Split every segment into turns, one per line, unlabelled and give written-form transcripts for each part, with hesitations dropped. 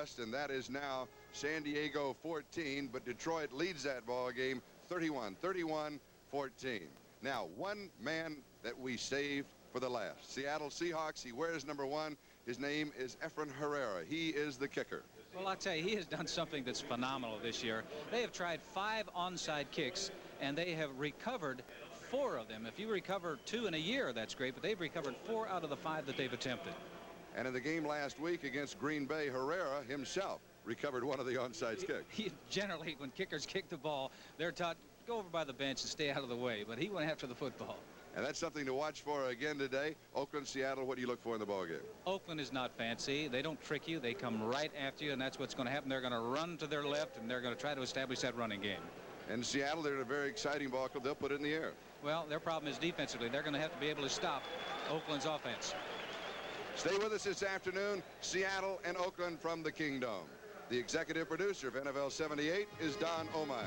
lost, and that is now San Diego 14, but Detroit leads that ball game 31-14. Now, one man that we saved for the last. Seattle Seahawks, he wears number 1. His name is Efrain Herrera. He is the kicker.
Well, I'll tell you, he has done something that's phenomenal this year. They have tried 5 onside kicks, and they have recovered 4 of them. If you recover 2 in a year, that's great, but they've recovered 4 out of the 5 that they've attempted.
And in the game last week against Green Bay, Herrera himself recovered one of the onside kicks.
Generally, when kickers kick the ball, they're taught, go over by the bench and stay out of the way, but he went after the football.
And that's something to watch for again today. Oakland, Seattle, what do you look for in the ballgame?
Oakland is not fancy. They don't trick you. They come right after you, and that's what's going to happen. They're going to run to their left, and they're going to try to establish that running game.
And Seattle, they're in a very exciting ball club. They'll put it in the air.
Well, their problem is defensively. They're going to have to be able to stop Oakland's offense.
Stay with us this afternoon. Seattle and Oakland from the Kingdom. The executive producer of NFL 78 is Don Omeyer.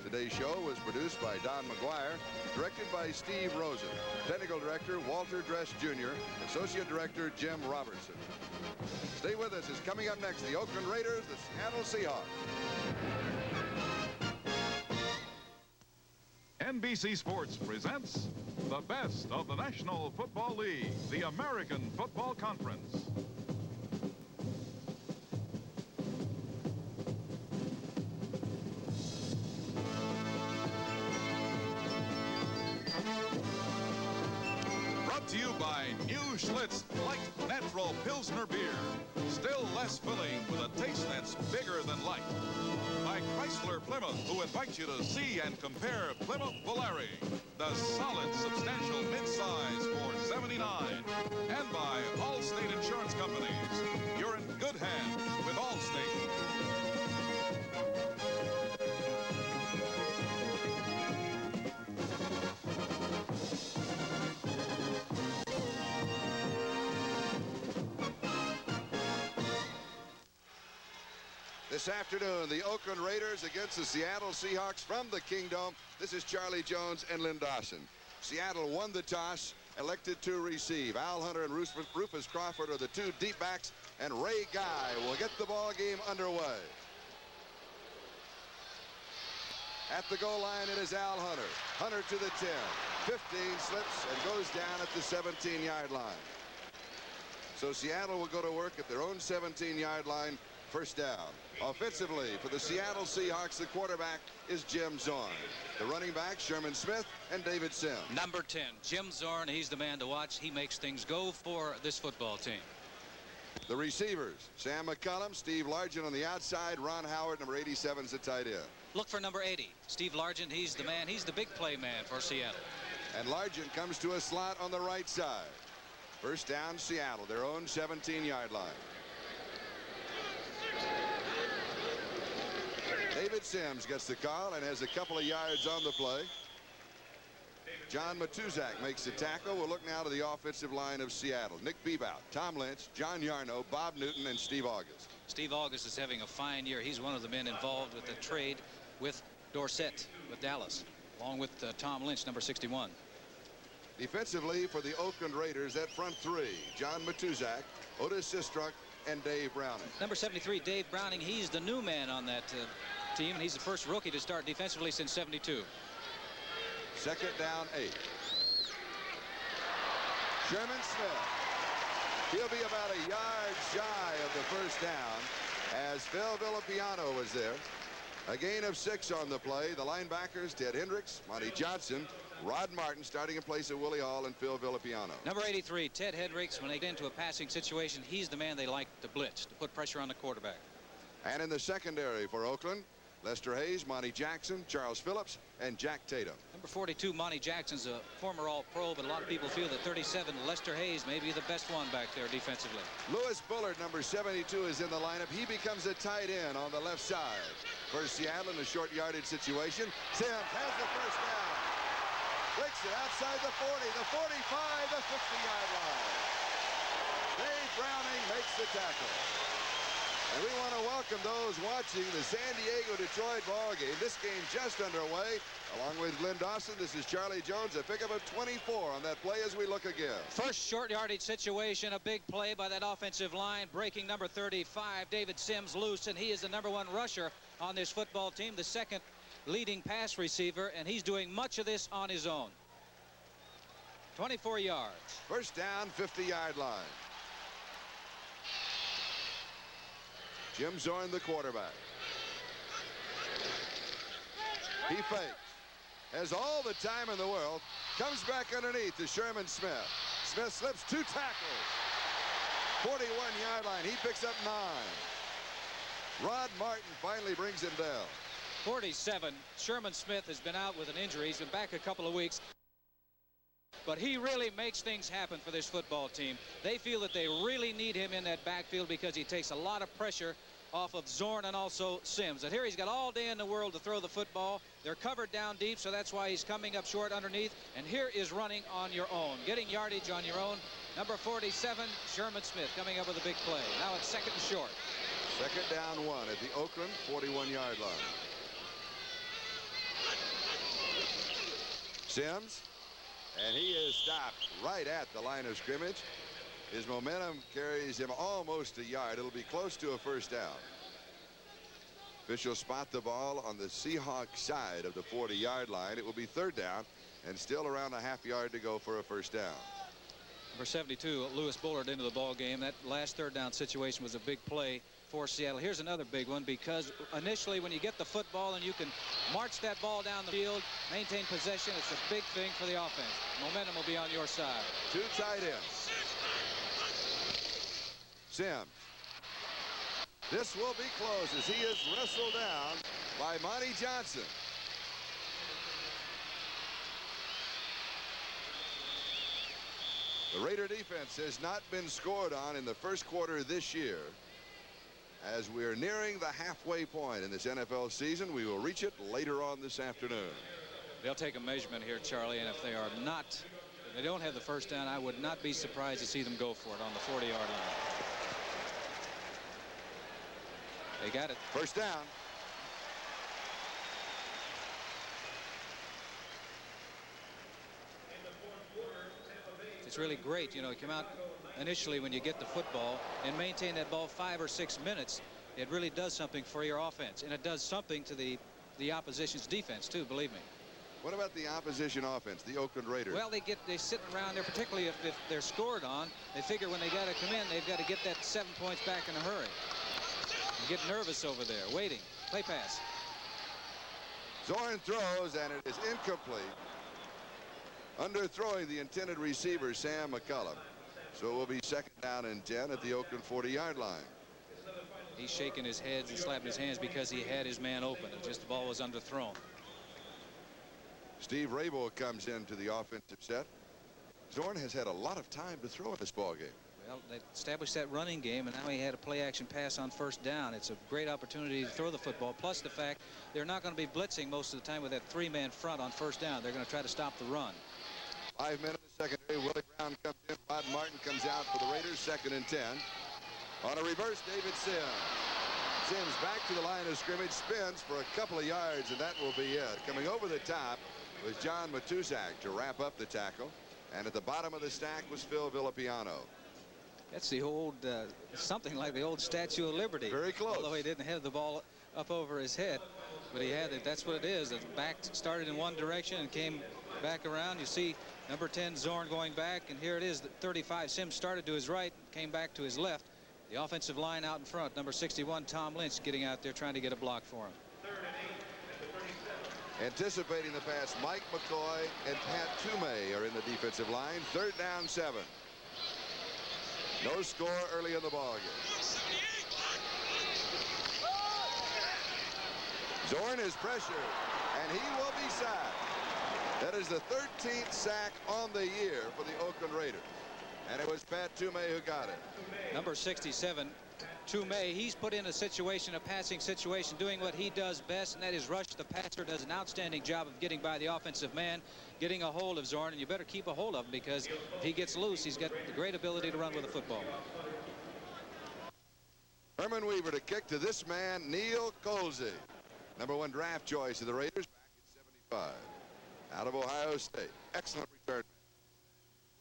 Today's show was produced by Don McGuire, directed by Steve Rosen, technical director Walter Dress Jr., associate director Jim Robertson. Stay with us. It's coming up next. The Oakland Raiders, the Seattle Seahawks.
NBC Sports presents the best of the National Football League, the American Football Conference. Brought to you by New Schlitz Light Natural Pilsner Beer. Still less filling with a taste that's bigger than light. By Chrysler Plymouth, who invites you to see and compare Plymouth Volare, the solid, substantial midsize for $79. And by Allstate Insurance Companies. You're in good hands with Allstate.
This afternoon, the Oakland Raiders against the Seattle Seahawks from the Kingdom. This is Charlie Jones and Lynn Dawson. Seattle won the toss, elected to receive. Al Hunter and Rufus Crawford are the 2 deep backs, and Ray Guy will get the ball game underway. At the goal line, it is Al Hunter. Hunter to the 10. 15, slips and goes down at the 17-yard line. So Seattle will go to work at their own 17-yard line. First down. Offensively for the Seattle Seahawks, the quarterback is Jim Zorn. The running back, Sherman Smith and David Sims.
Number 10, Jim Zorn. He's the man to watch. He makes things go for this football team.
The receivers, Sam McCullum, Steve Largent on the outside, Ron Howard, number 87 is the tight end.
Look for number 80, Steve Largent. He's the man. He's the big play man for Seattle.
And Largent comes to a slot on the right side. First down, Seattle, their own 17-yard line. David Sims gets the call and has a couple of yards on the play. John Matuzak makes the tackle. We'll look now to the offensive line of Seattle. Nick Bebout, Tom Lynch, John Yarno, Bob Newton, and Steve August.
Steve August is having a fine year. He's one of the men involved with the trade with Dorsett with Dallas, along with Tom Lynch, number 61.
Defensively for the Oakland Raiders, that front 3, John Matuzak, Otis Sistrunk, and Dave Browning.
Number 73, Dave Browning. He's the new man on that team, and he's the first rookie to start defensively since '72.
Second down, 8. Sherman Smith. He'll be about a yard shy of the first down as Phil Villapiano was there. A gain of 6 on the play. The linebackers, Ted Hendricks, Monty Johnson, Rod Martin starting in place of Willie Hall and Phil Villapiano.
Number 83, Ted Hendricks. When they get into a passing situation, he's the man they like to blitz, to put pressure on the quarterback.
And in the secondary for Oakland, Lester Hayes, Monty Jackson, Charles Phillips, and Jack Tatum.
Number 42, Monty Jackson's a former All-Pro, but a lot of people feel that 37, Lester Hayes, may be the best one back there defensively.
Lewis Bullard, number 72, is in the lineup. He becomes a tight end on the left side. For Seattle in a short yardage situation, Sims has the first down. Breaks it outside the 40, the 45, the 50-yard line. Dave Browning makes the tackle. And we want to welcome those watching the San Diego-Detroit ball game. This game just underway. Along with Glenn Dawson, this is Charlie Jones. A pickup of 24 on that play as we look again.
First short yardage situation, a big play by that offensive line. Breaking number 35, David Sims, loose, and he is the #1 rusher on this football team, the second leading pass receiver, and he's doing much of this on his own. 24 yards.
First down, 50-yard line. Jim Zorn, the quarterback. He fakes. Has all the time in the world. Comes back underneath to Sherman Smith. Smith slips 2 tackles. 41-yard line. He picks up 9. Rod Martin finally brings him down.
47. Sherman Smith has been out with an injury. He's been back a couple of weeks. But he really makes things happen for this football team. They feel that they really need him in that backfield because he takes a lot of pressure off of Zorn and also Sims. And here he's got all day in the world to throw the football. They're covered down deep, so that's why he's coming up short underneath. And here is running on your own, getting yardage on your own. Number 47, Sherman Smith, coming up with a big play. Now it's second and short.
Second down 1 at the Oakland 41-yard line. Sims. And he is stopped right at the line of scrimmage. His momentum carries him almost a yard. It'll be close to a first down. Officials spot the ball on the Seahawks side of the 40-yard line. It will be third down and still around a half yard to go for a first down.
Number 72, Lewis Bullard into the ball game. That last third down situation was a big play for Seattle. Here's another big one, because initially when you get the football and you can march that ball down the field, maintain possession, it's a big thing for the offense. Momentum will be on your side.
2 tight ends. Sims. This will be close as he is wrestled down by Monty Johnson. The Raider defense has not been scored on in the first quarter this year. As we're nearing the halfway point in this NFL season, we will reach it later on this afternoon.
They'll take a measurement here, Charlie, and if they are not, if they don't have the first down, I would not be surprised to see them go for it on the 40-yard line. They got it.
First down.
It's really great, you know, come out initially when you get the football and maintain that ball 5 or 6 minutes. It really does something for your offense, and it does something to the opposition's defense too, believe me.
What about the opposition offense, the Oakland Raiders?
Well, they sit around there, particularly if they're scored on. They figure when they got to come in, they've got to get that 7 points back in a hurry. And get nervous over there, waiting. Play pass.
Zorn throws, and it is incomplete. Underthrowing the intended receiver, Sam McCullum. So it will be second down and 10 at the Oakland 40-yard line.
He's shaking his head and slapping his hands because he had his man open. It just the ball was underthrown.
Steve Raible comes into the offensive set. Zorn has had a lot of time to throw in this ball game.
Well, they established that running game, and now he had a play-action pass on first down. It's a great opportunity to throw the football, plus the fact they're not going to be blitzing most of the time with that 3-man front on first down. They're going to try to stop the run.
5 minutes secondary. Willie Brown comes in. Rod Martin comes out for the Raiders. Second and 10. On a reverse, David Sims. Sims back to the line of scrimmage, spins for a couple of yards, and that will be it. Coming over the top was John Matuszak to wrap up the tackle. And at the bottom of the stack was Phil Villapiano.
That's the old, something like the old Statue of Liberty.
Very close.
Although he didn't have the ball up over his head, but he had it. That's what it is. The back started in one direction and came back around. You see number 10 Zorn going back, and here it is. 35 Sims started to his right, came back to his left. The offensive line out in front. Number 61 Tom Lynch getting out there trying to get a block for him.
Anticipating the pass, Mike McCoy and Pat Toomey are in the defensive line. Third down 7. No score early in the ball game. Zorn is pressured, and he will be sacked. That is the 13th sack on the year for the Oakland Raiders. And it was Pat Toomey who got it.
Number 67, Toomey, he's put in a situation, a passing situation, doing what he does best, and that is rush the passer. Does an outstanding job of getting by the offensive man, getting a hold of Zorn, and you better keep a hold of him because if he gets loose, he's got the great ability to run with the football.
Herman Weaver to kick to this man, Neil Colsey. #1 draft choice of the Raiders back in '75. Out of Ohio State. Excellent return.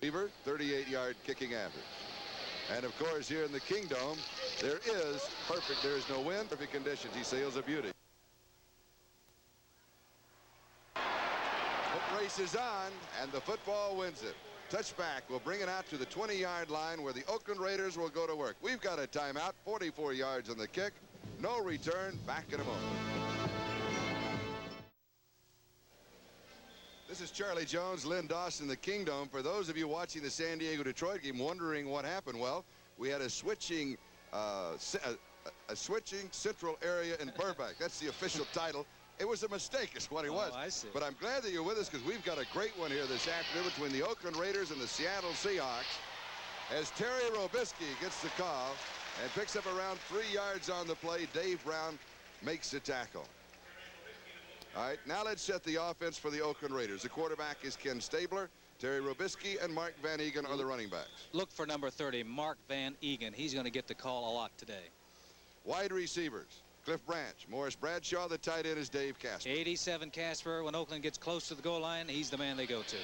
Weaver, 38-yard kicking average. And of course, here in the Kingdom, there is no wind, perfect conditions. He sails a beauty. Foot race is on, and the football wins it. Touchback will bring it out to the 20-yard line where the Oakland Raiders will go to work. We've got a timeout, 44 yards on the kick. No return. Back in a moment. This is Charlie Jones, Lynn Dawson, the Kingdom. For those of you watching the San Diego-Detroit game wondering what happened, well, we had a switching central area in Burbank. That's the official title. It was a mistake is what it was.
I see.
But I'm glad that you're with us because we've got a great one here this afternoon between the Oakland Raiders and the Seattle Seahawks as Terry Robisky gets the call and picks up around 3 yards on the play. Dave Brown makes the tackle. All right, now let's set the offense for the Oakland Raiders. The quarterback is Ken Stabler. Terry Robisky and Mark Van Egan are the running backs.
Look for number 30, Mark Van Egan. He's going to get the call a lot today.
Wide receivers, Cliff Branch. Morris Bradshaw. The tight end is Dave Casper.
87 Casper. When Oakland gets close to the goal line, he's the man they go to.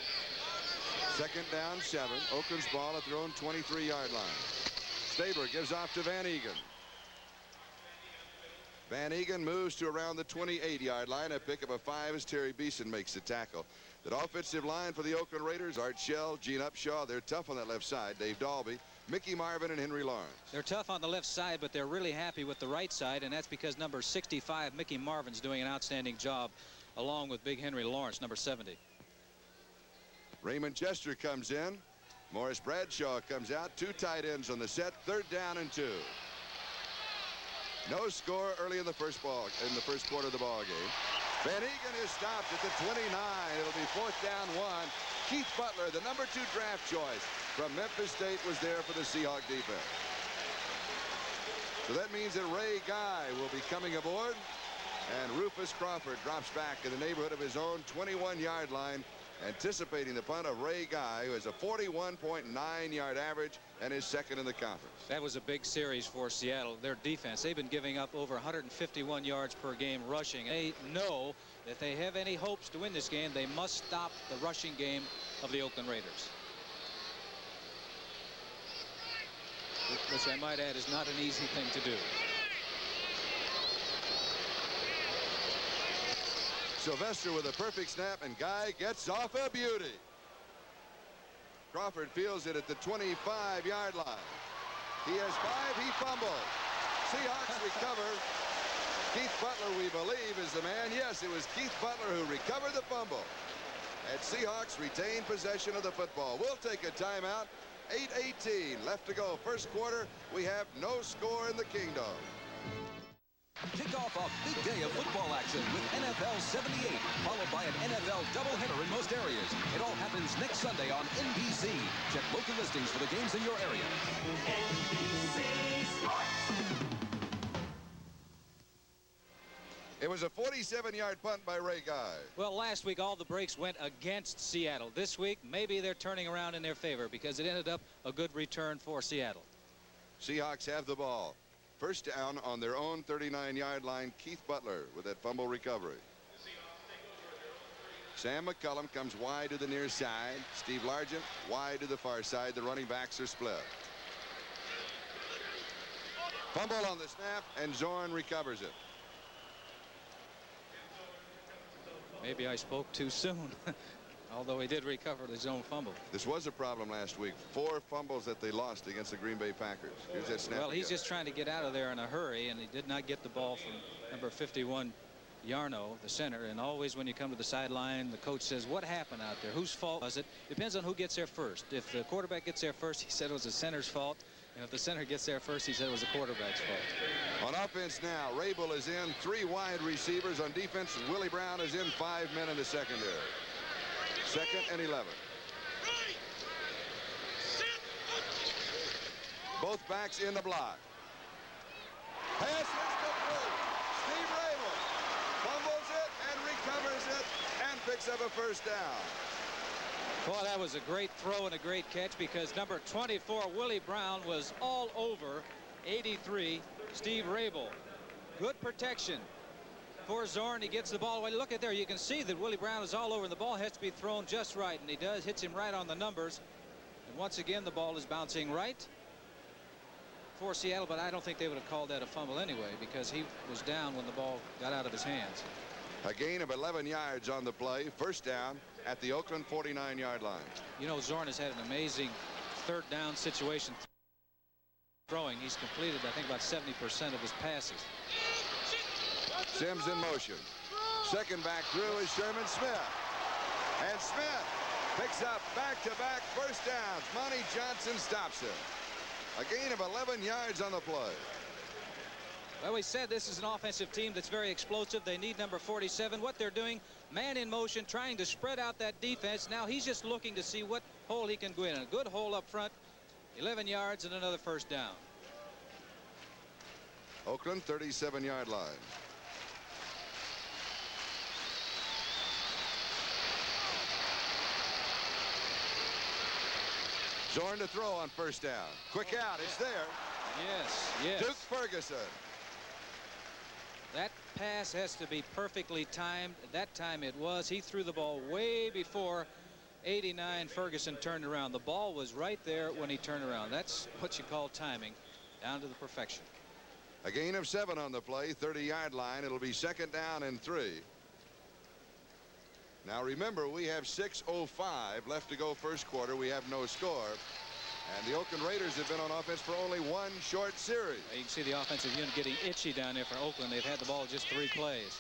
2nd down, 7. Oakland's ball at their own 23-yard line. Stabler gives off to Van Egan. Van Egan moves to around the 28-yard line. A pick up a 5 as Terry Beeson makes the tackle. That offensive line for the Oakland Raiders, Art Shell, Gene Upshaw. They're tough on that left side. Dave Dalby, Mickey Marvin, and Henry Lawrence.
They're tough on the left side, but they're really happy with the right side, and that's because number 65, Mickey Marvin's doing an outstanding job, along with big Henry Lawrence, number 70.
Raymond Chester comes in. Morris Bradshaw comes out. 2 tight ends on the set. 3rd down and 2. No score early in the first quarter of the ball game. Van Egan is stopped at the 29. It'll be 4th down 1. Keith Butler, the #2 draft choice from Memphis State, was there for the Seahawk defense. So that means that Ray Guy will be coming aboard, and Rufus Crawford drops back in the neighborhood of his own 21-yard line, anticipating the punt of Ray Guy, who has a 41.9-yard average and is 2nd in the conference.
That was a big series for Seattle. Their defense, they've been giving up over 151 yards per game rushing. They know that if they have any hopes to win this game, they must stop the rushing game of the Oakland Raiders. Which I might add is not an easy thing to do.
Sylvester with a perfect snap, and Guy gets off a beauty. Crawford fields it at the 25-yard line. He has 5. He fumbles. Seahawks recover. Keith Butler, we believe, is the man. Yes, it was Keith Butler who recovered the fumble. And Seahawks retain possession of the football. We'll take a timeout. 8:18 left to go. First quarter, we have no score in the Kingdom.
Kick off a big day of football action with NFL 78, followed by an NFL doubleheader in most areas. It all happens next Sunday on NBC. Check local listings for the games in your area. NBC Sports.
It was a 47-yard punt by Ray Guy.
Well, last week all the breaks went against Seattle. This week maybe they're turning around in their favor because it ended up a good return for Seattle.
Seahawks have the ball. First down on their own 39-yard line. Keith Butler with that fumble recovery. Sam McCullum comes wide to the near side. Steve Largent wide to the far side. The running backs are split. Fumble on the snap, and Zorn recovers it.
Maybe I spoke too soon. Although he did recover his own fumble.
This was a problem last week. 4 fumbles that they lost against the Green Bay Packers. Here's that snap.
Well, he's just trying to get out of there in a hurry, and he did not get the ball from number 51, Yarno, the center. And always when you come to the sideline, the coach says, what happened out there? Whose fault was it? Depends on who gets there first. If the quarterback gets there first, he said it was the center's fault. And if the center gets there first, he said it was the quarterback's fault.
On offense now, Rabel is in. 3 wide receivers. On defense, Willie Brown is in. 5 men in the secondary. 2nd and 11. Both backs in the block. Pass is complete. Steve Rabel fumbles it and recovers it and picks up a first down.
Well, that was a great throw and a great catch because number 24, Willie Brown, was all over 83 Steve Rabel. Good protection for Zorn. He gets the ball away. Look at there. You can see that Willie Brown is all over, and the ball has to be thrown just right, and he does. Hits him right on the numbers. And once again, the ball is bouncing right for Seattle, but I don't think they would have called that a fumble anyway, because he was down when the ball got out of his hands.
A gain of 11 yards on the play. First down at the Oakland 49-yard line.
You know, Zorn has had an amazing third down situation throwing. He's completed, I think, about 70% of his passes.
Sims in motion. Second back through is Sherman Smith. And Smith picks up back-to-back first downs. Monty Johnson stops him. A gain of 11 yards on the play.
Well, we said this is an offensive team that's very explosive. They need number 47. What they're doing, man in motion, trying to spread out that defense. Now he's just looking to see what hole he can go in. A good hole up front. 11 yards and another first down.
Oakland 37-yard line. Zorn to throw on first down. Quick out. It's there.
Yes, yes.
Duke Ferguson.
That pass has to be perfectly timed. That time it was. He threw the ball way before 89 Ferguson turned around. The ball was right there when he turned around. That's what you call timing, down to the perfection.
A gain of 7 on the play, 30-yard line. It'll be second down and 3. Now remember, we have 6:05 left to go first quarter. We have no score. And the Oakland Raiders have been on offense for only one short series.
You can see the offensive unit getting itchy down there for Oakland. They've had the ball just 3 plays.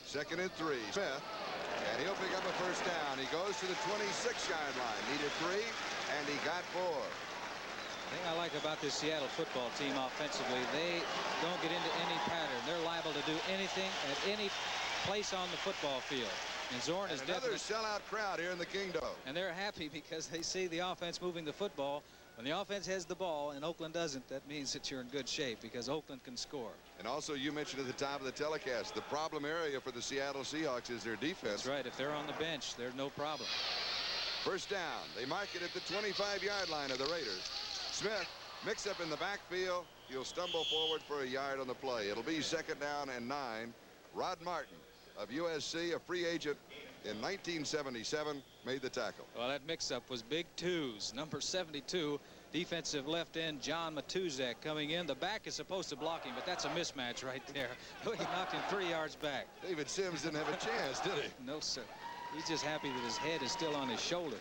Second and 3. Smith. And he'll pick up a first down. He goes to the 26-yard line. Needed 3, and he got 4.
The thing I like about this Seattle football team offensively, they don't get into any pattern. They're liable to do anything at any place on the football field. And Zorn is
another
definitely
sellout crowd here in the Kingdom.
And they're happy because they see the offense moving the football. When the offense has the ball and Oakland doesn't, that means that you're in good shape because Oakland can score.
And also, you mentioned at the top of the telecast, the problem area for the Seattle Seahawks is their defense.
That's right. If they're on the bench, there's no problem.
First down. They mark it at the 25-yard line of the Raiders. Smith mix up in the backfield. He'll stumble forward for a yard on the play. It'll be second down and 9. Rod Martin of USC, a free agent in 1977, made the tackle.
Well, that mix-up was big twos. Number 72, defensive left end John Matuzak coming in. The back is supposed to block him, but that's a mismatch right there. He knocked him 3 yards back.
David Sims didn't have a chance, did he?
No, sir. He's just happy that his head is still on his shoulders.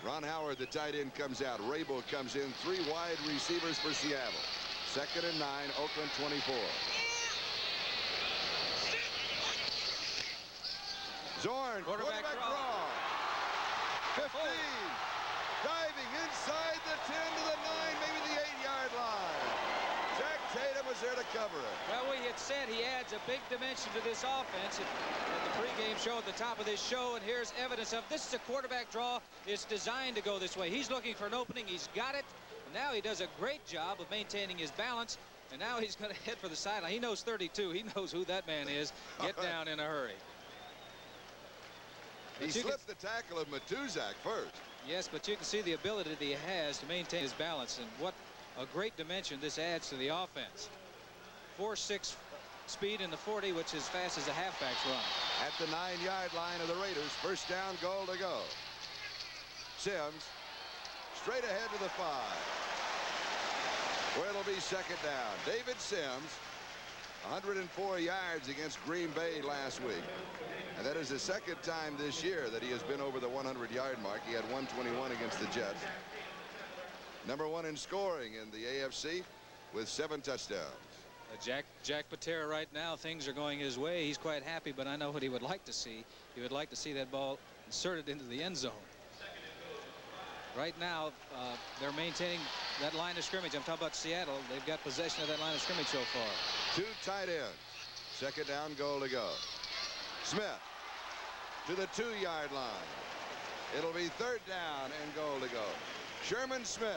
Ron Howard, the tight end, comes out. Rabel comes in. 3 wide receivers for Seattle. Second and 9, Oakland 24. Zorn, quarterback draw. 15. Diving inside the 10 to the 9, maybe the 8-yard line. Jack Tatum was there to cover it.
Well, we had said he adds a big dimension to this offense at the pregame show at the top of this show, and here's evidence of this is a quarterback draw. It's designed to go this way. He's looking for an opening. He's got it. And now he does a great job of maintaining his balance, and now he's going to head for the sideline. He knows 32. He knows who that man is. Get down in a hurry.
He slipped the tackle of Matuzak first.
Yes, but you can see the ability that he has to maintain his balance, and what a great dimension this adds to the offense. 4.6 speed in the 40, which is fast as a halfback's run.
At the 9-yard line of the Raiders, first down, goal to go. Sims straight ahead to the 5, where it'll be second down. David Sims, 104 yards against Green Bay last week. And that is the second time this year that he has been over the 100-yard mark. He had 121 against the Jets. Number 1 in scoring in the AFC with 7 touchdowns.
Jack Patera right now, things are going his way. He's quite happy, but I know what he would like to see. He would like to see that ball inserted into the end zone. Right now, they're maintaining that line of scrimmage. I'm talking about Seattle. They've got possession of that line of scrimmage so far.
2 tight ends. Second down, goal to go. Smith to the 2-yard line. It'll be third down and goal to go. Sherman Smith.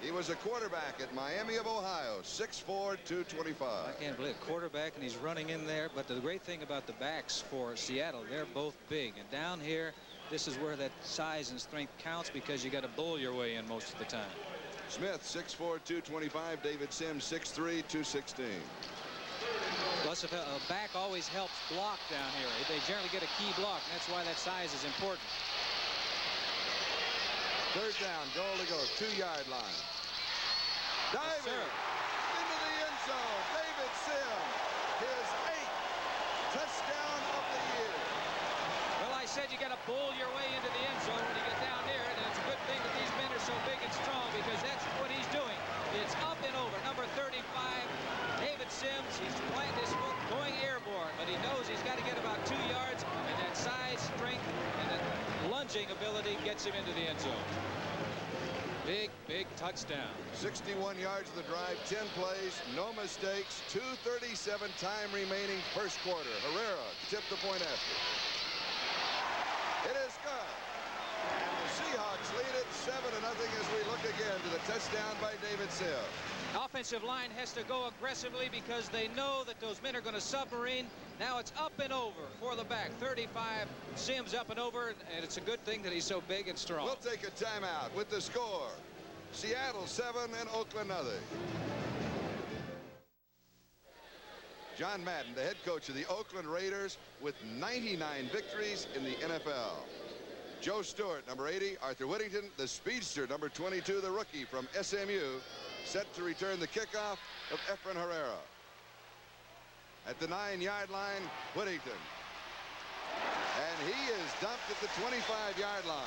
He was a quarterback at Miami of Ohio, 6'4", 225.
I can't believe it. Quarterback, and he's running in there. But the great thing about the backs for Seattle, they're both big. And down here, this is where that size and strength counts because you got to bull your way in most of the time.
Smith, 6'4", 225. David Sims, 6'3", 216.
Plus, a back always helps block down here. They generally get a key block, and that's why that size is important.
Third down, goal to go, 2-yard line. Diving into the end zone. David Sims, his 8th touchdown of the year.
Well, I said you got to bowl your way into the end zone when you get down there, and it's a good thing that these men are so big and strong, because that's what he's doing. It's up and over. Number 35, David Sims. He's planting his foot, going airborne, but he knows he's got to get about 2 yards, and that size, strength, and that lunging ability gets him into the end zone. Big, big touchdown.
61 yards of the drive, 10 plays, no mistakes, 2:37 time remaining first quarter. Herrera tipped the point after. It is good. And the Seahawks lead it 7-0 as we look again to the touchdown by David Sims.
Offensive line has to go aggressively because they know that those men are going to submarine. Now it's up and over for the back. 35, Sims up and over, and it's a good thing that he's so big and strong.
We'll take a timeout with the score. Seattle 7 and Oakland 0. John Madden, the head coach of the Oakland Raiders, with 99 victories in the NFL. Joe Stewart, number 80. Arthur Whittington, the speedster, number 22, the rookie from SMU, set to return the kickoff of Efren Herrera. At the 9-yard line, Whittington. And he is dumped at the 25-yard line.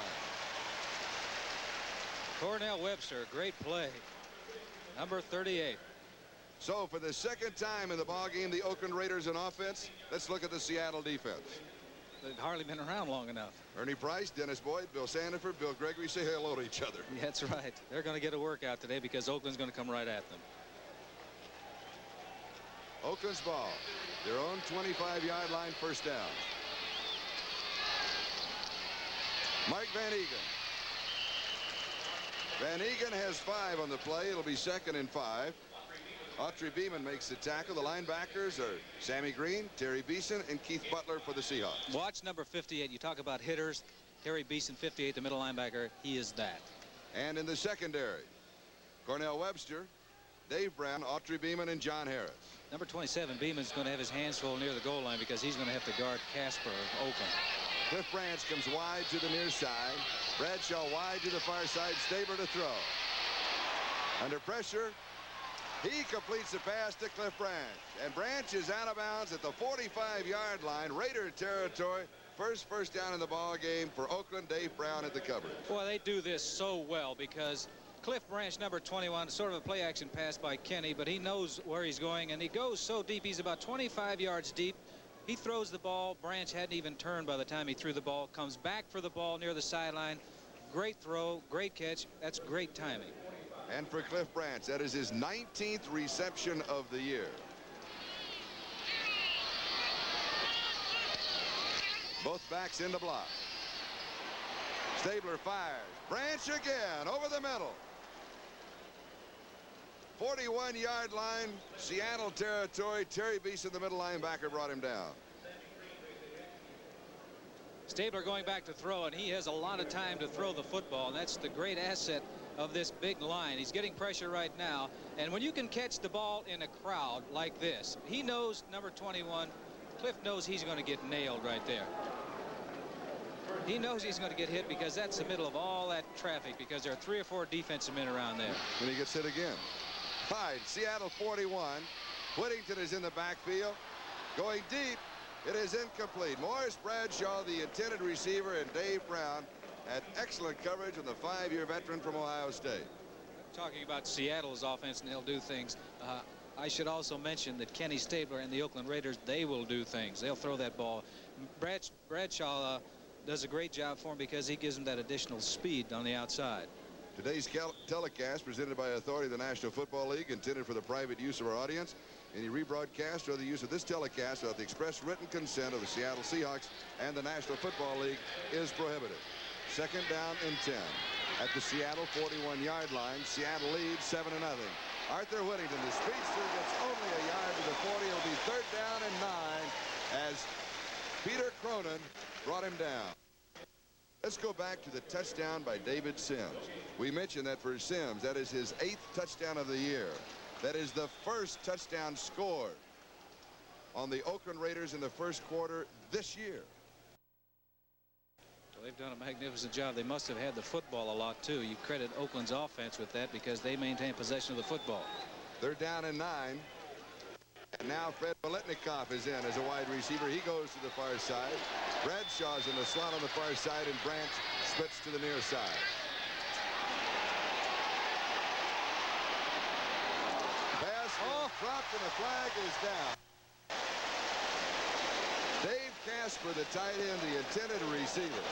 Cornell Webster, great play. Number 38.
So for the second time in the ballgame, the Oakland Raiders in offense. Let's look at the Seattle defense.
They've hardly been around long enough.
Ernie Price, Dennis Boyd, Bill Sandiford, Bill Gregory say hello to each other.
Yeah, that's right. They're going to get a workout today because Oakland's going to come right at them.
Oakland's ball. Their own 25-yard line, first down. Mike Van Egan. Van Egan has 5 on the play. It'll be 2nd and 5. Autry Beeman makes the tackle. The linebackers are Sammy Green, Terry Beeson, and Keith Butler for the Seahawks.
Watch number 58. You talk about hitters. Terry Beeson, 58, the middle linebacker. He is that.
And in the secondary, Cornell Webster, Dave Brown, Autry Beeman, and John Harris.
Number 27, Beeman's going to have his hands full near the goal line because he's going to have to guard Casper of Oakland.
Cliff Branch comes wide to the near side. Bradshaw wide to the far side. Stabler to throw. Under pressure, he completes the pass to Cliff Branch. And Branch is out of bounds at the 45-yard line. Raider territory. First down in the ball game for Oakland. Dave Brown at the coverage.
Boy, they do this so well because Cliff Branch, number 21, sort of a play action pass by Kenny, but he knows where he's going, and he goes so deep. He's about 25 yards deep. He throws the ball. Branch hadn't even turned by the time he threw the ball. Comes back for the ball near the sideline. Great throw, great catch. That's great timing.
And for Cliff Branch, that is his 19th reception of the year. Both backs in the block. Stabler fires. Branch again over the middle. 41-yard line, Seattle territory. Terry Beeson, the middle linebacker, brought him down.
Stabler going back to throw, and he has a lot of time to throw the football, and that's the great asset of this big line. He's getting pressure right now, and when you can catch the ball in a crowd like this, he knows, number 21, Cliff knows he's going to get nailed right there. He knows he's going to get hit because that's the middle of all that traffic, because there are 3 or 4 defensive men around there.
And he gets hit again. Hyde, Seattle 41. Whittington is in the backfield. Going deep. It is incomplete. Morris Bradshaw, the intended receiver, and Dave Brown had excellent coverage on the 5-year veteran from Ohio State.
Talking about Seattle's offense, and they'll do things. I should also mention that Kenny Stabler and the Oakland Raiders, they will do things. They'll throw that ball. Bradshaw does a great job for him because he gives him that additional speed on the outside.
Today's telecast presented by authority of the National Football League, intended for the private use of our audience. Any rebroadcast or other use of this telecast without the express written consent of the Seattle Seahawks and the National Football League is prohibited. 2nd down and 10 at the Seattle 41-yard line. Seattle leads 7-0. Arthur Whittington, the speedster, gets only a yard to the 40. It'll be 3rd down and 9 as Peter Cronin brought him down. Let's go back to the touchdown by David Sims. We mentioned that for Sims, that is his 8th touchdown of the year. That is the first touchdown scored on the Oakland Raiders in the first quarter this year.
Well, they've done a magnificent job. They must have had the football a lot, too. You credit Oakland's offense with that because they maintain possession of the football.
They're down in 9. And now Fred Biletnikoff is in as a wide receiver. He goes to the far side. Bradshaw's in the slot on the far side, and Branch splits to the near side. Pass dropped, and the flag is down. Dave Casper, the tight end, the intended receiver.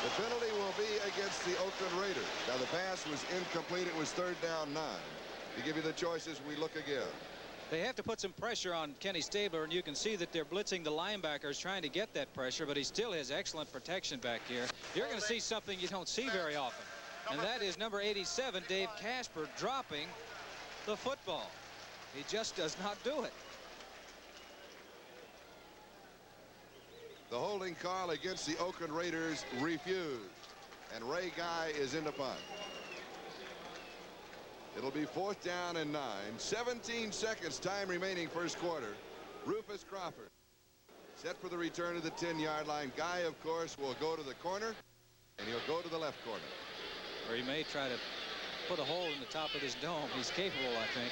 The penalty will be against the Oakland Raiders. Now, the pass was incomplete. It was 3rd down 9. To give you the choices, we look again.
They have to put some pressure on Kenny Stabler, and you can see that they're blitzing the linebackers trying to get that pressure, but he still has excellent protection back here. You're going to see something you don't see very often, and that is number 87, Dave Casper, dropping the football. He just does not do it.
The holding call against the Oakland Raiders refused, and Ray Guy is in the punt. It'll be 4th down and 9. 17 seconds time remaining first quarter. Rufus Crawford set for the return to the 10-yard line. Guy, of course, will go to the corner, and he'll go to the left corner.
Or he may try to put a hole in the top of his dome. He's capable, I think.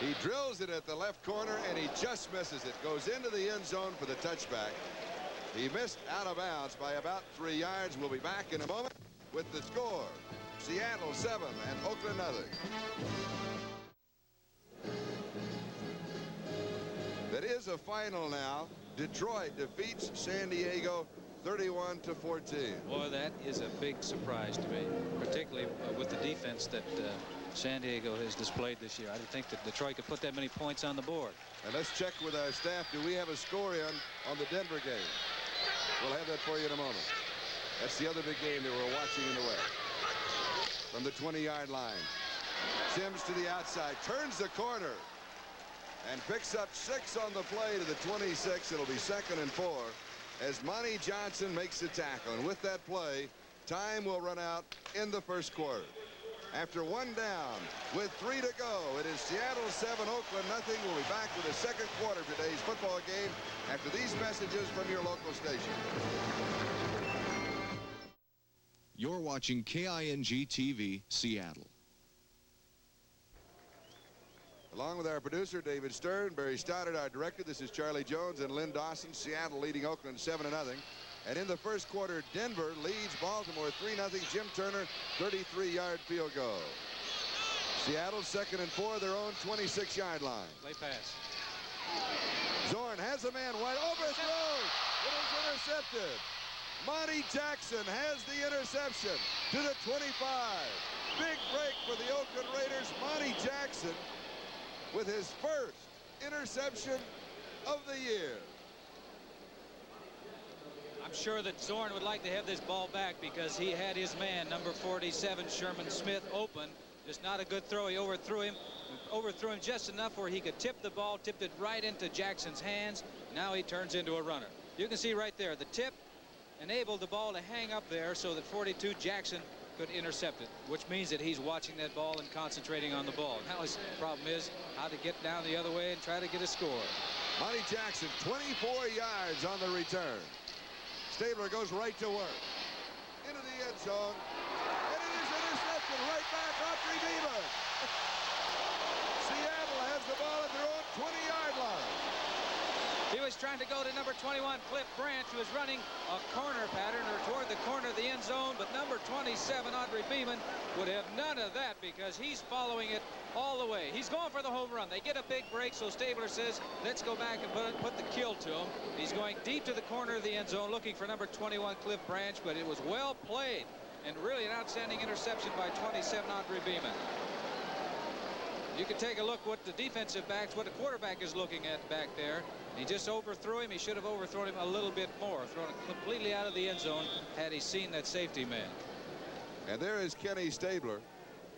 He drills it at the left corner, and he just misses it. Goes into the end zone for the touchback. He missed out of bounds by about 3 yards. We'll be back in a moment with the score. Seattle 7 and Oakland nothing. That is a final now. Detroit defeats San Diego 31-14.
Boy, that is a big surprise to me, particularly with the defense that San Diego has displayed this year. I didn't think that Detroit could put that many points on the board.
And let's check with our staff. Do we have a score in on the Denver game? We'll have that for you in a moment. That's the other big game that we're watching in the West. From the 20-yard line. Sims to the outside. Turns the corner. And picks up 6 on the play to the 26. It'll be 2nd and 4 as Monty Johnson makes the tackle. And with that play, time will run out in the first quarter. After 1 down with 3 to go, it is Seattle 7, Oakland nothing. We'll be back with the second quarter of today's football game after these messages from your local station.
You're watching KING TV, Seattle.
Along with our producer, David Stern, Barry Stoddard, our director, this is Charlie Jones and Lynn Dawson. Seattle leading Oakland 7-0. And in the first quarter, Denver leads Baltimore 3-0. Jim Turner, 33-yard field goal. Seattle 2nd and 4, their own 26-yard line.
Play pass.
Zorn has a man wide, overthrows. It is intercepted. Monty Jackson has the interception to the 25. Big break for the Oakland Raiders. Monty Jackson with his first interception of the year.
I'm sure that Zorn would like to have this ball back because he had his man, number 47, Sherman Smith, open. Just not a good throw. He overthrew him just enough where he could tip the ball, tipped it right into Jackson's hands. Now he turns into a runner. You can see right there, the tip enabled the ball to hang up there so that 42 Jackson could intercept it, which means that he's watching that ball and concentrating on the ball. Now his problem is how to get down the other way and try to get a score.
Monty Jackson, 24 yards on the return. Stabler goes right to work. Into the end zone. And it is intercepted right back off Beeman. Seattle has the ball at their own 20-yard line.
He was trying to go to number 21, Cliff Branch, who was running a corner pattern or toward the corner of the end zone, but number 27, Audrey Beeman, would have none of that because he's following it all the way. He's going for the home run. They get a big break, so Stabler says, let's go back and put the kill to him. He's going deep to the corner of the end zone, looking for number 21, Cliff Branch, but it was well played and really an outstanding interception by 27, Audrey Beeman. You can take a look what the defensive backs, what the quarterback is looking at back there. He just overthrew him. He should have overthrown him a little bit more, thrown it completely out of the end zone had he seen that safety man.
And there is Kenny Stabler.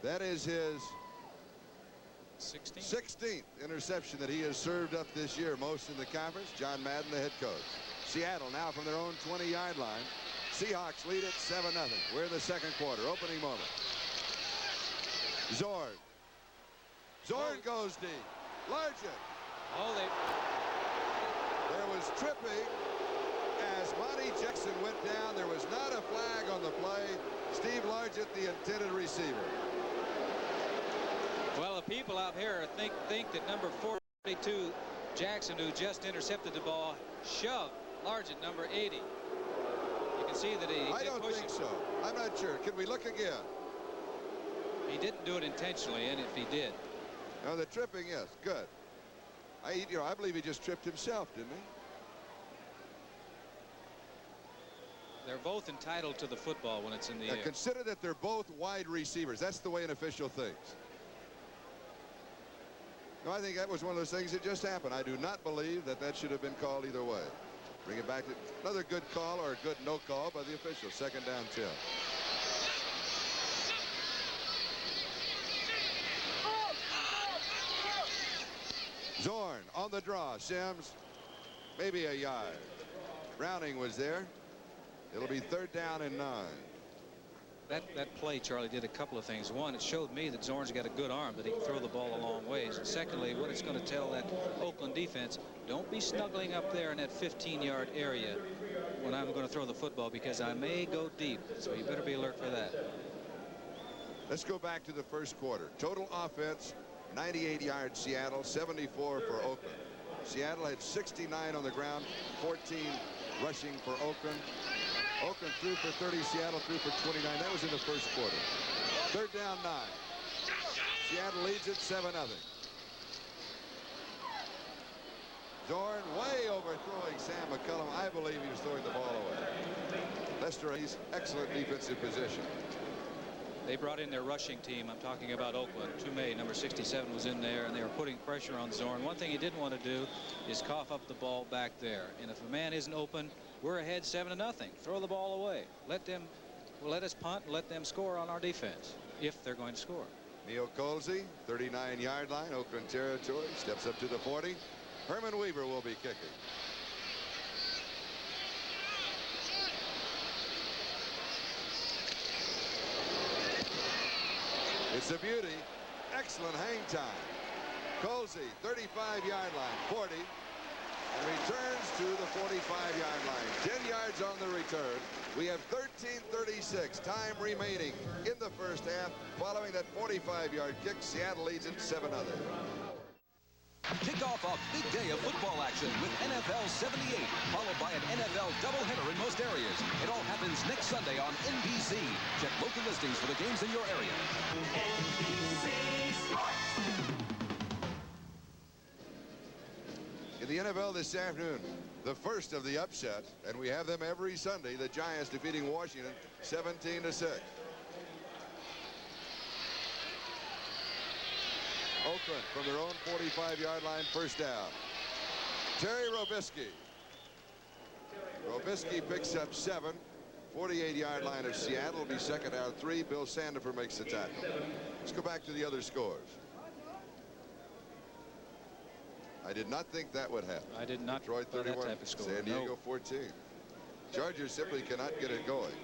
That is his 16th interception that he has served up this year, most in the conference. John Madden, the head coach. Seattle now from their own 20-yard line. Seahawks lead it 7-0. We're in the second quarter, opening moment. Zorn goes deep. Largent.
Oh,
There was tripping as Monty Jackson went down. There was not a flag on the play. Steve Largent, the intended receiver.
well, the people out here think that number 42 Jackson, who just intercepted the ball, shoved Largent, number 80. You can see that he
I don't think so. I'm not sure. Can we look again?
He didn't do it intentionally, and if he did.
No, the tripping, yes, good. I believe he just tripped himself, didn't he?
They're both entitled to the football when it's in the air.
Consider that they're both wide receivers. That's the way an official thinks. No, I think that was one of those things that just happened. I do not believe that should have been called either way. Bring it back to another good call or a good no call by the official. Second down, 10. Zorn on the draw. Sims, maybe a yard. Browning was there. It'll be third down and 9.
That play, Charlie, did a couple of things. One, it showed me that Zorn's got a good arm, that he can throw the ball a long ways. And secondly, what it's going to tell that Oakland defense, don't be snuggling up there in that 15-yard area when I'm going to throw the football, because I may go deep. So you better be alert for that.
Let's go back to the first quarter. Total offense, 98 yards Seattle, 74 for Oakland. Seattle had 69 on the ground, 14 rushing for Oakland. Oakland threw for 30, Seattle threw for 29. That was in the first quarter. Third down, 9. Seattle leads it 7-0. Zorn way overthrowing Sam McCullum. I believe he was throwing the ball away. Lester, he's excellent defensive position.
They brought in their rushing team. I'm talking about Oakland. Tumay, number 67, was in there, and they were putting pressure on Zorn. One thing he didn't want to do is cough up the ball back there. And if a man isn't open, we're ahead 7-0. Throw the ball away. Let us punt and let them score on our defense, if they're going to score.
Neil Colsey, 39-yard line, Oakland territory, steps up to the 40. Herman Weaver will be kicking. It's a beauty. Excellent hang time. Colsey, 35-yard line, 40, and returns to the 45-yard line. 10 yards on the return. We have 13:36 time remaining in the first half. Following that 45-yard kick, Seattle leads it 7-0.
Kick off a big day of football action with NFL 78, followed by an NFL doubleheader in most areas. It all happens next Sunday on NBC. Check local listings for the games in your area. NBC Sports.
In the NFL this afternoon, the first of the upset, and we have them every Sunday, the Giants defeating Washington 17-6. Oakland from their own 45-yard line, first down. Terry Robisky. Robisky picks up 7. 48-yard line of Seattle will be second down 3. Bill Sandifer makes the tackle. Let's go back to the other scores. I did not think that would happen.
I did not.
Detroit 31,
that type of score.
San Diego 14. Chargers simply cannot get it going.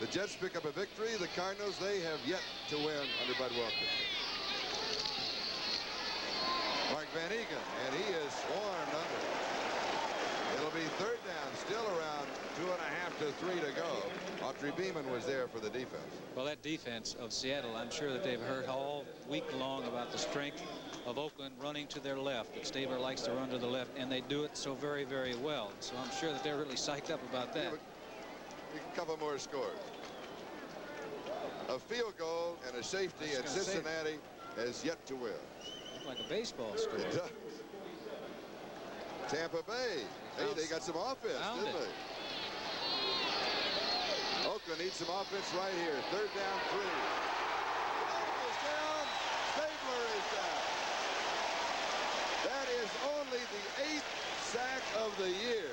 The Jets pick up a victory. The Cardinals, they have yet to win under Bud Wilkins. Mark Van Egan, and he is swarmed under. It'll be third down, still around 2.5 to 3 to go. Autry Beeman was there for the defense.
Well, that defense of Seattle, I'm sure that they've heard all week long about the strength of Oakland running to their left. That Stabler likes to run to the left, and they do it so very, very well. So I'm sure that they're really psyched up about that.
Yeah, a couple more scores. A field goal and a safety, and Cincinnati has yet to win.
Like a baseball score.
It does. Tampa Bay. Hey, they got some offense, didn't they? Oakland needs some offense right here. Third down 3. Is down. Stabler is down. That is only the 8th sack of the year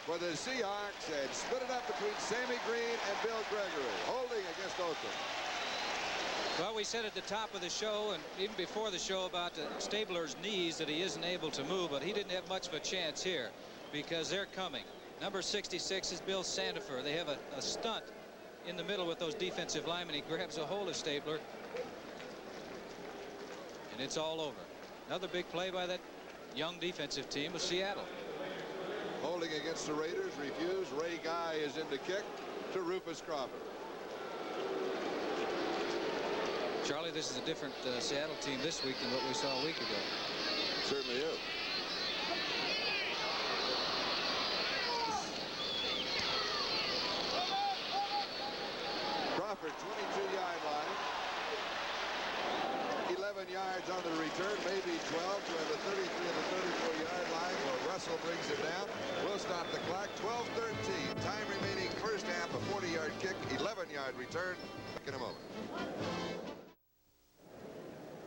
for the Seahawks, and split it up between Sammy Green and Bill Gregory. Holding against Oakland.
Well, we said at the top of the show and even before the show about Stabler's knees that he isn't able to move, but he didn't have much of a chance here because they're coming. Number 66 is Bill Sandifer. They have a stunt in the middle with those defensive linemen. He grabs a hold of Stabler, and it's all over. Another big play by that young defensive team of Seattle.
Holding against the Raiders, refused. Ray Guy is in to kick to Rufus Crawford.
Charlie, this is a different Seattle team this week than what we saw a week ago.
Certainly is. Crawford, 22-yard line. 11 yards on the return, maybe 12 to the 33 and the 34-yard line. Well, Russell brings it down. We'll stop the clock. 12-13. Time remaining first half. A 40-yard kick, 11-yard return. Back in a moment.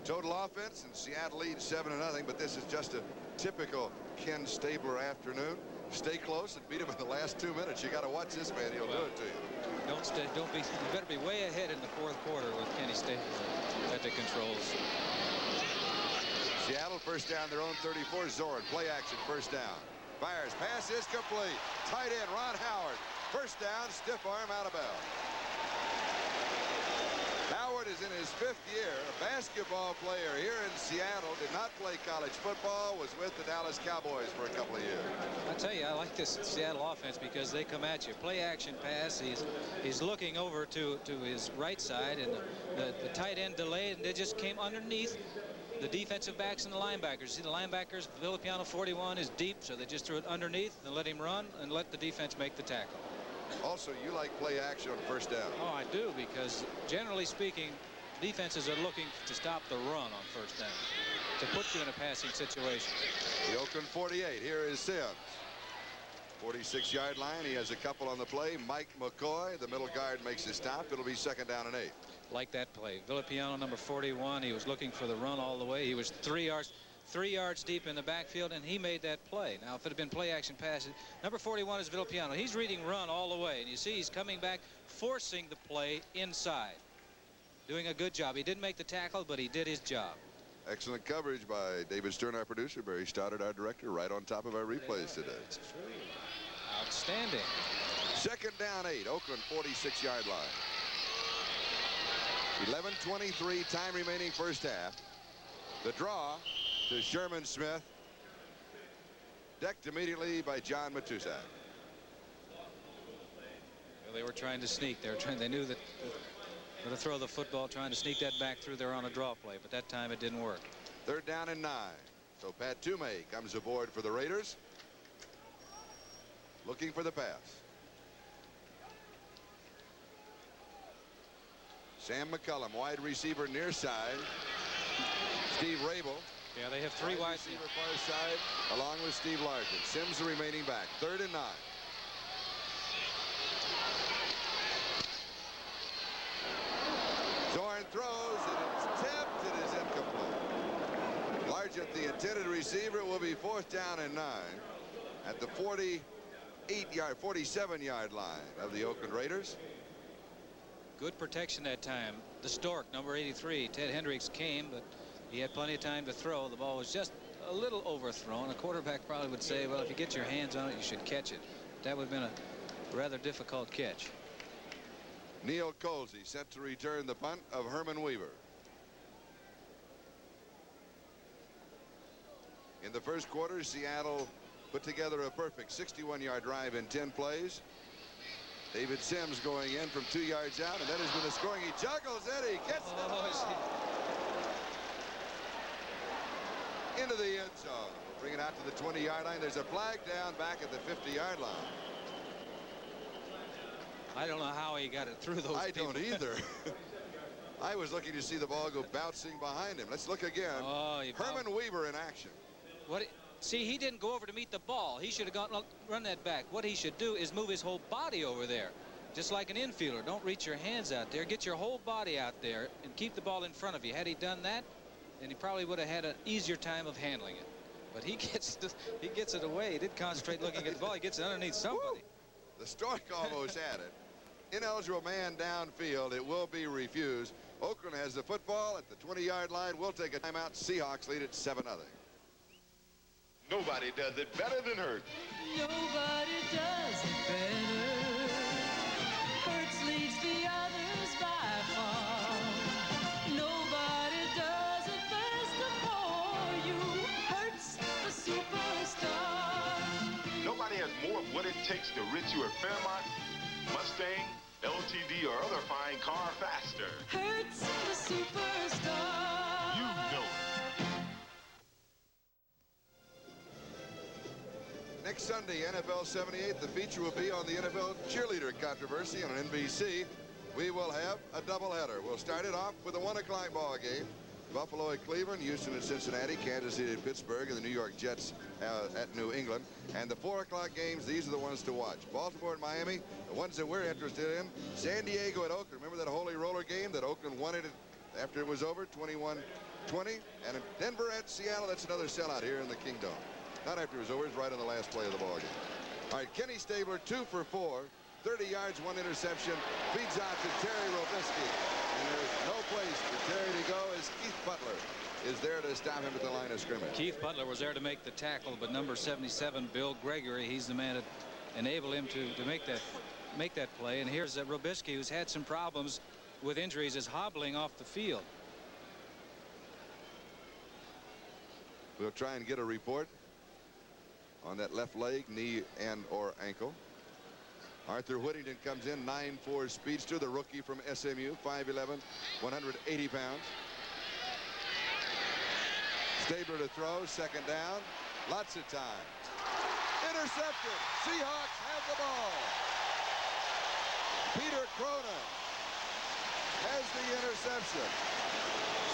Total offense, and Seattle leads 7-0, but this is just a typical Ken Stabler afternoon. Stay close and beat him in the last 2 minutes. You got to watch this man. He'll do it to you.
You better be way ahead in the fourth quarter with Kenny Stabler at the controls.
Seattle first down, their own 34. Zorn, play action, first down. Fires, pass is complete. Tight end Ron Howard. First down, stiff arm out of bounds. Howard is in his 5th year, a basketball player here in Seattle, did not play college football, was with the Dallas Cowboys for a couple of years.
I tell you, I like this Seattle offense because they come at you. Play action pass, he's looking over to his right side, and the tight end delayed, and they just came underneath the defensive backs and the linebackers. See the linebackers, Villapiano 41 is deep, so they just threw it underneath and let him run and let the defense make the tackle.
Also, you like play action on first down.
Oh, I do, because generally speaking, defenses are looking to stop the run on first down, to put you in a passing situation.
The Oakland 48. Here is Sims. 46-yard line. He has a couple on the play. Mike McCoy, the middle guard, makes his stop. It'll be 2nd down and 8.
Like that play. Villapiano, number 41. He was looking for the run all the way. He was 3 yards deep in the backfield, and he made that play. Now, if it had been play action passes, number 41 is Villapiano. He's reading run all the way, and you see he's coming back, forcing the play inside. Doing a good job. He didn't make the tackle, but he did his job.
Excellent coverage by David Stern, our producer, Barry Stoddard, our director, right on top of our replays today.
That's true. Outstanding.
2nd down 8. Oakland 46-yard line. 11:23 time remaining first half. The draw to Sherman Smith, decked immediately by John Matusak.
Well, they were trying to sneak. They knew that they were to throw the football, trying to sneak that back through there on a draw play, but that time it didn't work.
3rd down and 9. So Pat Toomey comes aboard for the Raiders, looking for the pass. Sam McCullum, wide receiver near side. Steve Rabel.
Yeah, they have 3 wide
receiver far side, along with Steve Larkin. Sims the remaining back. 3rd and 9. Zorn throws, and it's tipped. It is incomplete. Largent, the intended receiver, will be 4th down and 9 at the 47-yard line of the Oakland Raiders.
Good protection that time. The Stork, number 83, Ted Hendricks, came, but he had plenty of time to throw. The ball was just a little overthrown. A quarterback probably would say, well, if you get your hands on it, you should catch it. That would have been a rather difficult catch.
Neil Colsey set to return the punt of Herman Weaver. In the first quarter, Seattle put together a perfect 61-yard drive in 10 plays. David Sims going in from 2 yards out, and that has been the scoring. He juggles it. He gets it into the end zone. Bring it out to the 20-yard line. There's a flag down back at the 50-yard line.
I don't know how he got it through those people.
Don't either. I was looking to see the ball go bouncing behind him. Let's look again.
Oh,
Herman Weaver in action.
See, he didn't go over to meet the ball. He should have run that back. What he should do is move his whole body over there, just like an infielder. Don't reach your hands out there. Get your whole body out there and keep the ball in front of you. Had he done that, then he probably would have had an easier time of handling it. But he gets it away. He did concentrate looking at the ball. He gets it underneath somebody.
The Stork almost had it. Ineligible man downfield. It will be refused. Oakland has the football at the 20-yard line. We'll take a timeout. Seahawks lead it 7-0.
Nobody does it better than Hurts.
Nobody does it better. Hurts leads the others by far. Nobody does it best of all. You Hurts the superstar.
Nobody has more of what it takes to rid you of Fairmont, Mustang, LTD, or other fine car faster.
Hurts the superstar.
You know it.
Next Sunday, NFL 78, the feature will be on the NFL cheerleader controversy on NBC. We will have a doubleheader. We'll start it off with a 1 o'clock ball game. Buffalo at Cleveland, Houston at Cincinnati, Kansas City at Pittsburgh, and the New York Jets at New England. And the 4 o'clock games, these are the ones to watch. Baltimore and Miami, the ones that we're interested in. San Diego at Oakland. Remember that holy roller game that Oakland won it after it was over, 21-20? And Denver at Seattle, that's another sellout here in the Kingdom. Not after it was over, it's right on the last play of the ball game. All right, Kenny Stabler, 2 for 4, 30 yards, 1 interception, feeds out to Terry Robisky. And there's no place for Terry to go as Keith Butler is there to stop him at the line of scrimmage.
Keith Butler was there to make the tackle, but number 77, Bill Gregory, he's the man that enabled him to make that play. And here's Robisky, who's had some problems with injuries, is hobbling off the field.
We'll try and get a report on that left leg, knee, and or ankle. Arthur Whittington comes in, 9'4" speedster, the rookie from SMU, 5'11", 180 pounds. Stabler to throw, second down, lots of time. Intercepted. Seahawks have the ball. Peter Cronin has the interception.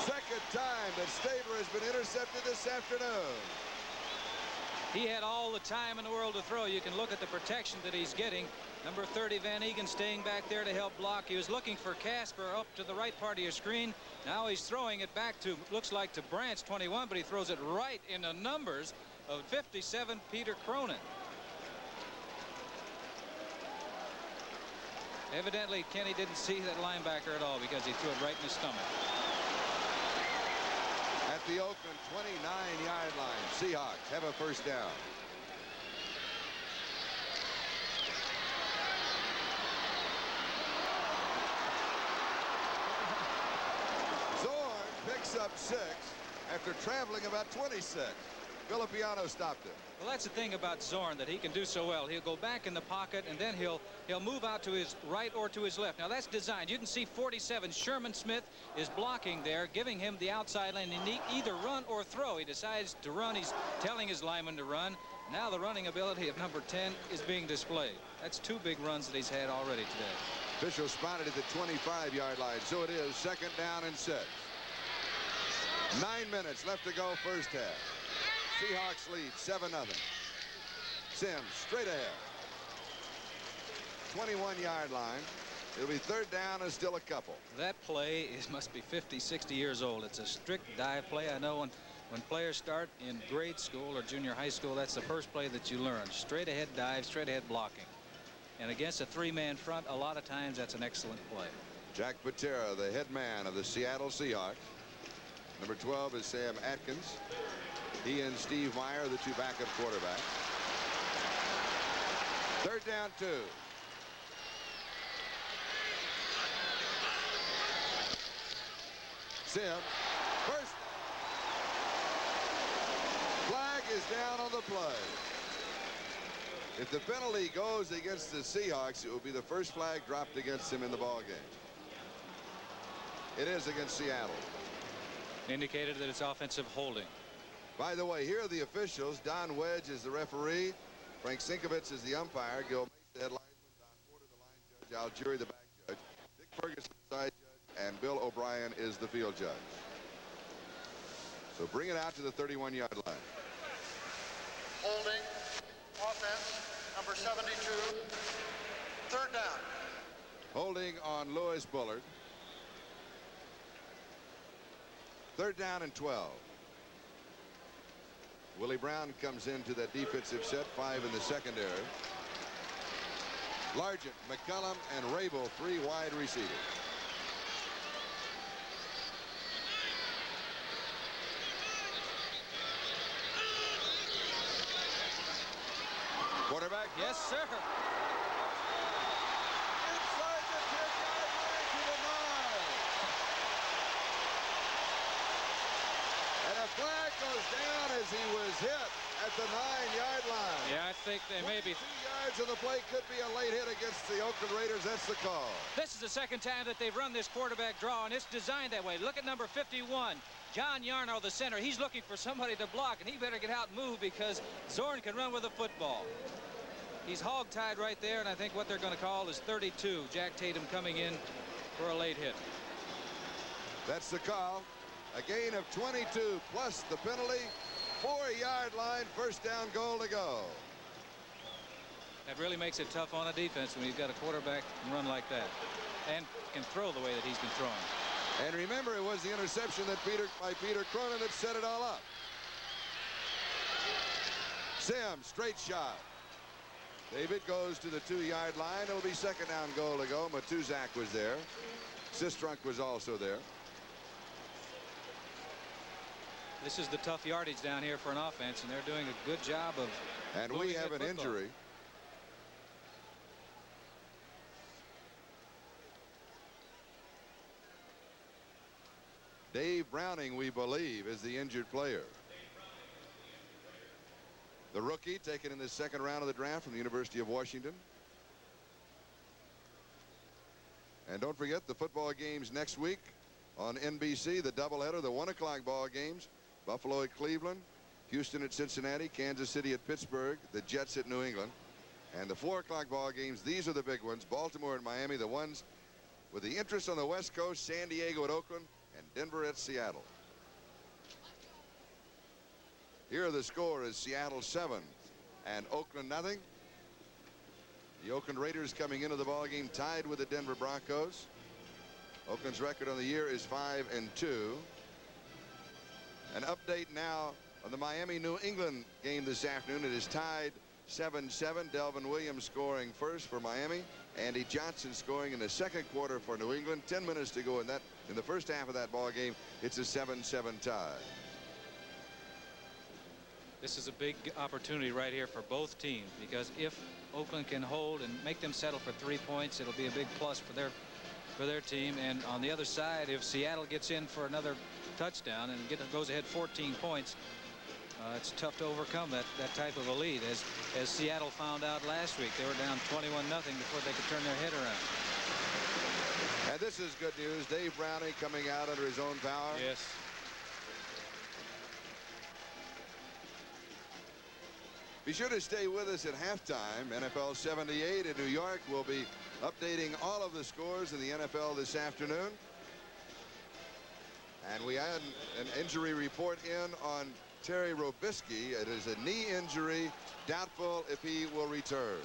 Second time that Stabler has been intercepted this afternoon.
He had all the time in the world to throw. You can look at the protection that he's getting. Number 30, Van Egan, staying back there to help block. He was looking for Casper up to the right part of your screen. Now he's throwing it back to, looks like to Branch, 21, but he throws it right in the numbers of 57, Peter Cronin. Evidently, Kenny didn't see that linebacker at all because he threw it right in his stomach.
At the Oakland 29-yard line, Seahawks have a first down. Zorn picks up 6 after traveling about 26. Filipiano stopped it.
Well, that's the thing about Zorn, that he can do so well. He'll go back in the pocket, and then he'll move out to his right or to his left. Now, that's designed. You can see 47, Sherman Smith, is blocking there, giving him the outside lane. He need either run or throw. He decides to run. He's telling his lineman to run. Now the running ability of number 10 is being displayed. That's 2 big runs that he's had already today.
Official spotted at the 25-yard line, so it is second down and 6. 9 minutes left to go first half. Seahawks lead 7-0. Sims straight ahead. 21-yard line. It'll be third down and still a couple.
That play must be 50, 60 years old. It's a strict dive play. I know when players start in grade school or junior high school, that's the first play that you learn. Straight ahead dive, straight ahead blocking. And against a 3-man front, a lot of times that's an excellent play.
Jack Patera, the head man of the Seattle Seahawks. Number 12 is Sam Atkins. He and Steve Meyer, the 2 backup quarterbacks. Third down 2. Sim. First. Flag is down on the play. If the penalty goes against the Seahawks, it will be the first flag dropped against him in the ball game. It is against Seattle.
Indicated that it's offensive holding.
By the way, here are the officials. Don Wedge is the referee. Frank Sinkovitz is the umpire. Gil Mace, the head linesman. Don Porter, the line judge. Al Jury, the back judge. Dick Ferguson, the side judge. And Bill O'Brien is the field judge. So bring it out to the 31-yard line.
Holding. Offense. Number 72. Third down.
Holding on Lewis Bullard. Third down and 12. Willie Brown comes into that defensive set, 5 in the secondary. Largent, McCullum, and Rabel, 3 wide receivers.
sir.
Inside the 10-yard line to the 9. And a flag goes down as he was hit at the 9-yard line.
Yeah, I think they may be.
2 yards of the play could be a late hit against the Oakland Raiders. That's the call.
This is the second time that they've run this quarterback draw, and it's designed that way. Look at number 51. John Yarno, the center. He's looking for somebody to block, and he better get out and move because Zorn can run with the football. He's hog-tied right there, and I think what they're going to call is 32. Jack Tatum coming in for a late hit.
That's the call. A gain of 22 plus the penalty. 4-yard line, first down, goal to go.
That really makes it tough on a defense when you've got a quarterback can run like that and can throw the way that he's been throwing.
And remember, it was the interception that by Peter Cronin that set it all up. Sims, straight shot. David goes to the 2-yard line. It'll be second down, goal to go. Matuzak was there. Sistrunk was also there.
This is the tough yardage down here for an offense, and they're doing a good job of.
And we have an injury. Dave Browning, we believe, is the injured player. The rookie taken in the second round of the draft from the University of Washington. And don't forget the football games next week on NBC, the doubleheader, the 1 o'clock ball games. Buffalo at Cleveland, Houston at Cincinnati, Kansas City at Pittsburgh, the Jets at New England. And the 4 o'clock ball games, these are the big ones. Baltimore and Miami, the ones with the interest on the West Coast, San Diego at Oakland, and Denver at Seattle. Here the score is Seattle 7 and Oakland nothing. The Oakland Raiders coming into the ball game tied with the Denver Broncos. Oakland's record on the year is 5-2. An update now on the Miami-New England game this afternoon. It is tied 7-7. Delvin Williams scoring first for Miami. Andy Johnson scoring in the second quarter for New England. 10 minutes to go in the first half of that ball game. It's a 7-7 tie.
This is a big opportunity right here for both teams, because if Oakland can hold and make them settle for 3 points, it'll be a big plus for their team. And on the other side, if Seattle gets in for another touchdown and goes ahead 14 points, it's tough to overcome that type of a lead, as Seattle found out last week. They were down 21-0 before they could turn their head around.
And this is good news. Dave Browning coming out under his own power.
Yes.
Be sure to stay with us at halftime. NFL 78 in New York will be updating all of the scores in the NFL this afternoon. And we had an injury report in on Terry Robisky. It is a knee injury, doubtful if he will return.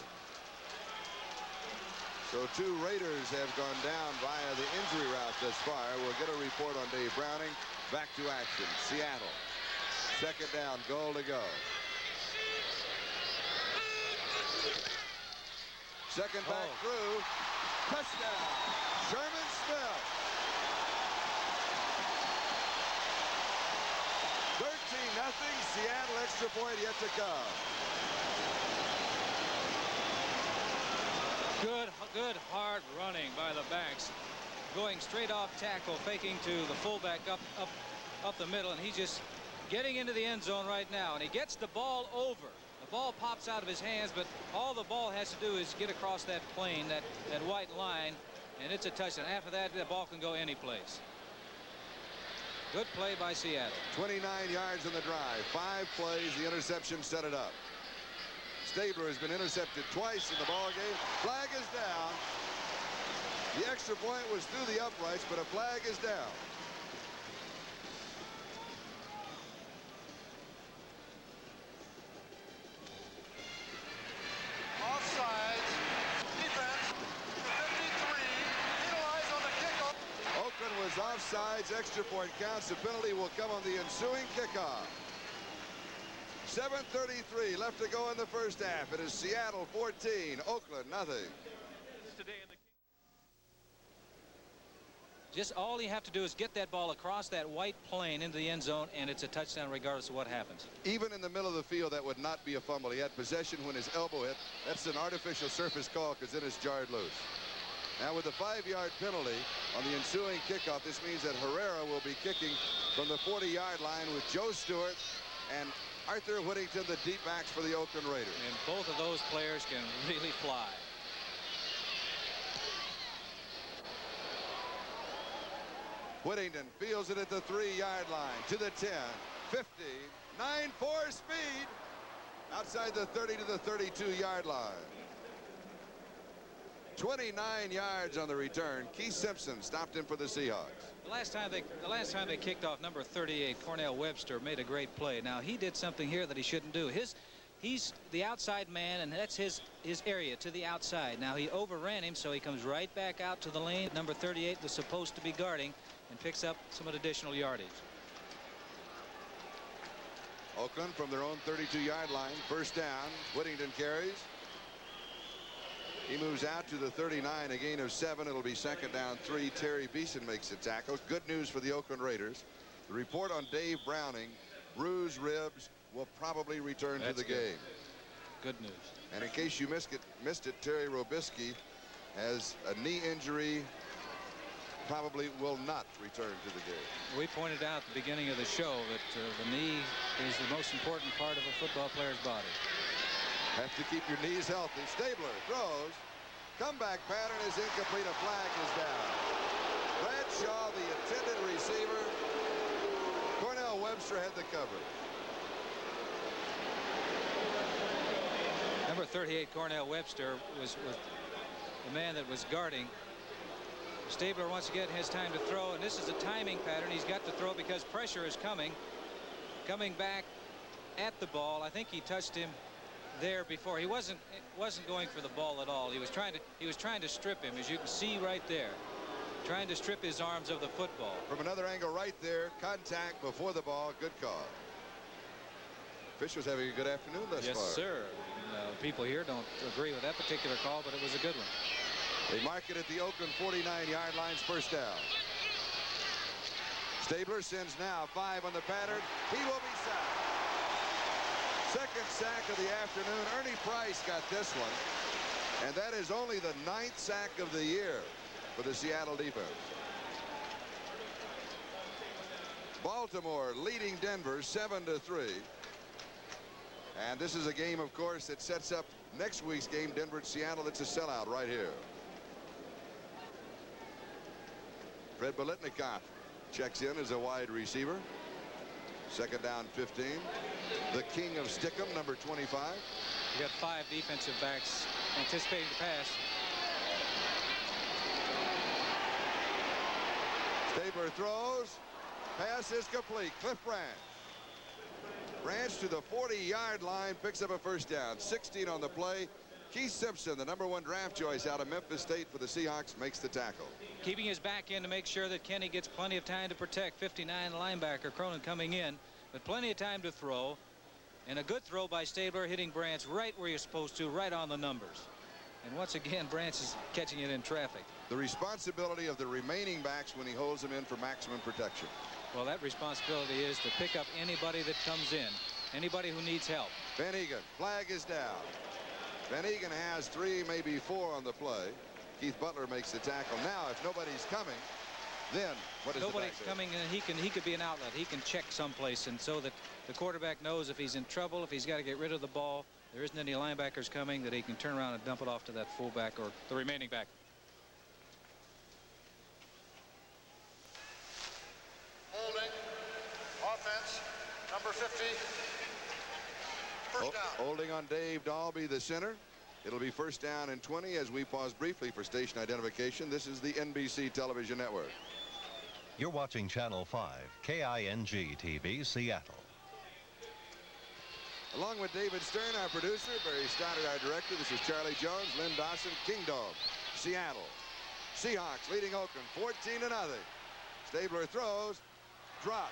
So 2 Raiders have gone down via the injury route thus far. We'll get a report on Dave Browning. Back to action. Seattle. Second down, goal to go. Second back through. Touchdown. Sherman Smith. 13-0. Seattle, extra point yet to come. Good
hard running by the backs, going straight off tackle, faking to the fullback up the middle, and he's just getting into the end zone right now, and he gets the ball over. The ball pops out of his hands, but all the ball has to do is get across that plane, that white line, and it's a touchdown. After that, the ball can go any place. Good play by Seattle.
29 yards on the drive. 5 plays. The interception set it up. Stabler has been intercepted twice in the ball game. Flag is down. The extra point was through the uprights, but a flag is down.
Offsides. Defense. 53. Penalized on the kickoff.
Oakland was offsides. Extra point counts. The penalty will come on the ensuing kickoff. 7:33 left to go in the first half. It is Seattle 14, Oakland nothing.
Just all you have to do is get that ball across that white plane into the end zone, and it's a touchdown regardless of what happens.
Even in the middle of the field, that would not be a fumble. He had possession when his elbow hit. That's an artificial surface call because then it's jarred loose. Now with the 5-yard penalty on the ensuing kickoff, this means that Herrera will be kicking from the 40-yard line with Joe Stewart and Arthur Whittington, the deep backs for the Oakland Raiders.
And both of those players can really fly.
Whittington fields it at the 3-yard line to the 10, 50, 9-4 speed outside the 30 to the 32-yard line. 29 yards on the return. Keith Simpson stopped him for the Seahawks.
The last time they kicked off number 38, Cornell Webster made a great play. Now he did something here that he shouldn't do. He's the outside man, and that's his area to the outside. Now he overran him, so he comes right back out to the lane number 38 was supposed to be guarding, and picks up some additional yardage.
Oakland from their own 32-yard line, first down. Whittington carries. He moves out to the 39, a gain of 7. It'll be second down 3. Terry Beeson makes the tackle. Good news for the Oakland Raiders. The report on Dave Browning, bruised ribs, will probably return to the game.
Good news.
And in case you missed it, Terry Robisky has a knee injury, probably will not return to the game.
We pointed out at the beginning of the show that the knee is the most important part of a football player's body.
Have to keep your knees healthy. Stabler throws. Comeback pattern is incomplete. A flag is down. Bradshaw, the intended receiver. Cornell Webster had the cover.
Number 38, Cornell Webster, was the man that was guarding. Stabler once again has time to throw, and this is a timing pattern. He's got to throw because pressure is coming back at the ball. I think he touched him there before. He wasn't going for the ball at all. He was trying to strip him, as you can see right there, trying to strip his arms of the football.
From another angle right there, contact before the ball. Good call. Officials having a good afternoon thus far.
Yes, sir. People here don't agree with that particular call, but it was a good one.
They mark it at the Oakland 49-yard line's first down. Stabler sends now 5 on the pattern. He will be sacked. Second sack of the afternoon. Ernie Price got this one. And that is only the 9th sack of the year for the Seattle defense. Baltimore leading Denver 7-3. And this is a game, of course, that sets up next week's game, Denver at Seattle. It's a sellout right here. Fred Biletnikoff checks in as a wide receiver. Second down 15. The king of Stickum, number 25.
You got 5 defensive backs anticipating the pass.
Stabler throws. Pass is complete. Cliff Branch. Branch to the 40-yard line, picks up a first down. 16 on the play. Keith Simpson, the #1 draft choice out of Memphis State for the Seahawks, makes the tackle.
Keeping his back in to make sure that Kenny gets plenty of time to protect. 59 linebacker Cronin coming in, but plenty of time to throw. And a good throw by Stabler, hitting Branch right where you're supposed to, right on the numbers. And once again, Branch is catching it in traffic.
The responsibility of the remaining backs when he holds them in for maximum protection.
Well, that responsibility is to pick up anybody that comes in, anybody who needs help.
Van Egan, flag is down. Van Egan has 3, maybe 4 on the play. Keith Butler makes the tackle. Now, if nobody's coming, then what is
nobody's
the back
coming, and he could be an outlet. He can check someplace, and so that the quarterback knows if he's in trouble, if he's got to get rid of the ball, there isn't any linebackers coming, that he can turn around and dump it off to that fullback or the remaining back.
Holding. Offense. Number 50. First down.
Holding on Dave Dalby, the center. It'll be first down and 20 as we pause briefly for station identification. This is the NBC television network.
You're watching Channel 5, KING TV, Seattle.
Along with David Stern, our producer, Barry Stoddard, our director, this is Charlie Jones, Lynn Dawson, King Dog, Seattle. Seahawks leading Oakland 14-0. Stabler throws, drop.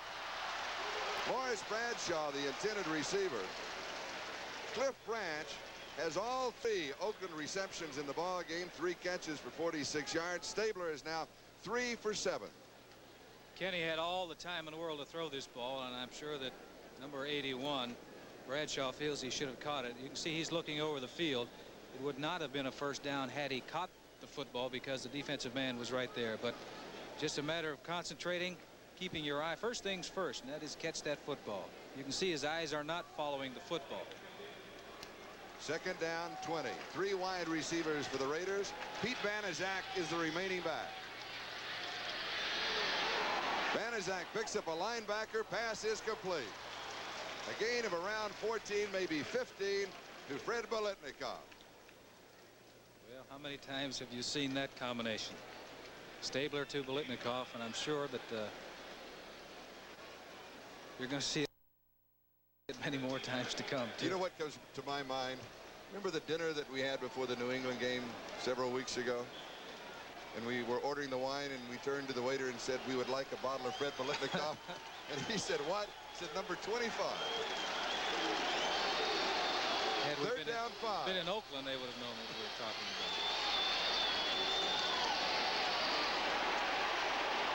Morris Bradshaw, the intended receiver. Cliff Branch has all 3 Oakland receptions in the ball game, 3 catches for 46 yards. Stabler is now 3 for 7.
Kenny had all the time in the world to throw this ball, and I'm sure that number 81, Bradshaw, feels he should have caught it. You can see he's looking over the field. It would not have been a first down had he caught the football because the defensive man was right there. But just a matter of concentrating, keeping your eye. First things first, and that is catch that football. You can see his eyes are not following the football.
Second down, 20. 3 wide receivers for the Raiders. Pete Banaszak is the remaining back. Banaszak picks up a linebacker. Pass is complete. A gain of around 14, maybe 15 to Fred Biletnikoff.
Well, how many times have you seen that combination? Stabler to Biletnikoff, and I'm sure that you're going to see it many more times to come, too.
You know what comes to my mind? Remember the dinner that we had before the New England game several weeks ago? And we were ordering the wine, and we turned to the waiter and said we would like a bottle of Fred Biletnikoff. And he said, what? He said, number 25.
Had we
Third down, 5.
Been in Oakland, they would have known what we were talking about.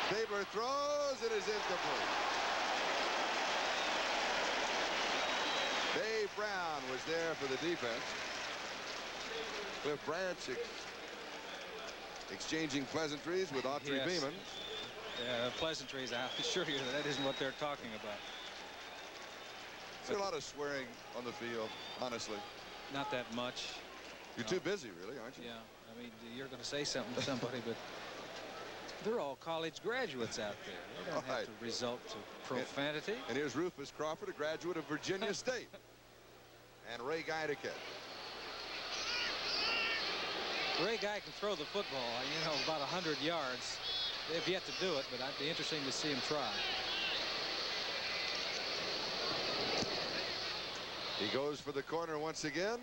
Stabler throws. It is incomplete. Dave Brown was there for the defense. Cliff Branch exchanging pleasantries with Autry Beeman.
Pleasantries, I assure you that isn't what they're talking about.
There's a lot of swearing on the field, honestly.
Not that much.
You're too busy, really, aren't you?
Yeah, I mean, you're going to say something to somebody, but they're all college graduates out there. They don't have to resort to profanity.
And here's Rufus Crawford, a graduate of Virginia State. And Ray Geideke.
Ray Guy can throw the football, you know, about 100 yards. They've yet to do it, but it'd be interesting to see him try.
He goes for the corner once again,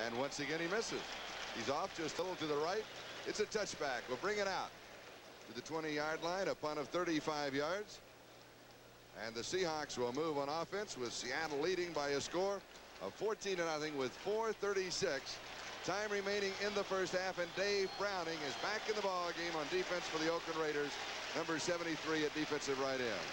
and once again he misses. He's off just a little to the right. It's a touchback. We'll bring it out to the 20-yard line, a punt of 35 yards. And the Seahawks will move on offense with Seattle leading by a score of 14-0 with 4:36 time remaining in the first half. And Dave Browning is back in the ball game on defense for the Oakland Raiders, number 73 at defensive right end.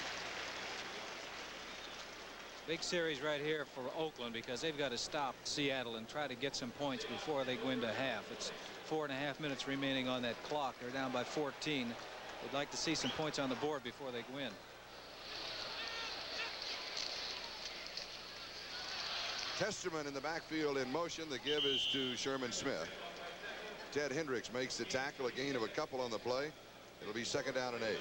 Big series right here for Oakland because they've got to stop Seattle and try to get some points before they go into half. It's 4.5 minutes remaining on that clock. They're down by 14. They'd like to see some points on the board before they win.
Testerman in the backfield in motion. The give is to Sherman Smith. Ted Hendricks makes the tackle, a gain of a couple on the play. It'll be second down and 8.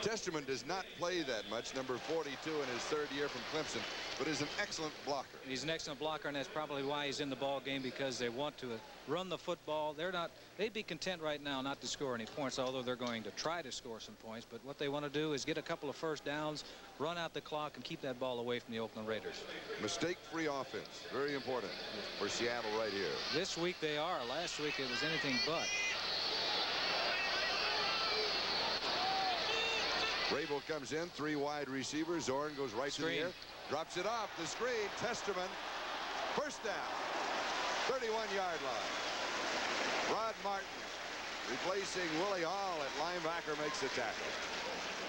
Testerman does not play that much, number 42 in his third year from Clemson, but is an excellent blocker.
He's an excellent blocker, and that's probably why he's in the ball game, because they want to run the football. They'd be content right now not to score any points, although they're going to try to score some points. But what they want to do is get a couple of first downs, run out the clock, and keep that ball away from the Oakland Raiders. Mistake-free offense, very important for Seattle right here. This week they are. Last week it was anything but.
Rabel comes in, 3 wide receivers. Zorn goes right to the air, drops it off the screen. Testerman, first down, 31-yard line. Rod Martin replacing Willie Hall at linebacker makes the tackle.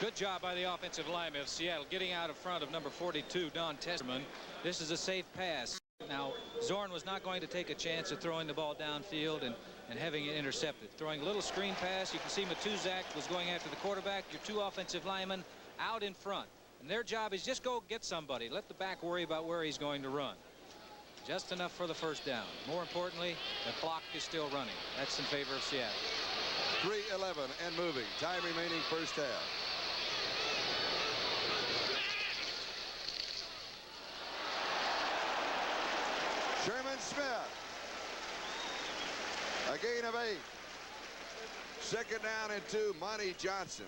Good job by the offensive lineman of Seattle getting out in front of number 42, Don Testerman. This is a safe pass. Now, Zorn was not going to take a chance of throwing the ball downfield and having it intercepted. Throwing a little screen pass. You can see Matuzak was going after the quarterback. Your 2 offensive linemen out in front. And their job is just go get somebody. Let the back worry about where he's going to run. Just enough for the first down. More importantly, the clock is still running. That's in favor of Seattle.
3:11 and moving. Time remaining first half. Sherman Smith. A gain of 8. Second down and 2. Monty Johnson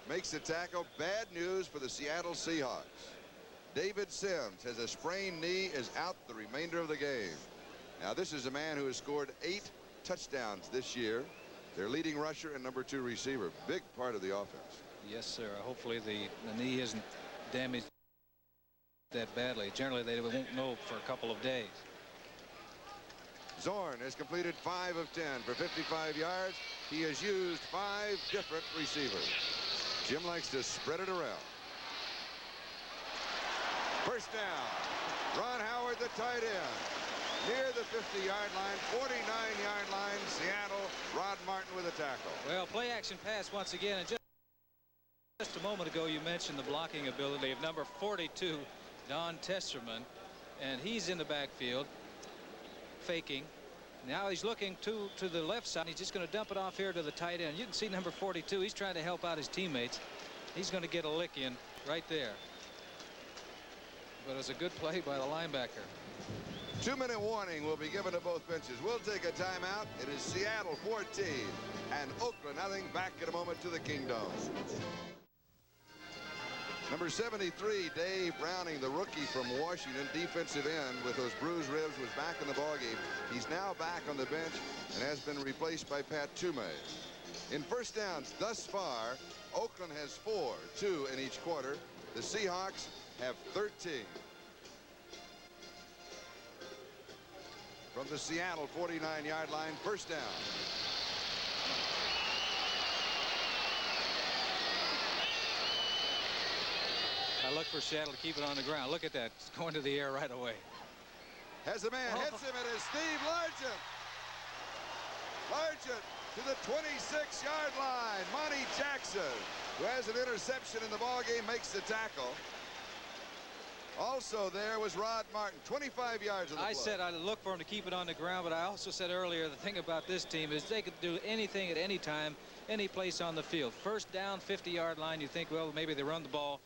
makes the tackle. Bad news for the Seattle Seahawks. David Sims has a sprained knee, is out the remainder of the game. Now this is a man who has scored 8 touchdowns this year. Their leading rusher and number 2 receiver. Big part of the offense.
Yes, sir. Hopefully the knee isn't damaged that badly. Generally they won't know for a couple of days.
Zorn has completed 5 of 10 for 55 yards. He has used 5 different receivers. Jim likes to spread it around. First down. Ron Howard, the tight end. Near the 50-yard line, 49-yard line, Seattle. Rod Martin with a tackle.
Well, play action pass once again. And just a moment ago, you mentioned the blocking ability of number 42, Don Testerman. And he's in the backfield, faking. Now he's looking to the left side. He's just going to dump it off here to the tight end. You can see number 42. He's trying to help out his teammates. He's going to get a lick in right there. But it's a good play by the linebacker.
2-minute warning will be given to both benches. We'll take a timeout. It is Seattle 14 and Oakland nothing. Back in a moment to the Kingdom. Number 73, Dave Browning, the rookie from Washington, defensive end with those bruised ribs, was back in the ballgame. He's now back on the bench and has been replaced by Pat Toomey. In first downs thus far, Oakland has 4, 2 in each quarter. The Seahawks have 13. From the Seattle 49-yard line, first down.
I look for Seattle to keep it on the ground. Look at that. It's going to the air right away.
Has a man, hits him, it is Steve Largent. Largent to the 26-yard line. Monty Jackson, who has an interception in the ballgame, makes the tackle. Also there was Rod Martin, 25 yards of the play.
I said I'd look for him to keep it on the ground, but I also said earlier the thing about this team is they could do anything at any time, any place on the field. First down, 50-yard line, you think, well, maybe they run the ball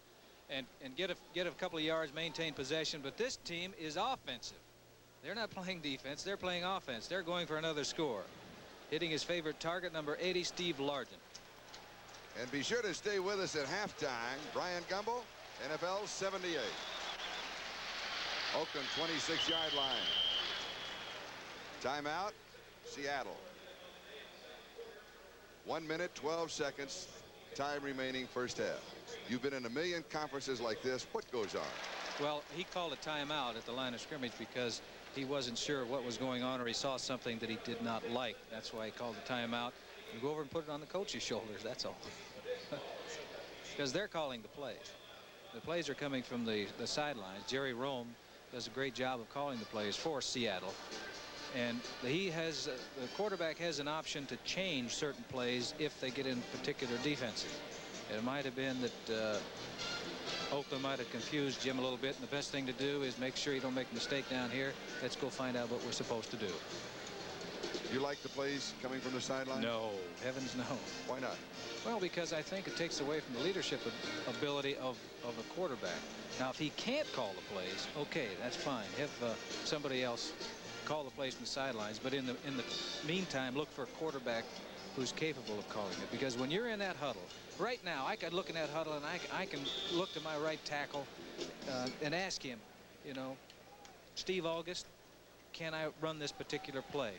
and get a couple of yards, maintain possession. But this team is offensive. They're not playing defense. They're playing offense. They're going for another score. Hitting his favorite target, number 80, Steve Largent.
And be sure to stay with us at halftime. Brian Gumbel, NFL 78. Oakland 26-yard line. Timeout, Seattle. 1 minute, 12 seconds. Time remaining first half. You've been in a million conferences like this. What goes on?
Well, he called a timeout at the line of scrimmage because he wasn't sure what was going on, or he saw something that he did not like. That's why he called the timeout. You go over and put it on the coach's shoulders. That's all. Because they're calling the plays. The plays are coming from the sidelines. Jerry Rome does a great job of calling the plays for Seattle. And he has the quarterback has an option to change certain plays if they get in particular defenses. It might have been that Oakland might have confused Jim a little bit, and the best thing to do is make sure you don't make a mistake down here. Let's go find out what we're supposed to do.
You like the plays coming from the sideline?
No, heavens no.
Why not?
Well, because I think it takes away from the leadership ability of a quarterback. Now, if he can't call the plays, okay, that's fine. Have somebody else call the plays from the sidelines. But in the meantime, look for a quarterback who's capable of calling it. Because when you're in that huddle, right now, I could look in that huddle and I can look to my right tackle and ask him, you know, Steve August, can I run this particular play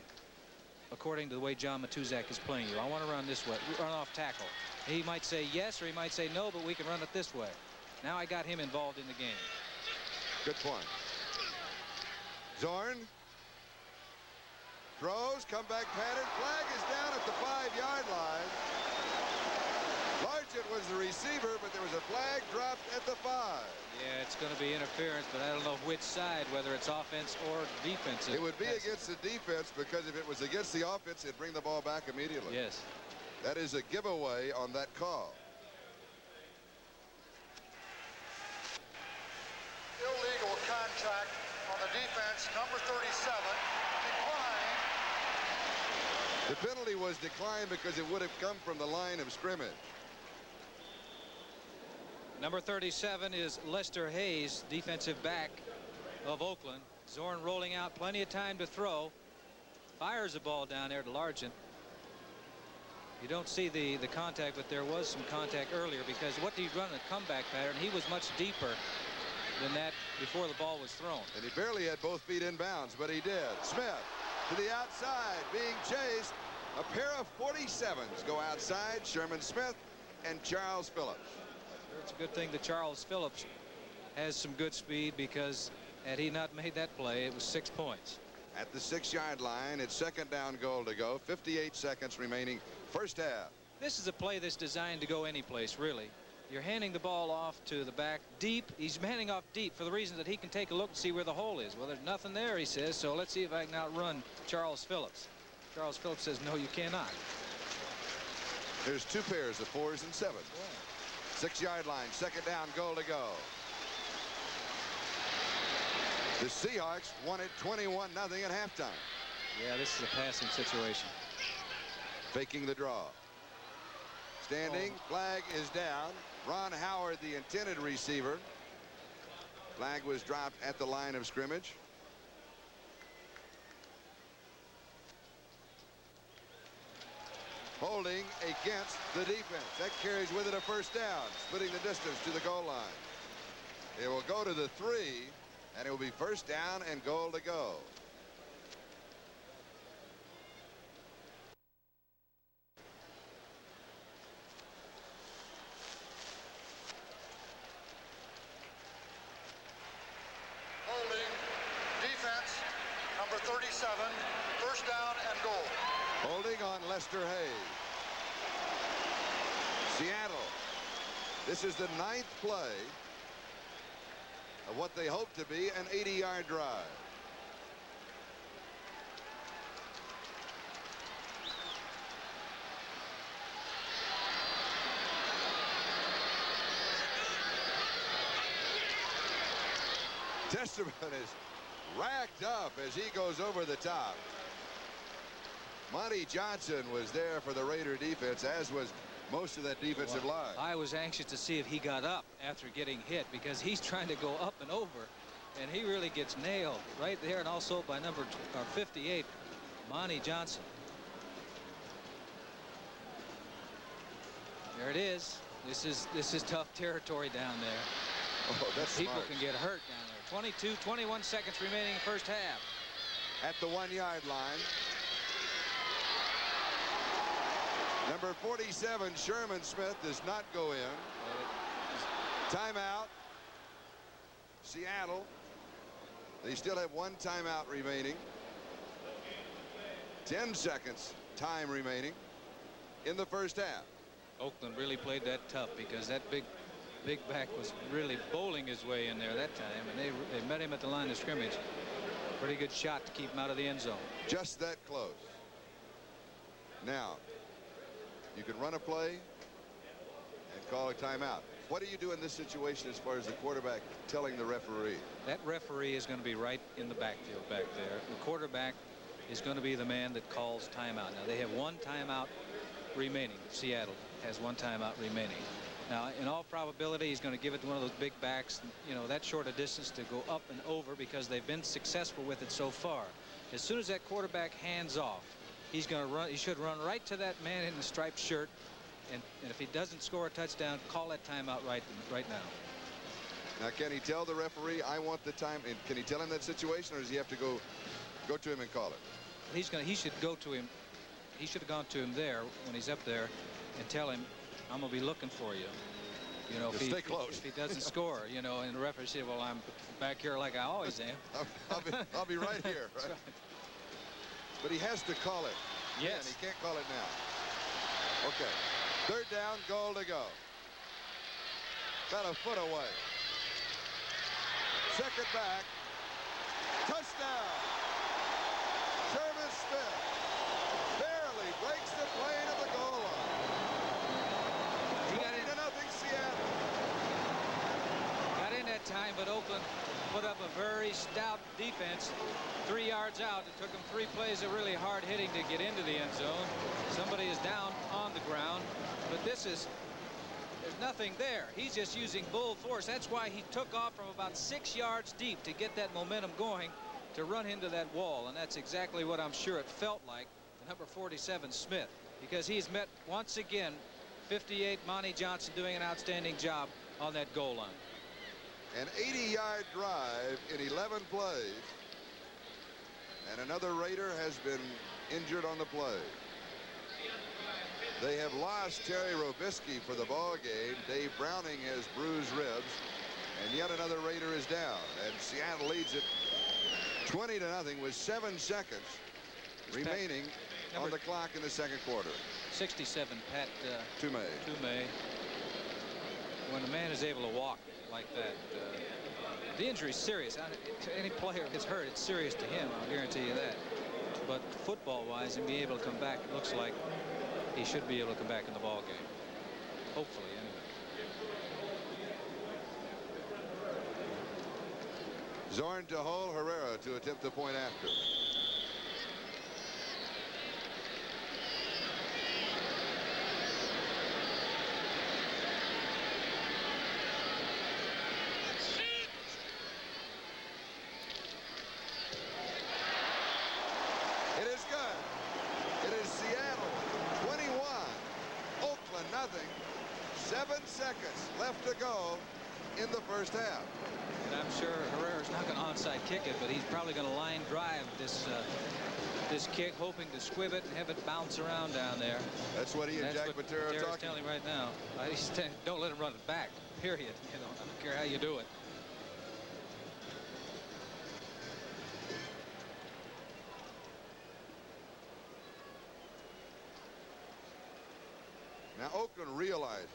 according to the way John Matuzak is playing you? I want to run this way, run off tackle. He might say yes, or he might say no, but we can run it this way. Now I got him involved in the game.
Good point. Zorn throws, comeback pattern, flag is down at the 5-yard line. Largent was the receiver, but there was a flag dropped at the 5.
Yeah, it's going to be interference, but I don't know which side, whether it's offense or defensive.
It would be against the defense, because if it was against the offense, it'd bring the ball back immediately.
Yes.
That is a giveaway on that call.
Illegal contact on the defense, number 37, declined.
The penalty was declined because it would have come from the line of scrimmage.
Number 37 is Lester Hayes, defensive back of Oakland. Zorn rolling out, plenty of time to throw. Fires the ball down there to Largent. You don't see the contact, but there was some contact earlier, because what did he run a comeback pattern? He was much deeper than that before the ball was thrown.
And he barely had both feet in bounds, but he did. Smith to the outside, being chased. A pair of 47s go outside, Sherman Smith and Charles Phillips.
It's a good thing that Charles Phillips has some good speed, because had he not made that play, it was 6 points.
at the 6-yard line. It's second down, goal to go. 58 seconds remaining, first half.
This is a play that's designed to go any place, really. You're handing the ball off to the back deep. He's handing off deep for the reason that he can take a look and see where the hole is. Well, there's nothing there, he says, so let's see if I can outrun Charles Phillips. Charles Phillips says, no, you cannot.
There's 2 pairs of 4s and 7s. 6-yard line, second down, goal to go. The Seahawks won it 21-0 at halftime.
Yeah, this is a passing situation.
Faking the draw. Standing, flag is down. Ron Howard, the intended receiver. Flag was dropped at the line of scrimmage. Holding against the defense. That carries with it a first down, splitting the distance to the goal line. It will go to the 3, and it will be first down and goal to go.
Holding, defense, number 37, first down and goal.
Holding on Lester Hayes. Seattle. This is the 9th play of what they hope to be an 80-yard drive. Testament is racked up as he goes over the top. Monty Johnson was there for the Raider defense, as was most of that defensive line.
I was anxious to see if he got up after getting hit, because he's trying to go up and over, and he really gets nailed right there, and also by number 58, Monty Johnson. There it is. This is tough territory down there.
Oh, that's
People
smart.
can get hurt down there. 21 seconds remaining in first half.
At the 1-yard line. Number 47, Sherman Smith, does not go in. Timeout. Seattle. They still have 1 timeout remaining. 10 seconds time remaining in the first half.
Oakland really played that tough, because that big back was really bowling his way in there that time, and they met him at the line of scrimmage. Pretty good shot to keep him out of the end zone.
Just that close. Now, you can run a play and call a timeout. What do you do in this situation as far as the quarterback telling the referee?
That referee is going to be right in the backfield back there. The quarterback is going to be the man that calls timeout. Now, they have 1 timeout remaining. Seattle has 1 timeout remaining. Now, in all probability, he's going to give it to one of those big backs, you know, that short a distance to go up and over, because they've been successful with it so far. As soon as that quarterback hands off, he's going to run. He should run right to that man in the striped shirt, and if he doesn't score a touchdown, call that timeout right now.
Now, can he tell the referee, I want the time? And can he tell him that situation, or does he have to go to him and call it?
He should go to him. He should have gone to him there when he's up there and tell him, I'm going to be looking for you. You know,
stay close.
If he doesn't score, you know, and the referee said, well, I'm back here like I always am.
I'll be right here. Right?
Right.
But he has to call it.
Yes.
And he can't call it now. Okay. Third down, goal to go. About a foot away. Second back. Touchdown. Sherman Smith barely breaks the plane of the goal line. 20-0 Seattle.
Got in that time, but Oakland put up a very stout defense. 3 yards out. It took them 3 plays of really hard hitting to get into the end zone. Somebody is down on the ground, but there's nothing there. He's just using bull force. That's why he took off from about 6 yards deep to get that momentum going, to run into that wall, and that's exactly what I'm sure it felt like to number 47 Smith, because he's met once again 58 Monty Johnson doing an outstanding job on that goal line.
An 80-yard drive in 11 plays, and another Raider has been injured on the play. They have lost Terry Robisky for the ball game. Dave Browning has bruised ribs, and yet another Raider is down, and Seattle leads it 20-0 with 7 seconds remaining on the clock in the second quarter.
67, Pat
Toomey.
When a man is able to walk like that, the injury is serious. Any player gets hurt, it's serious to him, I'll guarantee you that. But football-wise, and being able to come back, it looks like he should be able to come back in the ball game. Hopefully, anyway.
Zorn to Hull, Herrera to attempt the point after. It is good. It is Seattle 21, Oakland nothing. 7 seconds left to go in the first half.
And I'm sure Herrera's not going to onside kick it, but he's probably going to line drive this kick, hoping to squib it and have it bounce around down there.
That's what he and Jack Matera are talking.
Telling right now. Don't let him run it back. Period. You know, I don't care how you do it.
Now Oakland realizes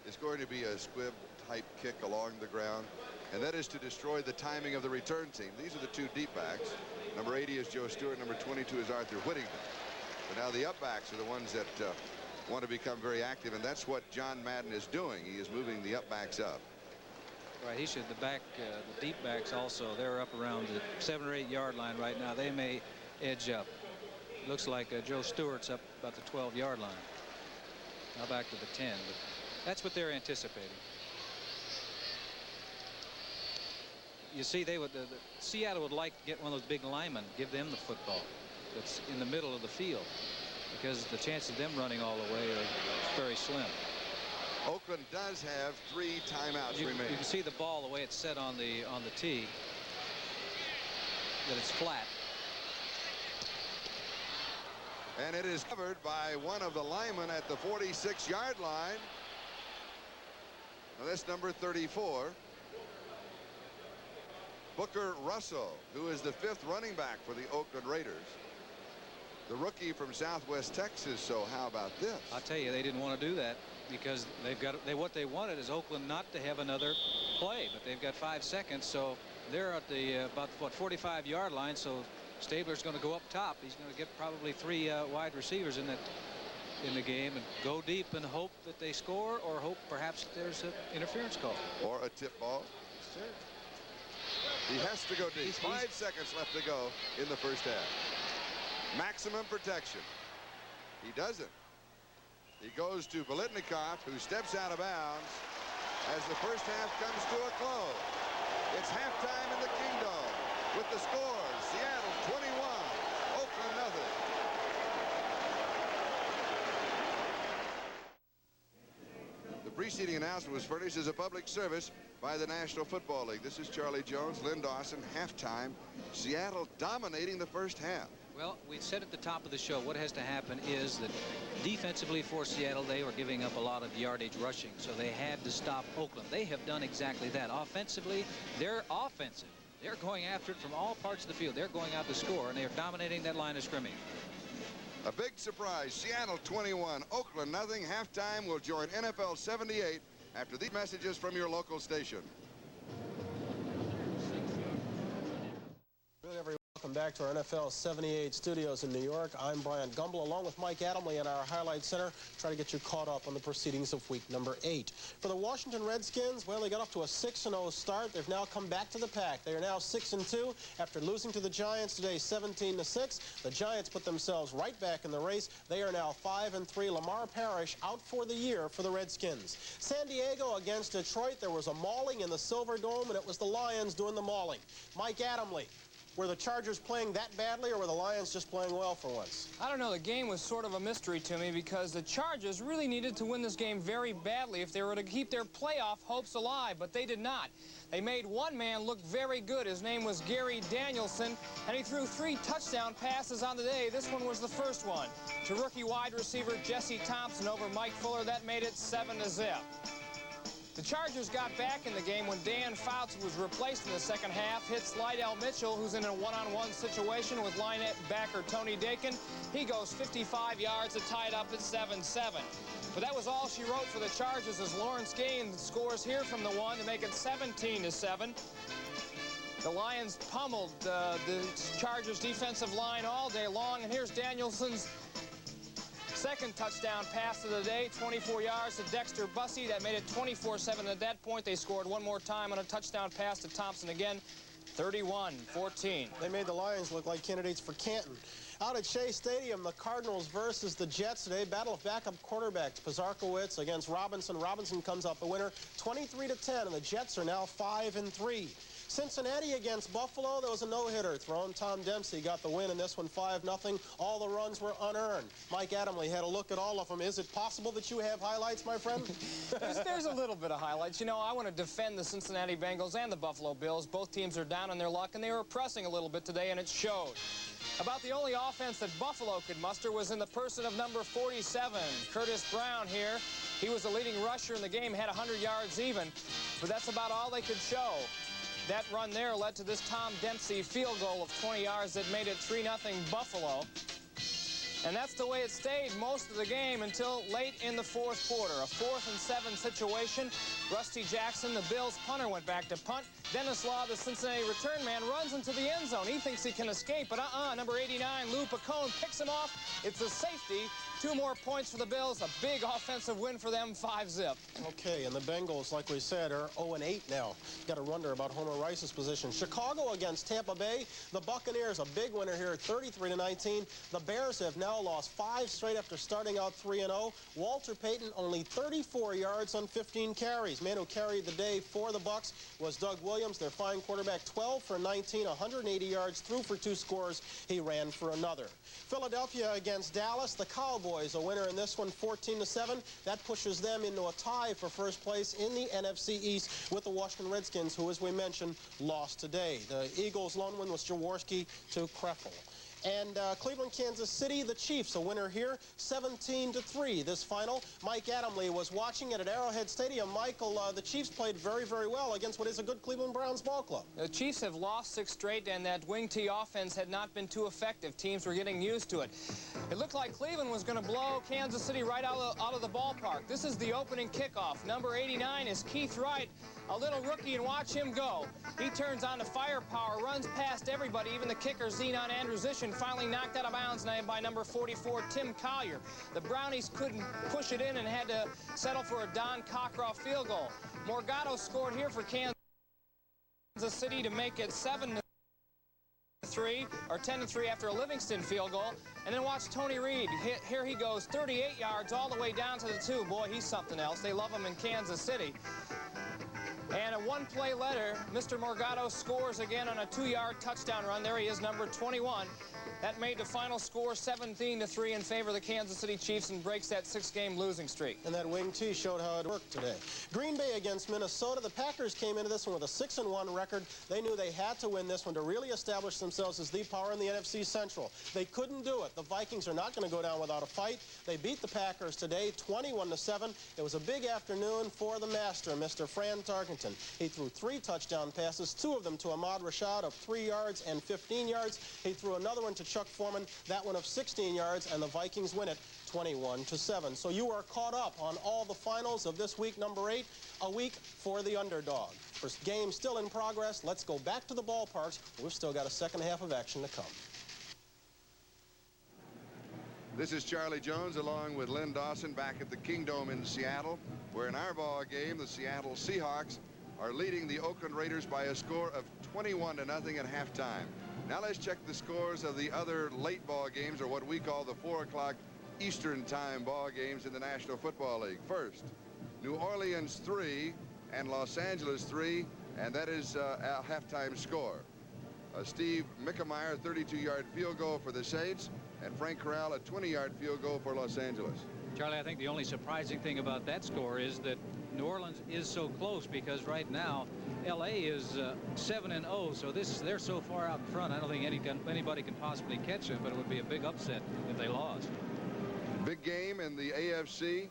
it's going to be a squib type kick along the ground, and that is to destroy the timing of the return team. These are the two deep backs. Number 80 is Joe Stewart. Number 22 is Arthur Whittington. But now the up backs are the ones that want to become very active, and that's what John Madden is doing. He is moving the up backs up.
Right, he should. The deep backs also, they're up around the 7 or 8 yard line right now. They may edge up. Looks like Joe Stewart's up about the 12-yard line. Now back to the 10, but that's what they're anticipating. You see, Seattle would like to get one of those big linemen, give them the football that's in the middle of the field, because the chance of them running all the way are very slim.
Oakland does have 3 timeouts remaining.
You can see the ball, the way it's set on the tee, that it's flat.
And it is covered by one of the linemen at the 46-yard line. Now that's number 34. Booker Russell, who is the 5th running back for the Oakland Raiders. The rookie from Southwest Texas. So how about this?
I'll tell you, they didn't want to do that because what they wanted is Oakland not to have another play, but they've got 5 seconds, so they're at the about what 45-yard line. So Stabler's going to go up top. He's going to get probably 3 wide receivers in the game and go deep and hope that they score, or hope perhaps there's an interference call
or a tip ball. He has to go deep. 5 seconds left to go in the first half. Maximum protection. He doesn't. He goes to Biletnikoff, who steps out of bounds as the first half comes to a close. It's halftime in the Kingdome with the scores: Seattle 21, Oakland nothing. The preceding announcement was furnished as a public service by the National Football League. This is Charlie Jones, Lynn Dawson, halftime. Seattle dominating the first half.
Well, we said at the top of the show, what has to happen is that defensively for Seattle, they were giving up a lot of yardage rushing, so they had to stop Oakland. They have done exactly that. Offensively, they're offensive. They're going after it from all parts of the field. They're going out to score, and they're dominating that line of scrimmage.
A big surprise. Seattle 21, Oakland nothing. Halftime will join NFL 78 after these messages from your local station.
Good, everyone. Welcome back to our NFL 78 studios in New York. I'm Brian Gumble, along with Mike Adamle in our Highlight Center, trying to get you caught up on the proceedings of week number 8. For the Washington Redskins, well, they got off to a 6-0 start. They've now come back to the pack. They are now 6-2 after losing to the Giants today 17-6. The Giants put themselves right back in the race. They are now 5-3. Lamar Parrish out for the year for the Redskins. San Diego against Detroit. There was a mauling in the Silver Dome, and it was the Lions doing the mauling. Mike Adamle. Were the Chargers playing that badly, or were the Lions just playing well for once?
I don't know. The game was sort of a mystery to me because the Chargers really needed to win this game very badly if they were to keep their playoff hopes alive, but they did not. They made one man look very good. His name was Gary Danielson, and he threw 3 touchdown passes on the day. This one was the first one to rookie wide receiver Jesse Thompson over Mike Fuller. That made it 7-0. The Chargers got back in the game when Dan Fouts, who was replaced in the second half, hit Slidell Mitchell, who's in a one-on-one situation with linebacker Tony Dakin. He goes 55 yards to tie it up at 7-7. But that was all she wrote for the Chargers as Lawrence Gaines scores here from the one to make it 17-7. The Lions pummeled the Chargers defensive line all day long, and here's Danielson's second touchdown pass of the day, 24 yards to Dexter Bussey. That made it 24-7. At that point, they scored one more time on a touchdown pass to Thompson again, 31-14.
They made the Lions look like candidates for Canton. Out at Shea Stadium, the Cardinals versus the Jets today. Battle of backup quarterbacks. Pizarkowicz against Robinson. Robinson comes out the winner, 23-10, and the Jets are now 5-3. Cincinnati against Buffalo, there was a no-hitter thrown. Tom Dempsey got the win in this one, 5-0. All the runs were unearned. Mike Adamle had a look at all of them. Is it possible that you have highlights, my friend?
There's a little bit of highlights. You know, I want to defend the Cincinnati Bengals and the Buffalo Bills. Both teams are down on their luck, and they were pressing a little bit today, and it showed. About the only offense that Buffalo could muster was in the person of number 47, Curtis Brown here. He was the leading rusher in the game, had 100 yards even, but that's about all they could show. That run there led to this Tom Dempsey field goal of 20 yards that made it 3-0 Buffalo. And that's the way it stayed most of the game until late in the fourth quarter. A 4th and 7 situation. Rusty Jackson, the Bills punter, went back to punt. Dennis Law, the Cincinnati return man, runs into the end zone. He thinks he can escape, but number 89, Lou Picone, picks him off. It's a safety. 2 more points for the Bills. A big offensive win for them, 5-zip.
Okay, and the Bengals, like we said, are 0-8 now. Got to wonder about Homer Rice's position. Chicago against Tampa Bay. The Buccaneers, a big winner here, 33-19. The Bears have now lost 5 straight after starting out 3-0. Walter Payton, only 34 yards on 15 carries. Man who carried the day for the Bucs was Doug Williams, their fine quarterback, 12 for 19, 180 yards, threw for 2 scores. He ran for another. Philadelphia against Dallas. The Cowboys, a winner in this one, 14-7. That pushes them into a tie for first place in the NFC East with the Washington Redskins, who, as we mentioned, lost today. The Eagles' lone win was Jaworski to Kreffel. And Cleveland, Kansas City, the Chiefs, a winner here, 17-3. This final, Mike Adamle was watching it at Arrowhead Stadium. Michael, the Chiefs played very, very well against what is a good Cleveland Browns ball club.
The Chiefs have lost 6 straight, and that wing tee offense had not been too effective. Teams were getting used to it. It looked like Cleveland was going to blow Kansas City right out of the ballpark. This is the opening kickoff. Number 89 is Keith Wright, a little rookie, and watch him go. He turns on the firepower, runs past everybody, even the kicker, Zenon Andrusician, finally knocked out of bounds by number 44, Tim Collier. The Brownies couldn't push it in and had to settle for a Don Cockcroft field goal. Morgado scored here for Kansas City to make it 7-3 or 10-3 after a Livingston field goal. And then watch Tony Reed. Here he goes, 38 yards all the way down to the 2. Boy, he's something else. They love him in Kansas City. And a 1 play later, Mr. Morgado scores again on a 2-yard touchdown run. There he is, number 21. That made the final score 17-3 in favor of the Kansas City Chiefs and breaks that 6-game losing streak.
And that wing tee showed how it worked today. Green Bay against Minnesota. The Packers came into this one with a 6-1 record. They knew they had to win this one to really establish themselves as the power in the NFC Central. They couldn't do it. The Vikings are not going to go down without a fight. They beat the Packers today, 21-7. It was a big afternoon for the master, Mr. Fran Tarkenton. He threw 3 touchdown passes, 2 of them to Ahmad Rashad of 3 yards and 15 yards. He threw another one to Chuck Foreman, that one of 16 yards, and the Vikings win it 21-7. So you are caught up on all the finals of this week, number 8, a week for the underdog. First game still in progress. Let's go back to the ballparks. We've still got a second half of action to come.
This is Charlie Jones along with Lynn Dawson back at the Kingdome in Seattle, where in our ball game, the Seattle Seahawks are leading the Oakland Raiders by a score of 21-0 at halftime. Now let's check the scores of the other late ball games, or what we call the 4 o'clock Eastern time ball games in the National Football League. First, New Orleans 3 and Los Angeles 3, and that is a halftime score. Steve Mickemeyer, 32-yard field goal for the Saints, and Frank Corral, a 20-yard field goal for Los Angeles.
Charlie, I think the only surprising thing about that score is that New Orleans is so close, because right now L.A. is 7-0, so they're so far out in front. I don't think anybody can possibly catch them, but it would be a big upset if they lost.
Big game in the AFC.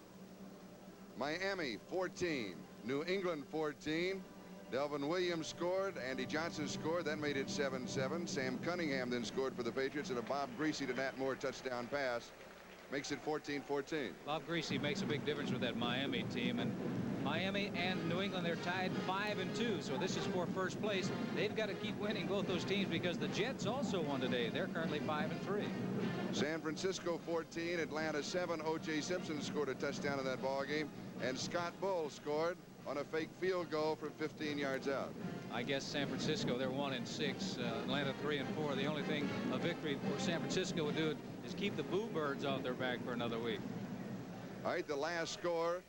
Miami 14, New England 14. Delvin Williams scored. Andy Johnson scored. That made it 7-7. Sam Cunningham then scored for the Patriots, and a Bob Greasy to Nat Moore touchdown pass makes it 14-14.
Bob Greasy makes a big difference with that Miami team, and Miami and New England, they're tied 5-2, so this is for first place. They've got to keep winning, both those teams, because the Jets also won today. They're currently 5-3.
San Francisco 14, Atlanta 7. O.J. Simpson scored a touchdown in that ball game, and Scott Bull scored on a fake field goal from 15 yards out.
I guess San Francisco, they're 1-6. Atlanta 3-4. The only thing a victory for San Francisco would do is keep the Boo Birds off their back for another week.
All right, the last score.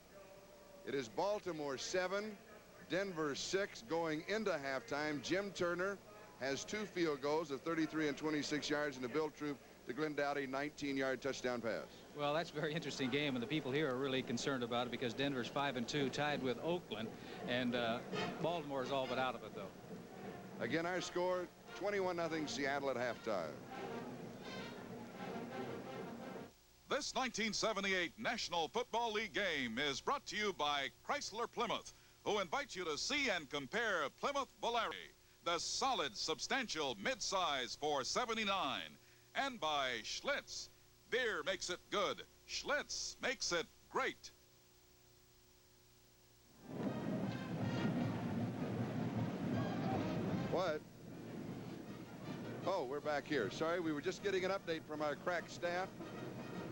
It is Baltimore 7, Denver 6 going into halftime. Jim Turner has 2 field goals of 33 and 26 yards, and the Bill Troop to Glenn Dowdy 19-yard touchdown pass. Well, that's a very interesting game, and the people here are really concerned about it because Denver's 5-2, tied with Oakland, and Baltimore is all but out of it, though. Again, our score 21-0 Seattle at halftime.
This 1978 National Football League game is brought to you by Chrysler Plymouth, who invites you to see and compare Plymouth Volare, the solid, substantial midsize for $79, and by Schlitz. Beer makes it good. Schlitz makes it great.
What? Oh, we're back here. Sorry, we were just getting an update from our crack staff.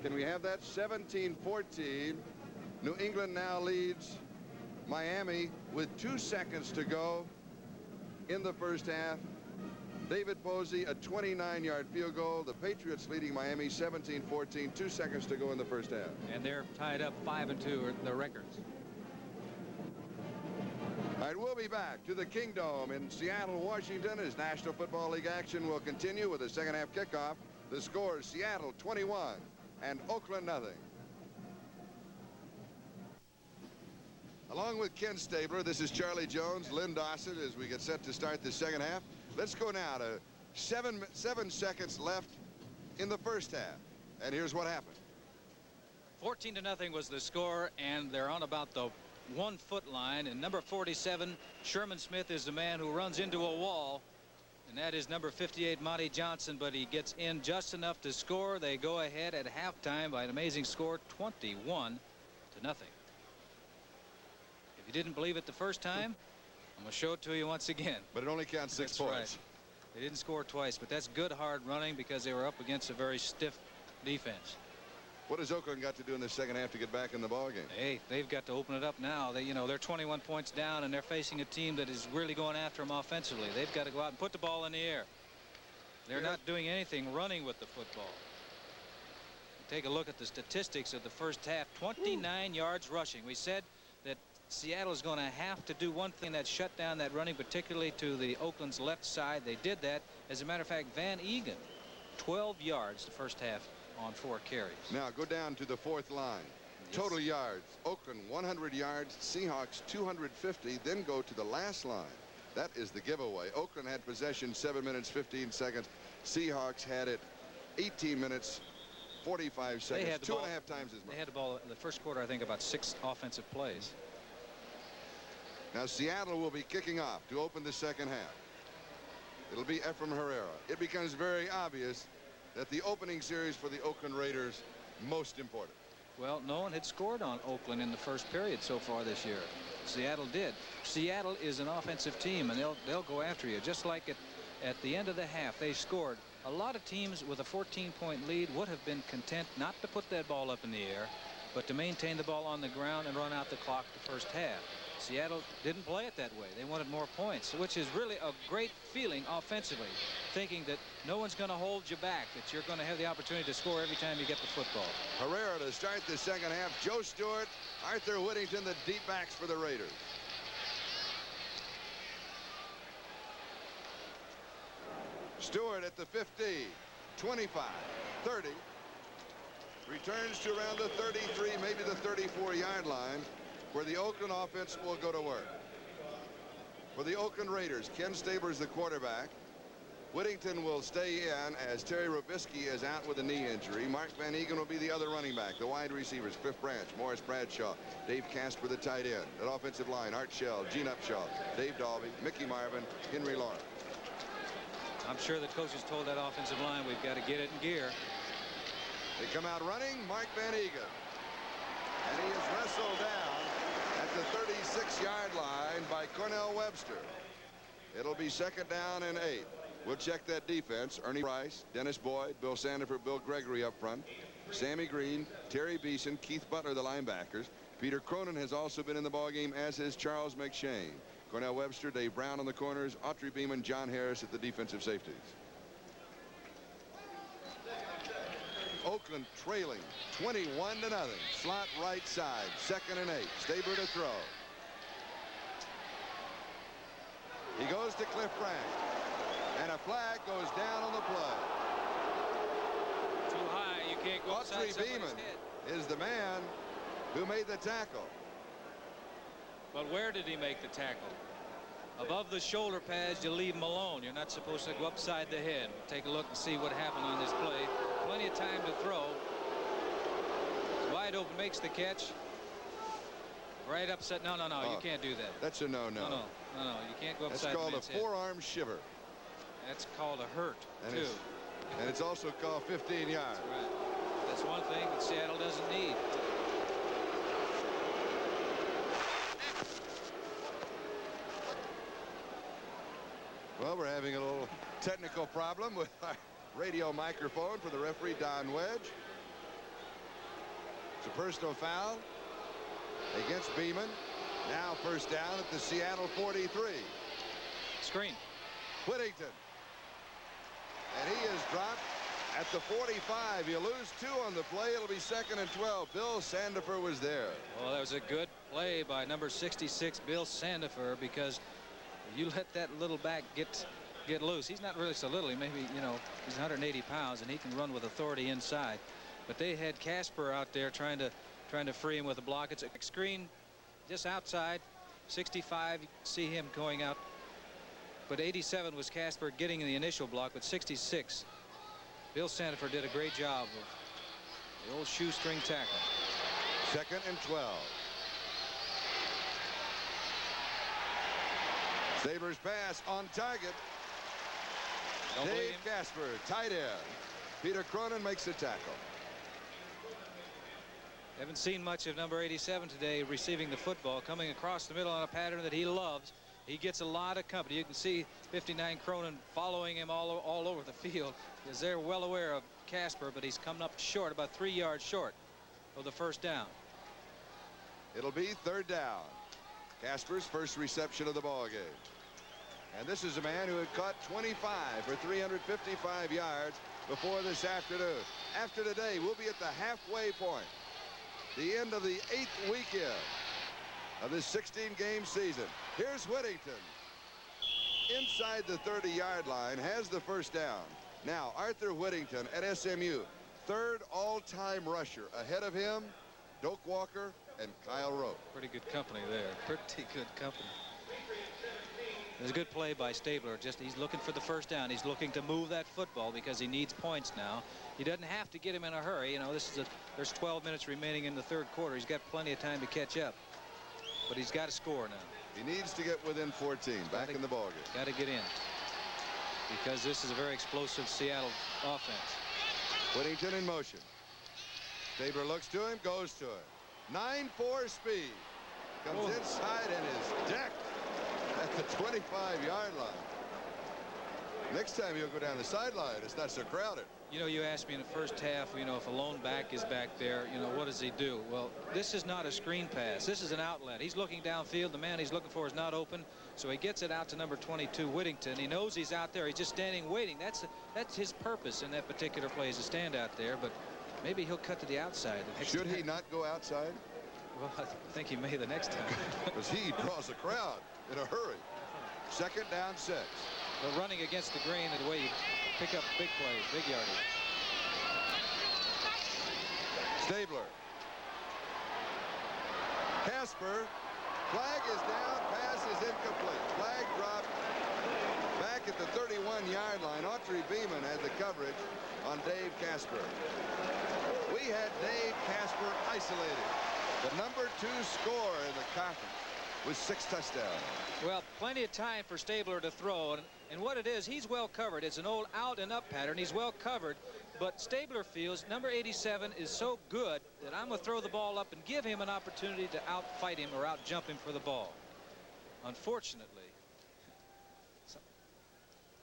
Can we have that? 17-14. New England now leads Miami with 2 seconds to go in the first half. David Posey, a 29-yard field goal. The Patriots leading Miami 17-14. 2 seconds to go in the first half.
And they're tied up 5-2 are the records.
All right, we'll be back to the Kingdome in Seattle, Washington, as National Football League action will continue with the second half kickoff. The score is Seattle 21 and Oakland 0. Along with Ken Stabler, this is Charlie Jones, Lynn Dawson, as we get set to start the second half. Let's go now to 7 seconds left in the first half. And here's what happened.
14-0 was the score, and they're on about the 1-foot line. And number 47, Sherman Smith, is the man who runs into a wall. And that is number 58, Monty Johnson, but he gets in just enough to score. They go ahead at halftime by an amazing score, 21-0. If you didn't believe it the first time, I'm going to show it to you once again.
But it only counts 6 points.
Right. They didn't score twice, but that's good hard running because they were up against a very stiff defense.
What has Oakland got to do in the second half to get back in the ball game?
Hey, they've got to open it up now. They're 21 points down, and they're facing a team that is really going after them offensively. They've got to go out and put the ball in the air. They're not doing anything running with the football. Take a look at the statistics of the first half. 29 yards rushing. We said that Seattle is going to have to do one thing, that shut down that running, particularly to the Oakland's left side. They did that. As a matter of fact, Van Egan, 12 yards the first half on 4 carries. Now go down to the 4th line. Yes. Total yards. Oakland 100 yards. Seahawks 250. Then go to the last line. That is the giveaway. Oakland had possession 7 minutes 15 seconds. Seahawks had it 18 minutes 45 seconds. They had the 2.5 times as much. They had the ball in the first quarter, I think, about 6 offensive plays. Now Seattle will be kicking off to open the second half. It'll be Ephraim Herrera. It becomes very obvious that the opening series for the Oakland Raiders most important. Well, no one had scored on Oakland in the first period so far this year. Seattle did. Seattle is an offensive team, and they'll go after you. Just like at the end of the half, they scored. A lot of teams with a 14-point lead would have been content not to put that ball up in the air, but to maintain the ball on the ground and run out the clock the first half. Seattle didn't play it that way. They wanted more points, which is really a great feeling offensively, thinking that no one's going to hold you back, that you're going to have the opportunity to score every time you get the football. Herrera to start the second half. Joe Stewart, Arthur Whittington, the deep backs for the Raiders. Stewart at the 50, 25, 30. Returns to around the 33, maybe the 34-yard line, where the Oakland offense will go to work. For the Oakland Raiders, Ken Stabler is the quarterback.
Whittington will stay in as Terry Robisky is out with a knee injury. Mark Van Egan will be the other running back. The wide receivers, Cliff Branch, Morris Bradshaw, Dave Casper, the tight end. That offensive line, Art Shell, Gene Upshaw, Dave Dalby, Mickey Marvin, Henry Lawrence.
I'm sure the coaches told that offensive line, we've got to get it in gear.
They come out running, Mark Van Egan. And he is wrestled down at the 36-yard line by Cornell Webster. It'll be 2nd down and 8. We'll check that defense. Ernie Rice, Dennis Boyd, Bill Sandifer, Bill Gregory up front. Sammy Green, Terry Beeson, Keith Butler, the linebackers. Peter Cronin has also been in the ballgame, as is Charles McShane. Cornell Webster, Dave Brown on the corners, Autry Beeman, John Harris at the defensive safeties. Oakland trailing 21-0. Slot right side, 2nd and 8. Stabler to throw. He goes to Cliff Branch. And a flag goes down on the play.
Too high, you can't go outside
Autry Beeman
head.
is the man who made the tackle.
But where did he make the tackle? Above the shoulder pads, you leave him alone. You're not supposed to go upside the head. Take a look and see what happened on this play. Plenty of time to throw. Wide open, makes the catch. Right upset. No, you can't do that.
That's a no.
No, you can't go upside.
That's called
the
a forearm shiver.
That's called a hurt,
and
too.
And it's also called 15 yards.
That's right. That's one thing that Seattle doesn't need.
Well, we're having a little technical problem with our radio microphone for the referee, Don Wedge. It's a personal foul against Beeman. Now 1st down at the Seattle 43.
Screen.
Whittington. And he is dropped at the 45. You lose 2 on the play. It'll be 2nd and 12. Bill Sandifer was there.
Well, that was a good play by number 66, Bill Sandifer, because you let that little back get loose. He's not really so little. He maybe, he's 180 pounds, and he can run with authority inside. But they had Casper out there trying to free him with a block. It's a screen just outside. 65, you see him going out. But 87 was Casper getting in the initial block, but 66, Bill Sandifer did a great job of the old shoestring tackle.
2nd and 12. Stabler's pass on target. Dave Casper, tight end. Peter Cronin makes the tackle.
Haven't seen much of number 87 today receiving the football, coming across the middle on a pattern that he loves. He gets a lot of company. You can see 59 Cronin following him all over the field, because they're well aware of Casper, but he's coming up short, about 3 yards short of the 1st down.
It'll be 3rd down. Casper's first reception of the ball game. And this is a man who had caught 25 for 355 yards before this afternoon. After today, we'll be at the halfway point, the end of the 8th weekend of this 16-game season. Here's Whittington inside the 30-yard line, has the 1st down. Now Arthur Whittington at SMU, 3rd all-time rusher. Ahead of him, Doak Walker and Kyle Rote.
Pretty good company there. Pretty good company. There's a good play by Stabler. He's looking for the 1st down. He's looking to move that football because he needs points now. He doesn't have to get him in a hurry. There's 12 minutes remaining in the 3rd quarter. He's got plenty of time to catch up. But he's got to score now.
He needs to get within 14, back in the ballgame.
Got to get in, because this is a very explosive Seattle offense.
Whittington in motion. Stabler looks to him, goes to it. 9.4 speed. Comes inside and is decked at the 25-yard line. Next time he'll go down the sideline. It's not so crowded.
You asked me in the 1st half, if a lone back is back there, what does he do? Well, this is not a screen pass. This is an outlet. He's looking downfield. The man he's looking for is not open, so he gets it out to number 22, Whittington. He knows he's out there. He's just standing waiting. That's his purpose in that particular play, is to stand out there, but maybe he'll cut to the outside.
Should he not go outside?
Well, I think he may the next time.
Because he draws a crowd in a hurry. 2nd down 6.
But running against the grain is the way you pick up big plays, big yardage.
Stabler. Casper. Flag is down. Pass is incomplete. Flag dropped Back at the 31-yard line, Autry Beeman had the coverage on Dave Casper. We had Dave Casper isolated. The number 2 scorer in the conference with 6 touchdowns.
Well, plenty of time for Stabler to throw. And what it is, he's well covered. It's an old out and up pattern. He's well covered. But Stabler feels number 87 is so good that I'm going to throw the ball up and give him an opportunity to outfight him or out-jump him for the ball. Unfortunately.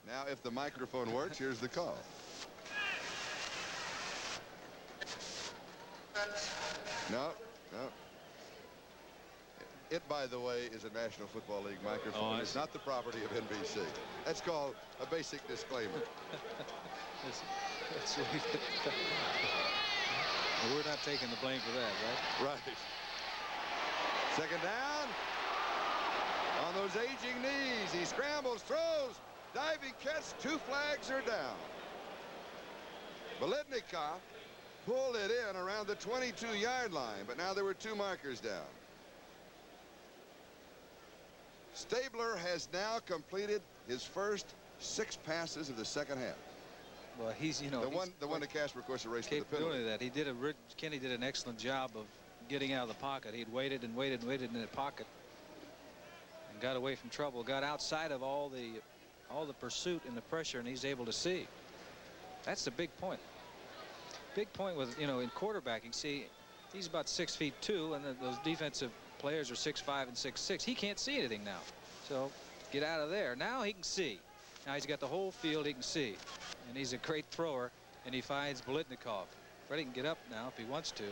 Now, if the microphone works, here's the call. No. It, by the way, is a National Football League microphone. It's not the property of NBC. That's called a basic disclaimer.
Let's leave it. Well, we're not taking the blame for that, right?
Right. Second down. On those aging knees, he scrambles, throws, diving catch. 2 flags are down. Biletnikoff pulled it in around the 22-yard line, but now there were 2 markers down. Stabler has now completed his first 6 passes of the second half.
Well, he's, you know,
the one to Casper, of course, erased for the penalty.
That he did Kenny did an excellent job of getting out of the pocket. He'd waited and waited and waited in the pocket and got away from trouble. Got outside of all the pursuit and the pressure, and he's able to see. That's the big point. Big point with, you know, in quarterbacking. See, he's about 6'2", and those defensive players are 6'5" and 6'6". He can't see anything now. So get out of there. Now he can see. Now he's got the whole field he can see. And he's a great thrower, and he finds Biletnikoff. Freddie can get up now if he wants to.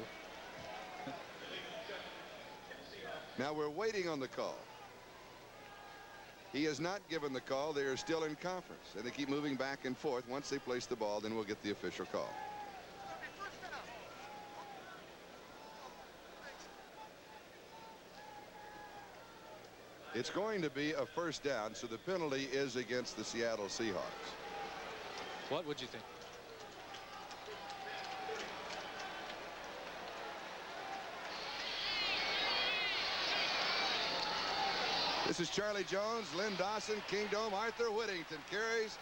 Now we're waiting on the call. He has not given the call. They are still in conference, and they keep moving back and forth. Once they place the ball, then we'll get the official call. It's going to be a first down, so the penalty is against the Seattle Seahawks.
What would you think?
This is Charlie Jones, Lynn Dawson, Kingdom, Arthur Whittington carries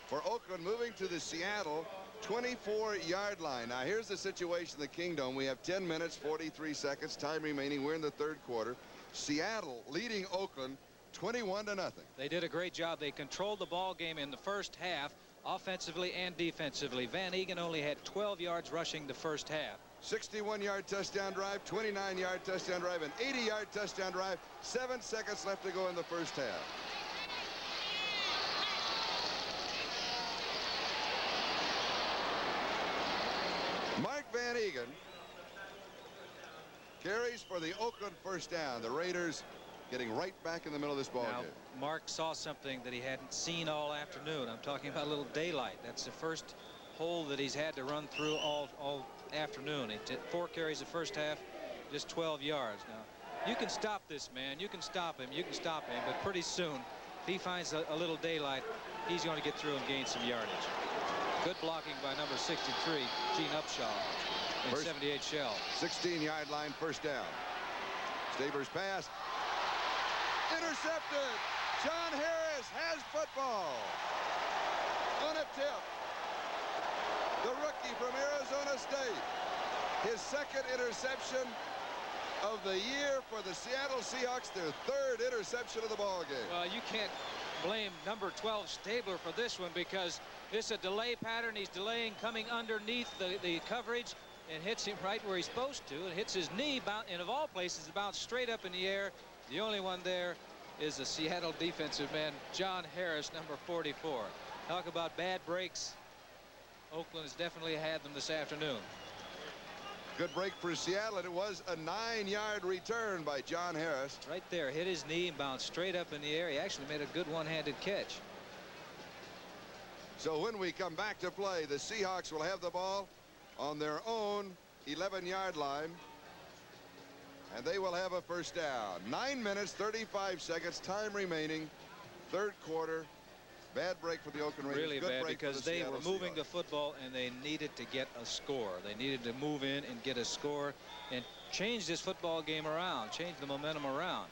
for Oakland, moving to the Seattle 24-yard line. Now here's the situation in the Kingdom. We have 10 minutes 43 seconds time remaining. We're in the 3rd quarter. Seattle leading Oakland 21-0.
They did a great job. They controlled the ball game in the first half, offensively and defensively. Van Egan only had 12 yards rushing the first half.
61-yard touchdown drive, 29-yard touchdown drive, an 80-yard touchdown drive. 7 seconds left to go in the first half. Mark Van Egan carries for the Oakland first down. The Raiders getting right back in the middle of this ball game.
Mark saw something that he hadn't seen all afternoon. I'm talking about a little daylight. That's the first hole that he's had to run through all afternoon. He did 4 carries the first half, just 12 yards. Now, you can stop this man. You can stop him. You can stop him. But pretty soon, if he finds a little daylight, he's going to get through and gain some yardage. Good blocking by number 63, Gene Upshaw, and 78 Shell.
16-yard line, first down. Stabler's pass. Intercepted. John Harris has football. On a tip. The rookie from Arizona State. His 2nd interception of the year for the Seattle Seahawks. Their 3rd interception of the ball game.
Well, you can't blame number 12 Stabler for this one because it's a delay pattern. He's delaying, coming underneath the coverage, and hits him right where he's supposed to. It hits his knee, and of all places, bounced straight up in the air. The only one there is the Seattle defensive man, John Harris, number 44. Talk about bad breaks. Oakland has definitely had them this afternoon.
Good break for Seattle, and it was a 9-yard return by John Harris.
Right there, hit his knee and bounced straight up in the air. He actually made a good one-handed catch.
So when we come back to play, the Seahawks will have the ball on their own 11-yard line, and they will have a first down. 9 minutes 35 seconds time remaining, 3rd quarter. Bad break for the Oakland Raiders.
Really bad, because they were moving the football and they needed to get a score. They needed to move in and get a score and change this football game around, change the momentum around.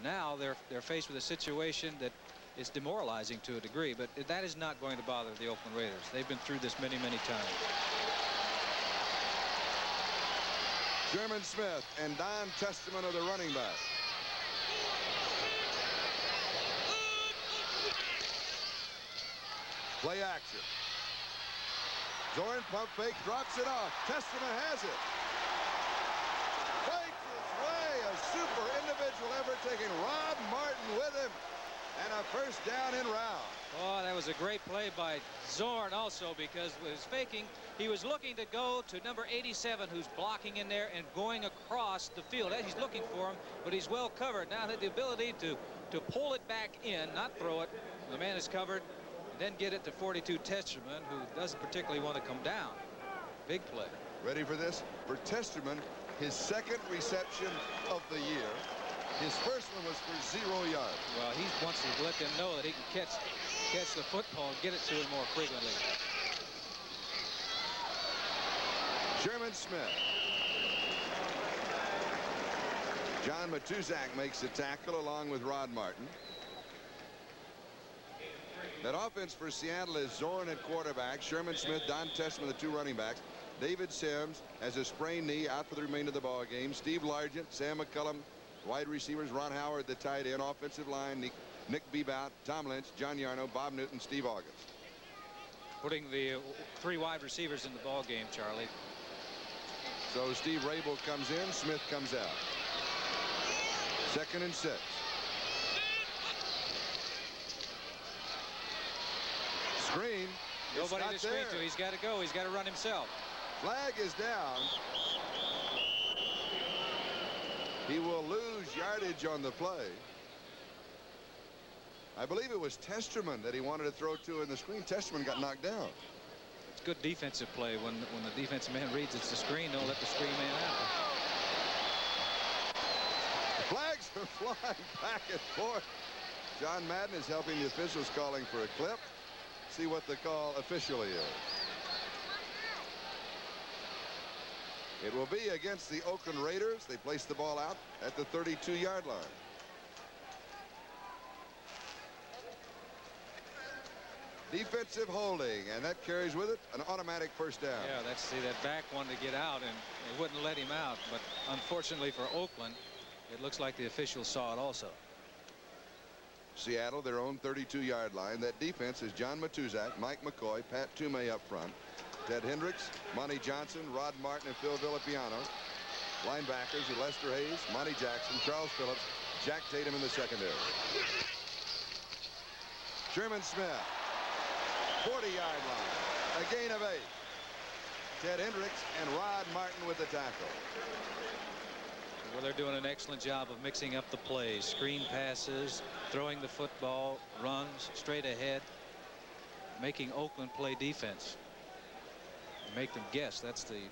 Now they're faced with a situation that it's demoralizing to a degree, but that is not going to bother the Oakland Raiders. They've been through this many, many times.
Sherman Smith and Don Testament are the running back. Play action. Zorn pump fake, drops it off. Testament has it. Fakes his way. A super individual effort, taking Rob Martin with him. And a first down in round.
Oh, that was a great play by Zorn also, because with his faking, he was looking to go to number 87, who's blocking in there and going across the field. He's looking for him, but he's well covered. Now had the ability to pull it back in, not throw it. The man is covered. Then get it to 42 Testerman, who doesn't particularly want to come down. Big play.
Ready for this? For Testerman, his second reception of the year. His first one was for 0 yards.
Well, he wants to let them know that he can catch the football and get it to him more frequently.
Sherman Smith. John Matuzak makes the tackle along with Rod Martin. That offense for Seattle is Zorn at quarterback, Sherman Smith, Don Testament, the 2 running backs. David Sims has a sprained knee, out for the remainder of the ball game. Steve Largent, Sam McCullum, wide receivers, Ron Howard, the tight end, offensive line, Nick Bebout, Tom Lynch, John Yarno, Bob Newton, Steve August.
Putting the 3 wide receivers in the ball game, Charlie.
So Steve Rabel comes in, Smith comes out. 2nd and 6. Screen.
Nobody to screen to. He's got to go. He's got to run himself.
Flag is down. He will lose yardage on the play. I believe it was Testerman that he wanted to throw to in the screen. Testerman got knocked down.
It's good defensive play when the defensive man reads it's the screen. Don't let the screen man out.
The flags are flying back and forth. John Madden is helping the officials, calling for a clip. See what the call officially is. It will be against the Oakland Raiders. They place the ball out at the 32-yard line. Defensive holding, and that carries with it an automatic first down.
Yeah, that's that back wanted to get out, and they wouldn't let him out. But unfortunately for Oakland, it looks like the officials saw it also.
Seattle, their own 32-yard line. That defense is John Matuzak, Mike McCoy, Pat Toomey up front, Ted Hendricks, Monty Johnson, Rod Martin, and Phil Villapiano. Linebackers are Lester Hayes, Monty Jackson, Charles Phillips, Jack Tatum in the secondary. Sherman Smith, 40-yard line, a gain of 8. Ted Hendricks and Rod Martin with the tackle.
Well, they're doing an excellent job of mixing up the plays. Screen passes, throwing the football, runs straight ahead, making Oakland play defense. Make them guess. That's the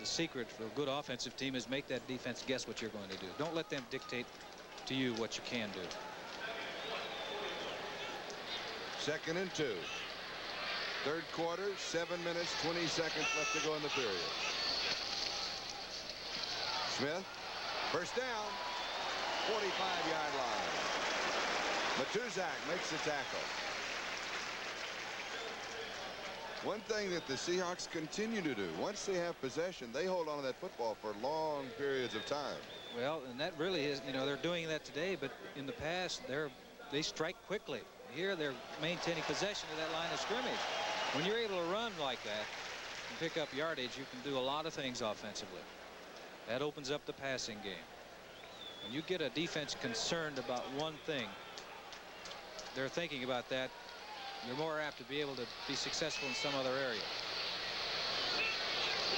secret for a good offensive team, is make that defense guess what you're going to do. Don't let them dictate to you what you can do.
2nd and 2. 3rd quarter, 7 minutes, 20 seconds left to go in the period. Smith. First down, 45-yard line. Matuzak makes the tackle. One thing that the Seahawks continue to do, once they have possession, they hold on to that football for long periods of time.
Well, and that really is, they're doing that today, but in the past, they strike quickly. Here, they're maintaining possession of that line of scrimmage. When you're able to run like that and pick up yardage, you can do a lot of things offensively. That opens up the passing game. When you get a defense concerned about one thing, they're thinking about that, you're more apt to be able to be successful in some other area.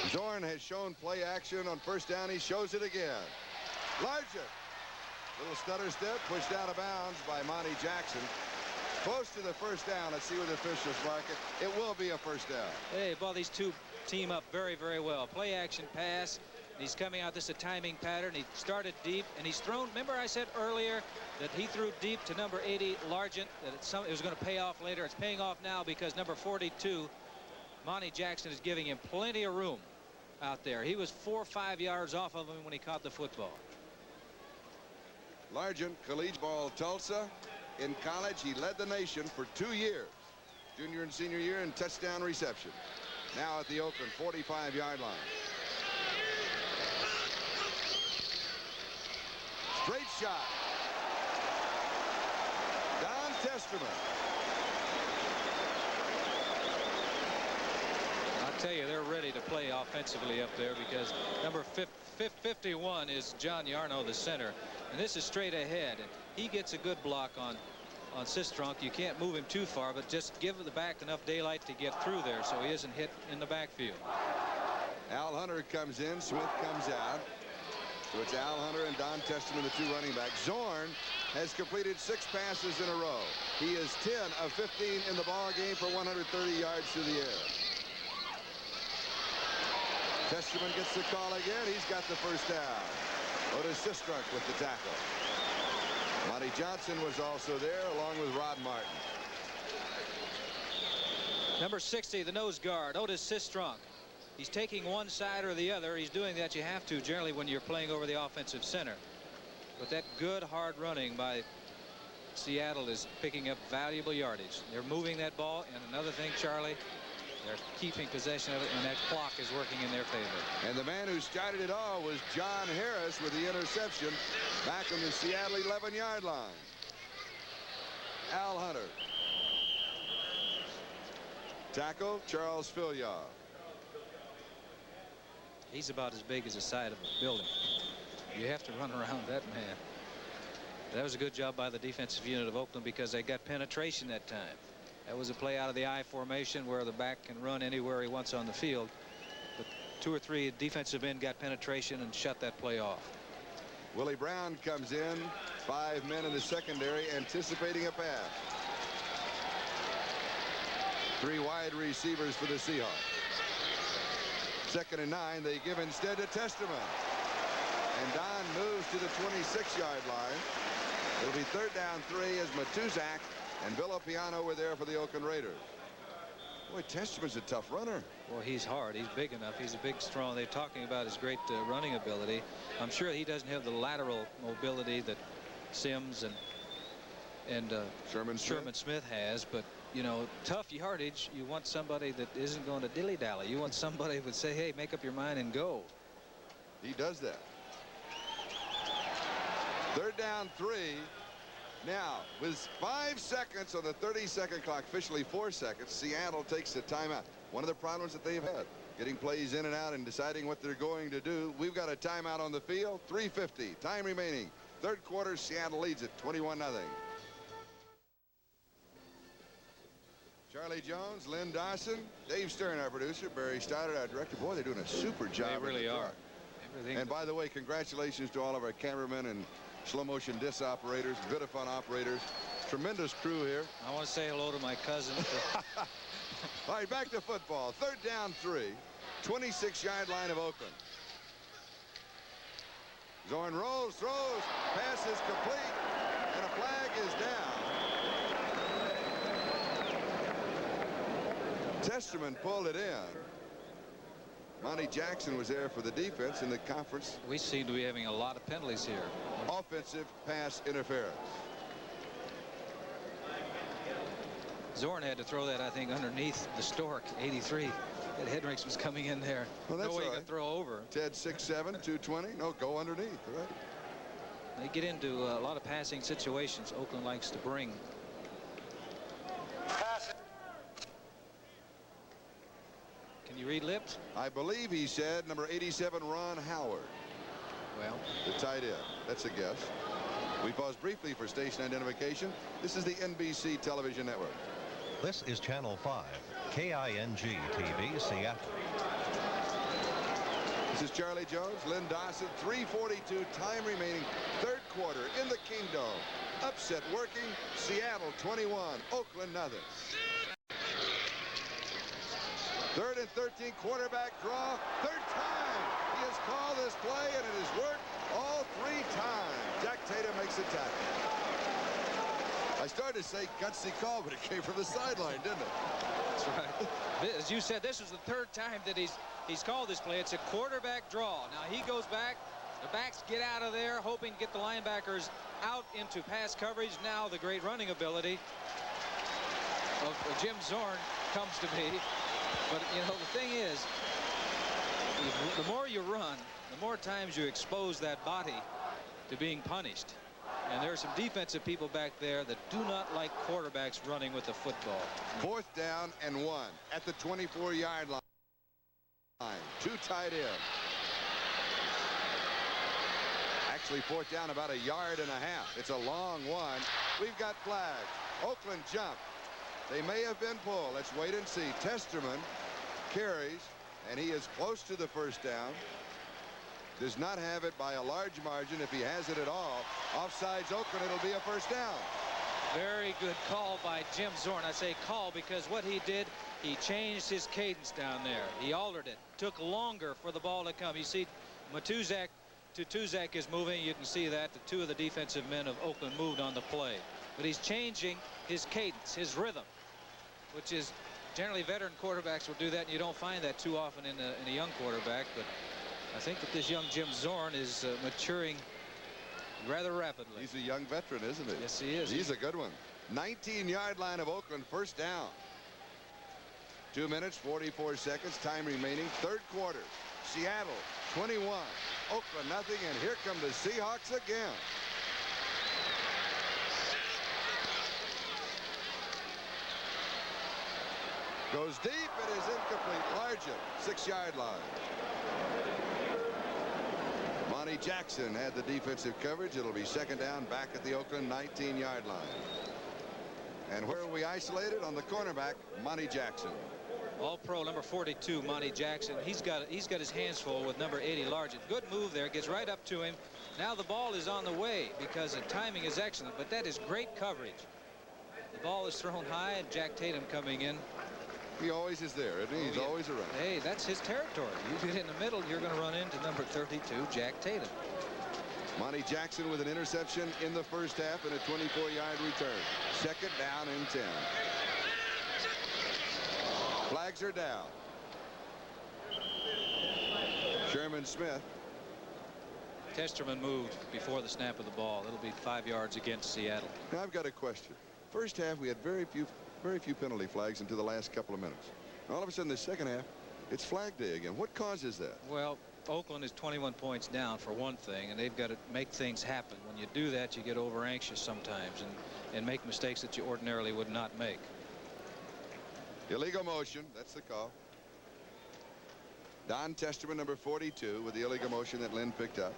Zorn has shown play action on first down. He shows it again. Largent. Little stutter step, pushed out of bounds by Monty Jackson. Close to the first down. Let's see what the officials mark it. It will be a first down.
Hey, well, these two team up very, very well. Play action pass. He's coming out. This is a timing pattern. He started deep, and he's thrown. Remember I said earlier that he threw deep to number 80, Largent, that it was going to pay off later. It's paying off now because number 42, Monty Jackson, is giving him plenty of room out there. He was 4 or 5 yards off of him when he caught the football.
Largent, collegiate ball, Tulsa. In college, he led the nation for 2 years, junior and senior year, in touchdown reception. Now at the Oakland 45-yard line. Straight shot. Don Testament.
I'll tell you, they're ready to play offensively up there because number 51 is John Yarno, the center. And this is straight ahead. And he gets a good block on Sistrunk. You can't move him too far, but just give the back enough daylight to get through there so he isn't hit in the backfield.
Al Hunter comes in. Smith comes out. So it's Al Hunter and Don Testament, the 2 running backs. Zorn has completed 6 passes in a row. He is 10 of 15 in the ball game for 130 yards through the air. Testament gets the call again. He's got the first down. Otis Sistrunk with the tackle. Monty Johnson was also there, along with Rod Martin.
Number 60, the nose guard, Otis Sistrunk. He's taking one side or the other. He's doing that. You have to generally when you're playing over the offensive center. But that good hard running by Seattle is picking up valuable yardage. They're moving that ball, and another thing, Charlie, they're keeping possession of it, and that clock is working in their favor.
And the man who started it all was John Harris with the interception back on the Seattle 11-yard line. Al Hunter. Tackle, Charles Filyaw.
He's about as big as the side of a building. You have to run around that man. That was a good job by the defensive unit of Oakland because they got penetration that time. That was a play out of the I formation where the back can run anywhere he wants on the field. But 2 or 3 defensive men got penetration and shut that play off.
Willie Brown comes in. 5 men in the secondary anticipating a pass. 3 wide receivers for the Seahawks. 2nd and 9. They give instead to Testament. And Don moves to the 26-yard line. It'll be 3rd down 3 as Matuzak and Villapiano were there for the Oakland Raiders. Boy, Testament's a tough runner.
Well, he's hard. He's big enough. He's a big, strong. They're talking about his great running ability. I'm sure he doesn't have the lateral mobility that Sims and Sherman Smith has, but you know, tough yardage. You want somebody that isn't going to dilly-dally. You want somebody who would say, hey, make up your mind and go.
He does that. 3rd down 3. Now, with 5 seconds on the 30-second clock, officially 4 seconds, Seattle takes the timeout. One of the problems that they've had, getting plays in and out and deciding what they're going to do. We've got a timeout on the field. 3:50. Time remaining. 3rd quarter, Seattle leads it 21-0. Charlie Jones, Lynn Dawson, Dave Stern, our producer, Barry Stoddard, our director. Boy, they're doing a super job.
They really are.
And by the way, congratulations to all of our cameramen and slow motion disc operators, Vidifone operators. Tremendous crew here.
I want to say hello to my cousin.
All right, back to football. 3rd down 3. 26-yard line of Oakland. Zorn rolls, throws, pass is complete, and a flag is down. Testament pulled it in. Monty Jackson was there for the defense in the conference.
We seem to be having a lot of penalties here.
Offensive pass interference.
Zorn had to throw that, I think, underneath the Stork, 83. That Hendricks was coming in there.
Well, that's
no way
all
he
right.
could throw over.
Ted 6'7", 220. No, go underneath. All right.
They get into a lot of passing situations Oakland likes to bring. Can you read lips?
I believe he said number 87, Ron Howard.
Well,
the tight end. That's a guess. We pause briefly for station identification. This is the NBC television network.
This is Channel 5, KING TV, Seattle.
This is Charlie Jones, Lynn Dawson, 3:42 time remaining, 3rd quarter in the Kingdome. Upset working, Seattle 21, Oakland nothing. 3rd and 13, quarterback draw, 3rd time. He has called this play, and it has worked all 3 times. Jack Tatum makes a tackle. I started to say gutsy call, but it came from the sideline, didn't it?
That's right. As you said, this is the 3rd time that he's called this play. It's a quarterback draw. Now he goes back. The backs get out of there, hoping to get the linebackers out into pass coverage. Now the great running ability of Jim Zorn comes to me. But, you know, the thing is, the more you run, the more times you expose that body to being punished. And there are some defensive people back there that do not like quarterbacks running with the football.
4th down and 1 at the 24-yard line. 2 tight ends. Actually, 4th down about 1.5 yards. It's a long one. We've got flags. Oakland jump. They may have been pulled. Let's wait and see. Testerman carries, and he is close to the 1st down. Does not have it by a large margin. If he has it at all, offsides Oakland, it'll be a 1st down.
Very good call by Jim Zorn. I say call because what he did, he changed his cadence down there. He altered it. Took longer for the ball to come. You see Matuzak to Tuzak is moving. You can see that the 2 of the defensive men of Oakland moved on the play. But he's changing his cadence, his rhythm, which is generally veteran quarterbacks will do that, and you don't find that too often in a young quarterback. But I think that this young Jim Zorn is maturing rather rapidly.
He's a young veteran, isn't he?
Yes, he is.
He's a good one. 19-yard line of Oakland, 1st down. 2 minutes, 44 seconds, time remaining. 3rd quarter. Seattle 21, Oakland nothing, and here come the Seahawks again. Goes deep. It is incomplete. Largent, 6-yard line. Monty Jackson had the defensive coverage. It'll be 2nd down back at the Oakland 19-yard line. And where are we isolated? On the cornerback, Monty Jackson.
All-Pro number 42, Monty Jackson. He's got his hands full with number 80, Largent. Good move there. Gets right up to him. Now the ball is on the way because the timing is excellent. But that is great coverage. The ball is thrown high, and Jack Tatum coming in.
He always is there, isn't he? He's always around.
Hey, that's his territory. You get in the middle, you're going to run into number 32, Jack Tatum.
Monty Jackson with an interception in the 1st half and a 24-yard return. 2nd down and 10. Flags are down. Sherman Smith.
Testerman moved before the snap of the ball. It'll be 5 yards against Seattle.
Now I've got a question. 1st half we had very few penalty flags until the last couple of minutes. All of a sudden the 2nd half, it's flag day again. What causes that?
Well, Oakland is 21 points down for one thing, and they've got to make things happen. When you do that, you get over anxious sometimes and make mistakes that you ordinarily would not make.
Illegal motion. That's the call. Don Testerman, number 42, with the illegal motion that Lynn picked up.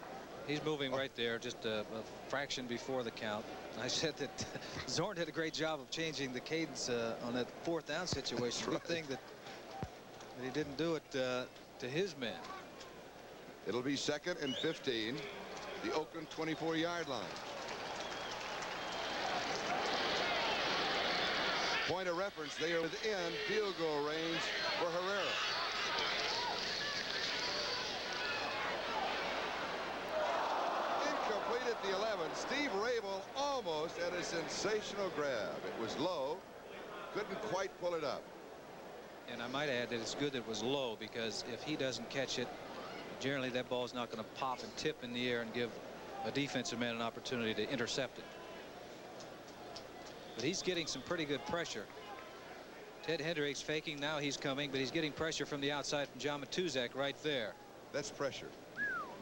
He's moving right there, just a fraction before the count. I said that Zorn did a great job of changing the cadence on that 4th down situation. Good thing that he didn't do it to his men.
It'll be 2nd and 15. The Oakland 24-yard line. Point of reference, they are within field goal range for Herrera. Incomplete at the 11. Steve Rabel almost had a sensational grab. It was low. Couldn't quite pull it up.
And I might add that it's good that it was low, because if he doesn't catch it, generally that ball is not going to pop and tip in the air and give a defensive man an opportunity to intercept it. But he's getting some pretty good pressure. Ted Hendricks faking. Now he's coming, but he's getting pressure from the outside from John Matuzak right there.
That's pressure.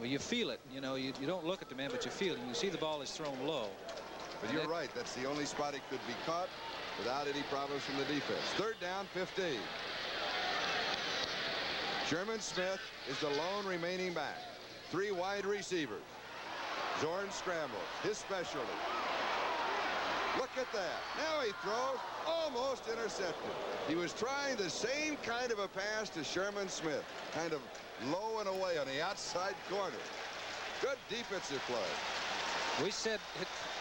Well, you feel it. You know, you don't look at the man, but you feel it. And you see the ball is thrown low.
But you're right. That's the only spot it could be caught without any problems from the defense. 3rd down, 15. Sherman Smith is the lone remaining back. 3 wide receivers. Zorn scrambles. His specialty. Look at that. Now he throws. Almost intercepted. He was trying the same kind of a pass to Sherman Smith. Kind of low and away on the outside corner. Good defensive play.
We said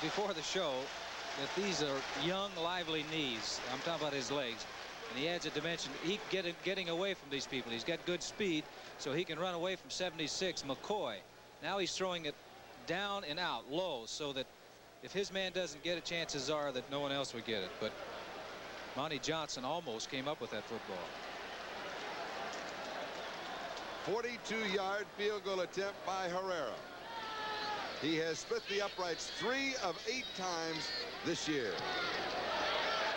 before the show that these are young, lively knees. I'm talking about his legs. And he adds a dimension. He getting away from these people. He's got good speed, so he can run away from 76, McCoy. Now he's throwing it down and out, low, so that if his man doesn't get it, chances are that no one else would get it. But Monty Johnson almost came up with that football.
42-yard field goal attempt by Herrera. He has split the uprights 3 of 8 times this year.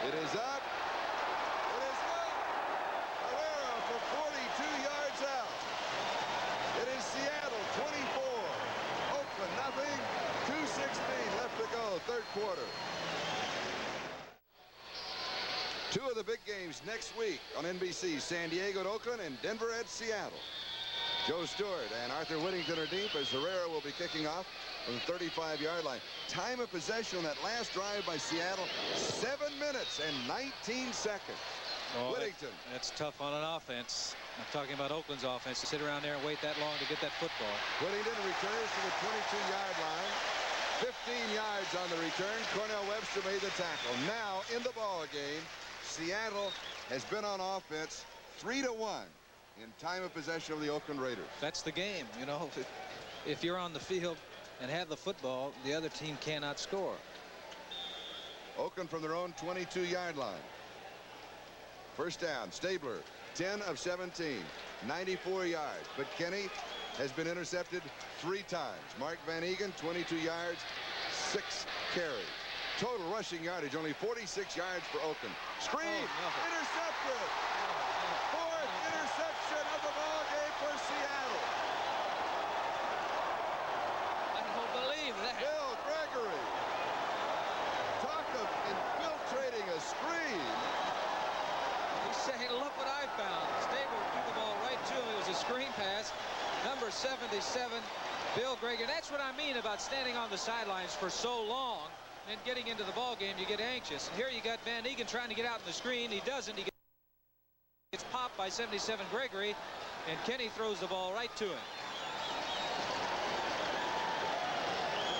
It is up. It is good. Herrera for 42 yards out. It is Seattle 24. Oakland nothing. 2:16 left to go, third quarter. 2 of the big games next week on NBC. San Diego at Oakland and Denver at Seattle. Joe Stewart and Arthur Whittington are deep as Herrera will be kicking off from the 35-yard line. Time of possession on that last drive by Seattle, 7 minutes and 19 seconds.
Oh,
Whittington.
That's tough on an offense. I'm talking about Oakland's offense to sit around there and wait that long to get that football.
Whittington returns to the 22-yard line. 15 yards on the return. Cornell Webster made the tackle. Now in the ball game, Seattle has been on offense 3-1 in time of possession of the Oakland Raiders.
That's the game, you know. If you're on the field and have the football, the other team cannot score.
Oakland from their own 22-yard line. First down, Stabler, 10 of 17, 94 yards. But Kenny has been intercepted 3 times. Mark Van Egan, 22 yards, 6 carries. Total rushing yardage, only 46 yards for Oakland. Screen, intercepted. Fourth interception of the ball game for Seattle.
I don't believe that.
Bill Gregory. Talk of infiltrating a screen.
He's saying, look what I found. Stabler threw the ball right to him. It was a screen pass. Number 77, Bill Gregory. That's what I mean about standing on the sidelines for so long and getting into the ball game. You get anxious. And here you got Van Egan trying to get out in the screen. He doesn't. He gets popped by 77 Gregory, and Kenny throws the ball right to him.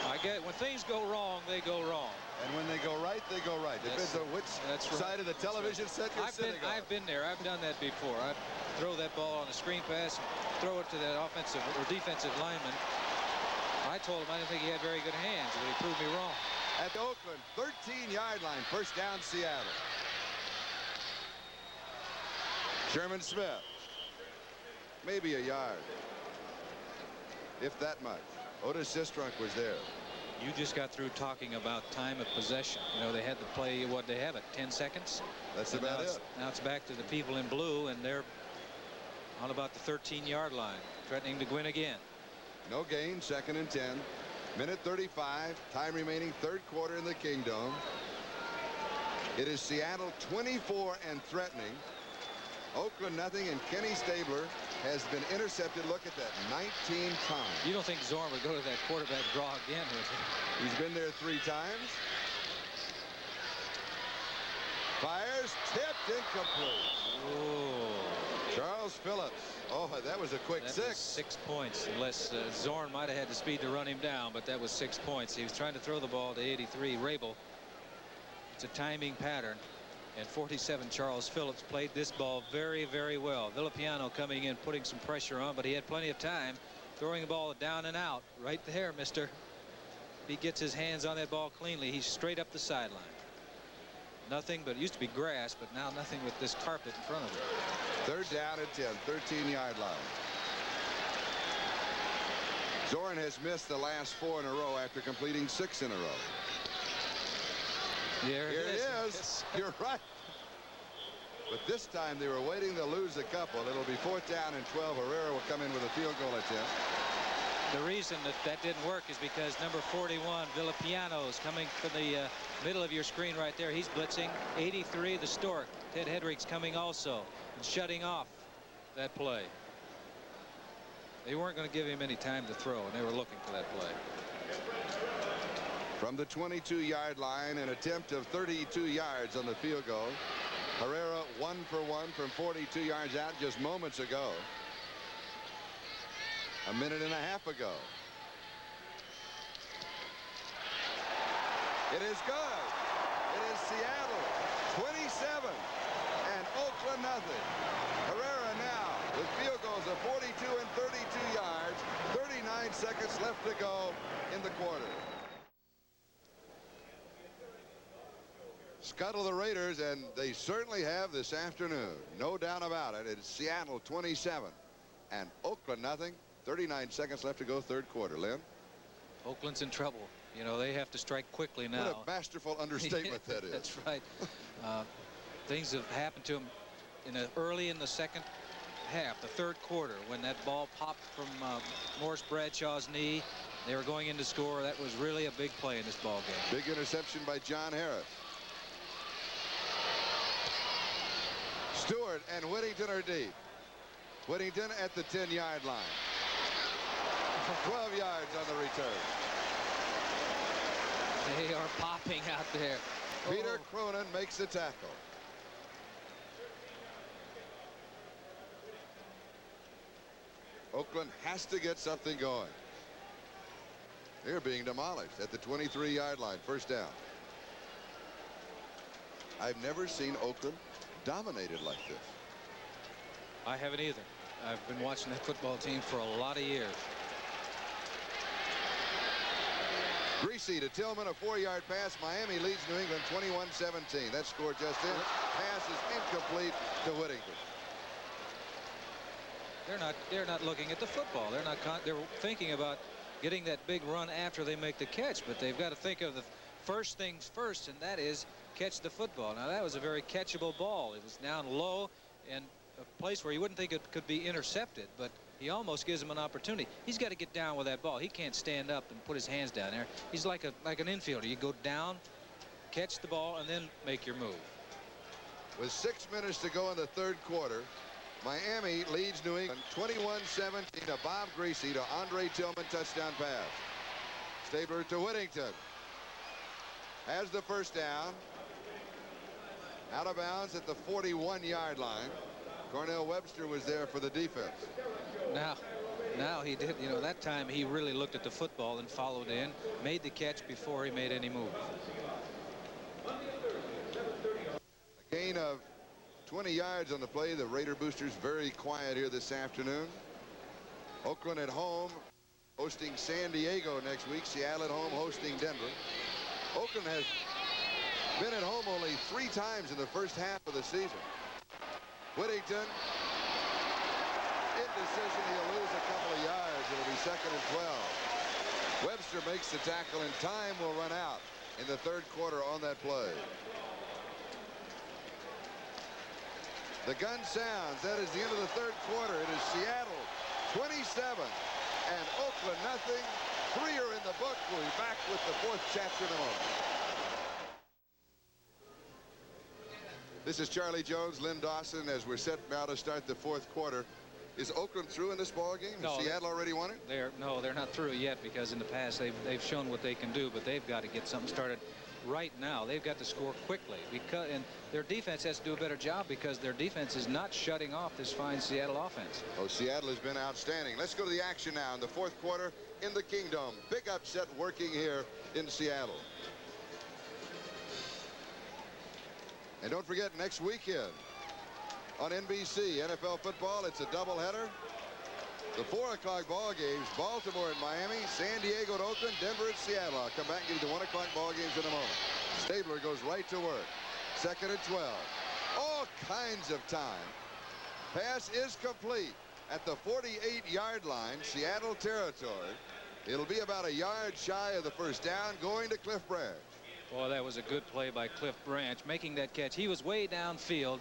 I get when things go wrong, they go wrong.
And when they go right, they go right. Depends on which side of the television set you're sitting on.
I've been there. I've done that before. I throw that ball on a screen pass, throw it to that offensive or defensive lineman. I told him I didn't think he had very good hands, but he proved me wrong.
At the Oakland 13-yard line, first down Seattle. Sherman Smith, maybe a yard, if that much. Otis Sistrunk was there.
You just got through talking about time of possession. You know, they had to play, what they have it, 10 seconds?
That's about it.
Now it's back to the people in blue, and they're on about the 13-yard line, threatening to win again.
No gain, 2nd and 10. Minute 35, time remaining, third quarter in the Kingdome. It is Seattle 24 and threatening. Oakland nothing, and Kenny Stabler has been intercepted. Look at that, 19 times.
You don't think Zorn would go to that quarterback draw again, would he?
He's been there 3 times. Fires, tipped, incomplete.
Oh.
Charles Phillips. Oh, that was a quick 6.
6 points, unless Zorn might have had the speed to run him down, but that was 6 points. He was trying to throw the ball to 83 Rabel. It's a timing pattern. And 47 Charles Phillips played this ball very, very well. Villapiano coming in, putting some pressure on, but he had plenty of time throwing the ball down and out. Right there, mister. He gets his hands on that ball cleanly. He's straight up the sideline. Nothing, but it used to be grass, but now nothing with this carpet in front of it.
Third down and 10, 13-yard line. Zorn has missed the last 4 in a row after completing 6 in a row.
Here
it is. You're right. But this time they were waiting to lose a couple. It'll be 4th down and 12. Herrera will come in with a field goal attempt.
The reason that didn't work is because number 41 Villapiano is coming from the middle of your screen right there. He's blitzing 83 the Stork. Ted Hedrick's coming also and shutting off that play. They weren't going to give him any time to throw, and they were looking for that play.
From the 22-yard line, an attempt of 32 yards on the field goal. Herrera 1 for 1 from 42 yards out just moments ago. A minute and a half ago. It is good. It is Seattle 27 and Oakland nothing. Herrera now with field goals of 42 and 32 yards. 39 seconds left to go in the quarter. Scuttle the Raiders, and they certainly have this afternoon. No doubt about it. It's Seattle 27 and Oakland nothing. 39 seconds left to go, third quarter. Lynn?
Oakland's in trouble. You know, they have to strike quickly now.
What a masterful understatement that is.
That's right. Things have happened to him early in the second half, the third quarter, when that ball popped from Morris Bradshaw's knee. They were going in to score. That was really a big play in this ball game.
Big interception by John Harris. Stewart and Whittington are deep. Whittington at the 10-yard line. 12 yards on the return.
They are popping out there.
Peter Cronin makes the tackle. Oakland has to get something going. They're being demolished at the 23-yard line. First down. I've never seen Oakland dominated like this.
I haven't either. I've been watching that football team for a lot of years.
Greasy to Tillman, a 4-yard pass. Miami leads New England 21-17. That score just in. Pass is incomplete to Whittington.
They're not looking at the football. They're thinking about getting that big run after they make the catch, but they've got to think of the first things first, and that is catch the football. Now, that was a very catchable ball. It was down low and a place where you wouldn't think it could be intercepted, but he almost gives him an opportunity. He's got to get down with that ball. He can't stand up and put his hands down there. He's like an infielder. You go down, catch the ball, and then make your move.
With 6 minutes to go in the third quarter, Miami leads New England 21-17 to Bob Greasy to Andre Tillman, touchdown pass. Stabler to Whittington. Has the first down. Out of bounds at the 41-yard line. Cornell Webster was there for the defense.
Now he did. You know, that time he really looked at the football and followed in, made the catch before he made any move.
A gain of 20 yards on the play. The Raider boosters very quiet here this afternoon. Oakland at home hosting San Diego next week. Seattle at home hosting Denver. Oakland has been at home only 3 times in the first half of the season. Whittington, indecision. He'll lose a couple of yards. It'll be 2nd and 12. Webster makes the tackle, and time will run out in the third quarter on that play. The gun sounds. That is the end of the third quarter. It is Seattle 27 and Oakland nothing. 3 are in the book. We'll be back with the 4th chapter in a moment. This is Charlie Jones, Lynn Dawson, as we're set now to start the 4th quarter. Is Oakland through in this ball game?
No,
Has Seattle already won it?
They're not through yet, because in the past they've shown what they can do, but they've got to get something started right now. They've got to score quickly, and their defense has to do a better job, because their defense is not shutting off this fine Seattle offense.
Oh, Seattle has been outstanding. Let's go to the action now in the 4th quarter in the Kingdome. Big upset working here in Seattle. And don't forget, next weekend on NBC, NFL football, it's a doubleheader. The 4 o'clock ball games, Baltimore and Miami, San Diego to Oakland, Denver and Seattle. I'll come back and give you the 1 o'clock ball games in a moment. Stabler goes right to work. 2nd and 12. All kinds of time. Pass is complete at the 48-yard line, Seattle territory. It'll be about a yard shy of the first down, going to Cliff Branch.
Boy, that was a good play by Cliff Branch, making that catch. He was way downfield,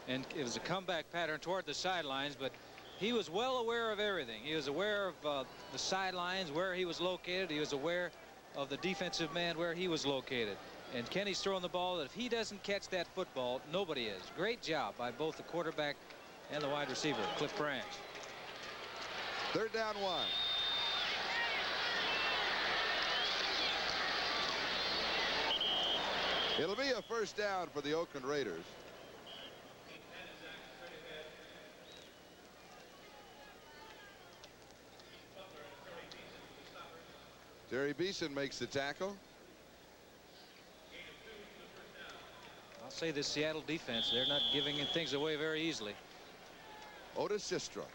and it was a comeback pattern toward the sidelines, but he was well aware of everything. He was aware of the sidelines, where he was located. He was aware of the defensive man, where he was located. And Kenny's throwing the ball that if he doesn't catch that football, nobody is. Great job by both the quarterback and the wide receiver, Cliff Branch.
3rd down 1. It'll be a first down for the Oakland Raiders. Terry Beeson makes the tackle.
I'll say this Seattle defense, they're not giving things away very easily.
Otis Sistra.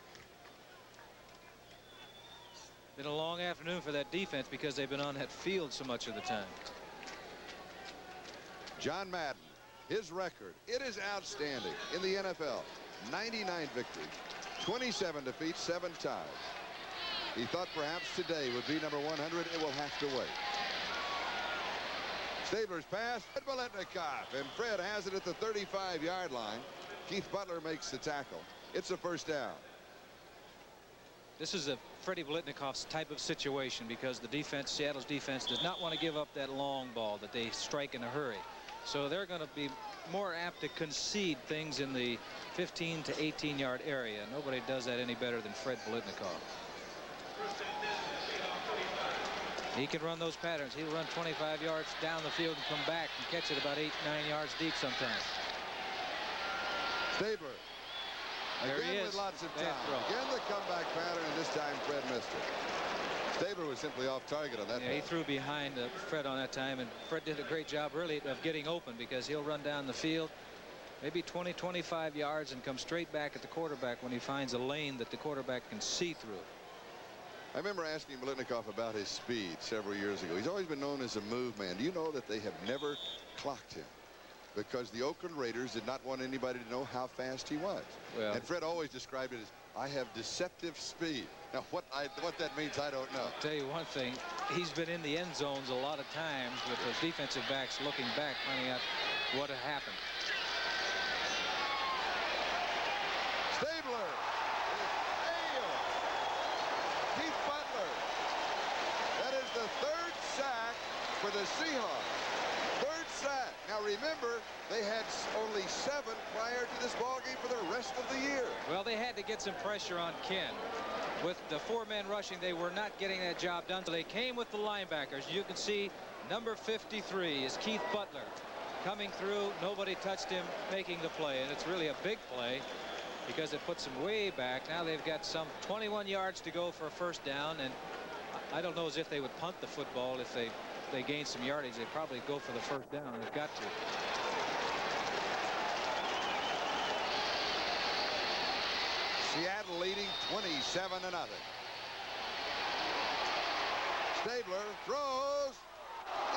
Been a long afternoon for that defense, because they've been on that field so much of the time.
John Madden, his record, it is outstanding in the NFL. 99 victories, 27 defeats, 7 ties. He thought perhaps today would be number 100. It will have to wait. Stabler's pass, Fred Biletnikoff, and Fred has it at the 35-yard line. Keith Butler makes the tackle. It's a first down.
This is a Freddie Biletnikoff's type of situation because the defense, Seattle's defense, does not want to give up that long ball that they strike in a hurry. So they're going to be more apt to concede things in the 15 to 18-yard area. Nobody does that any better than Fred Biletnikoff. He can run those patterns. He'll run 25 yards down the field and come back and catch it about 8-9 yards deep sometimes.
Stabler.
There
Again
he is.
with lots of time. Again the comeback pattern, and this time Fred missed it. Stabler was simply off target on that.
Yeah, he threw behind Fred on that time, and Fred did a great job really of getting open because he'll run down the field maybe 20-25 yards and come straight back at the quarterback when he finds a lane that the quarterback can see through.
I remember asking Biletnikoff about his speed several years ago. He's always been known as a move man. Do you know that they have never clocked him? Because the Oakland Raiders did not want anybody to know how fast he was. Well, and Fred always described it as, I have deceptive speed. Now, what that means, I don't know.
I'll tell you one thing. He's been in the end zones a lot of times with those defensive backs looking back, finding out what had happened.
Stabler. Keith Butler. That is the third sack for the Seahawks. Third sack. Now remember, they had only 7 prior to this ballgame for the rest of the year.
Well, they had to get some pressure on Ken. With the 4-man rushing, they were not getting that job done. So they came with the linebackers. You can see number 53 is Keith Butler coming through. Nobody touched him, making the play. And it's really a big play because it puts them way back. Now they've got some 21 yards to go for a first down. And I don't know as if they would punt the football if they gain some yardage. They probably go for the first down. They've got to.
Seattle leading 27-0. Stabler throws.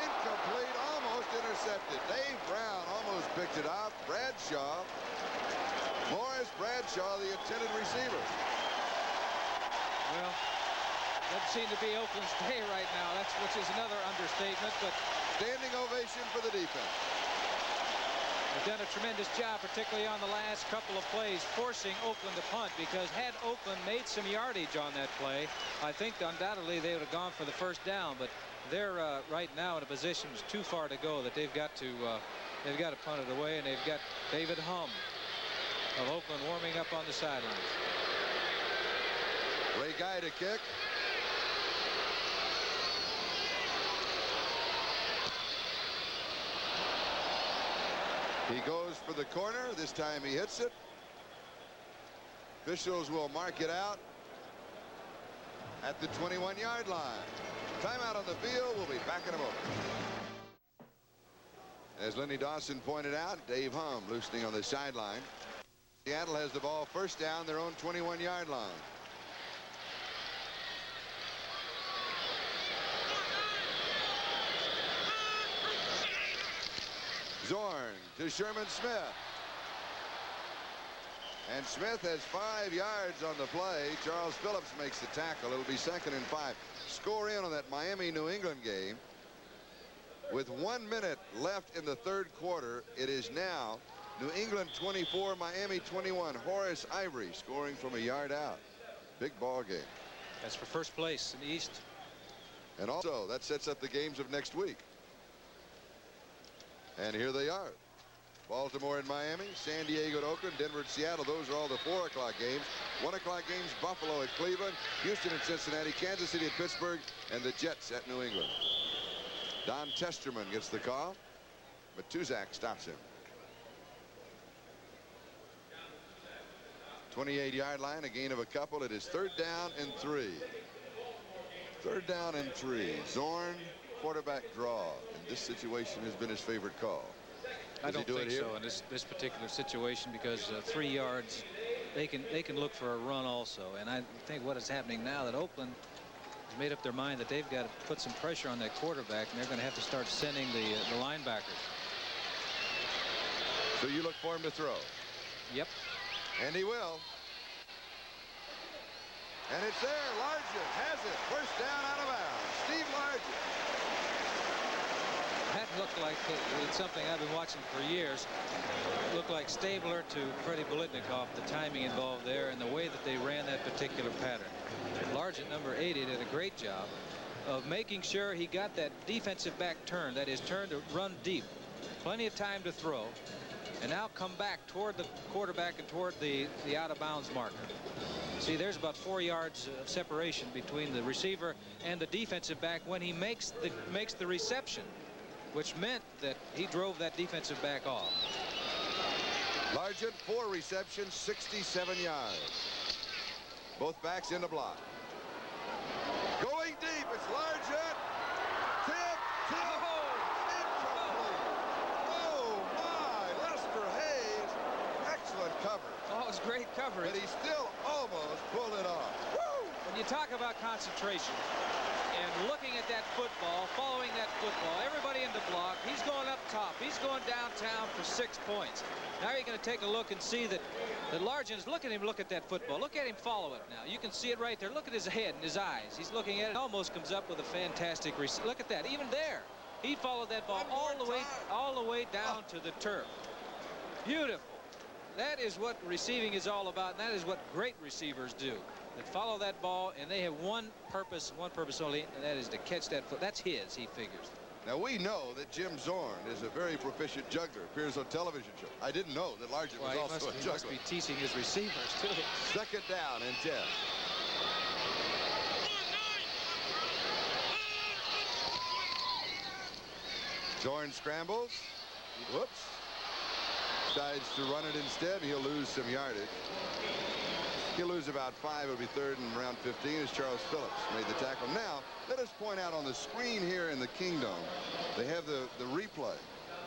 Incomplete, almost intercepted. Dave Brown almost picked it up. Bradshaw. Morris Bradshaw, the intended receiver.
Well, doesn't seem to be Oakland's day right now. Which is another understatement, but
standing ovation for the defense.
They've done a tremendous job, particularly on the last couple of plays, forcing Oakland to punt, because had Oakland made some yardage on that play, I think undoubtedly they would have gone for the first down, but they're right now in a position that's too far to go that they've got to punt it away, and they've got David Hum of Oakland warming up on the sidelines.
Ray Guy to kick. He goes for the corner. This time he hits it. Officials will mark it out at the 21-yard line. Timeout on the field. We'll be back in a moment. As Lenny Dawson pointed out, Dave Hum loosening on the sideline. Seattle has the ball first down, their own 21-yard line. Zorn to Sherman Smith. And Smith has 5 yards on the play. Charles Phillips makes the tackle. It'll be 2nd and 5. Score in on that Miami-New England game. With 1 minute left in the third quarter, it is now New England 24, Miami 21. Horace Ivory scoring from a yard out. Big ball game.
That's for first place in the East.
And also, that sets up the games of next week. And here they are. Baltimore and Miami, San Diego at Oakland, Denver at Seattle. Those are all the 4 o'clock games. 1 o'clock games, Buffalo at Cleveland, Houston at Cincinnati, Kansas City at Pittsburgh, and the Jets at New England. Don Testerman gets the call, but Tuzak stops him. 28-yard line, a gain of a couple. It is 3rd down and 3. 3rd down and 3. Zorn, quarterback draw. And this situation has been his favorite call.
I don't think so in this particular situation, because 3 yards, they can look for a run also. And I think what is happening now, that Oakland has made up their mind that they've got to put some pressure on that quarterback, and they're going to have to start sending the linebackers.
So you look for him to throw?
Yep.
And he will. And it's there. Largent has it. First down out of bounds. Steve Largent.
That looked like it's something I've been watching for years. It looked like Stabler to Freddie Bolitnikoff, the timing involved there and the way that they ran that particular pattern. Largent, number 80, did a great job of making sure he got that defensive back turn, that is, turn to run deep. Plenty of time to throw. And now come back toward the quarterback and toward the out-of-bounds marker. See, there's about 4 yards of separation between the receiver and the defensive back when he makes the reception, which meant that he drove that defensive back off.
Largent, 4 receptions, 67 yards. Both backs in the block. Going deep, it's Largent. Tip, incomplete. Oh, my, Lester Hayes. Excellent cover.
Oh, it was great coverage.
But he still almost pulled it off.
Woo! When you talk about concentration and looking at that football, following that football, everybody in the block, he's going up top. He's going downtown for 6 points. Now you're going to take a look and see that Largent is looking at him, look at that football. Look at him follow it now. You can see it right there. Look at his head and his eyes. He's looking at it. Almost comes up with a fantastic look at that. Even there, he followed that ball all the way down to the turf. Beautiful. That is what receiving is all about, and that is what great receivers do. That follow that ball, and they have one purpose only, and that is to catch that foot. That's his, he figures.
Now, we know that Jim Zorn is a very proficient juggler, appears on television shows. I didn't know that Largent was also a juggler.
He must be teaching his receivers, too.
Second down and 10. Zorn scrambles. Whoops. Decides to run it instead. He'll lose some yardage. He'll lose about 5. It'll be third and around 15 as Charles Phillips made the tackle. Now, let us point out on the screen here in the Kingdom, they have the replay.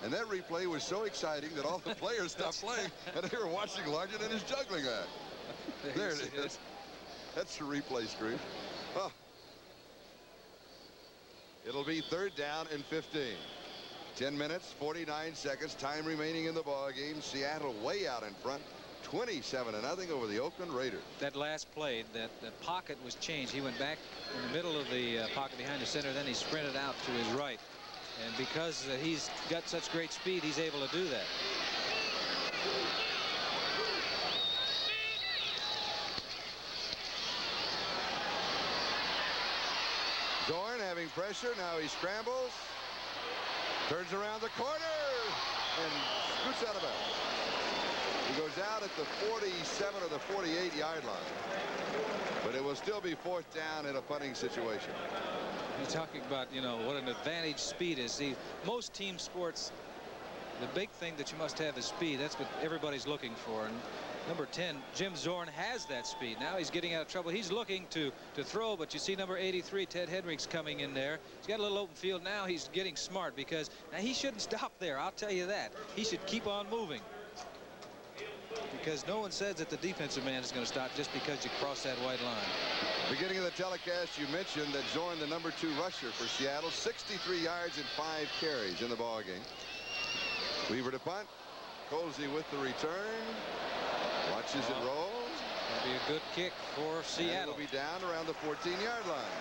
And that replay was so exciting that all the players stopped playing and they were watching Largent and his juggling act. There it is. That's the replay screen. Oh. It'll be third down and 15. 10 minutes, 49 seconds, time remaining in the ball game. Seattle way out in front. 27-0 over the Oakland Raiders.
That last play, that pocket was changed. He went back in the middle of the pocket behind the center, then he sprinted out to his right. And because he's got such great speed, he's able to do that.
Zorn having pressure. Now he scrambles. Turns around the corner and scoots out of bounds. He goes out at the 47 or the 48-yard line. But it will still be fourth down in a punting situation.
You're talking about, you know, what an advantage speed is. See, most team sports, the big thing that you must have is speed. That's what everybody's looking for. And number 10, Jim Zorn, has that speed. Now he's getting out of trouble. He's looking to throw, but you see number 83, Ted Hedrig's coming in there. He's got a little open field. Now he's getting smart because now he shouldn't stop there. I'll tell you that. He should keep on moving. Because no one says that the defensive man is going to stop just because you cross that white line.
Beginning of the telecast, you mentioned that Zorn, the number 2 rusher for Seattle, 63 yards and 5 carries in the ball game. Weaver to punt. Colsey with the return. Watches it roll.
It'll be a good kick for Seattle.
It'll be down around the 14-yard line.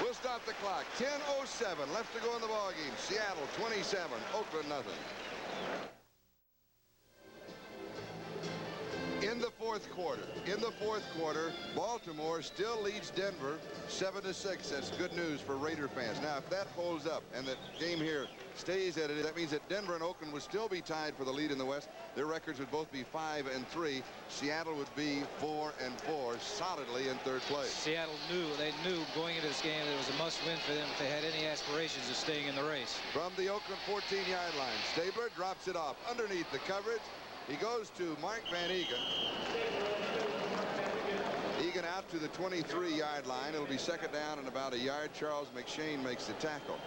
We'll stop the clock. 10:07 left to go in the ball game. Seattle 27, Oakland nothing. In the fourth quarter, Baltimore still leads Denver 7-6. That's good news for Raider fans. Now, if that holds up and the game here stays at it, that means that Denver and Oakland would still be tied for the lead in the West. Their records would both be 5-3. Seattle would be 4-4, solidly in third place.
Seattle knew going into this game that it was a must-win for them if they had any aspirations of staying in the race.
From the Oakland 14-yard line, Stabler drops it off underneath the coverage. He goes to Mark Van Egan. Egan out to the 23-yard line. It'll be second down and about a yard. Charles McShane makes the tackle.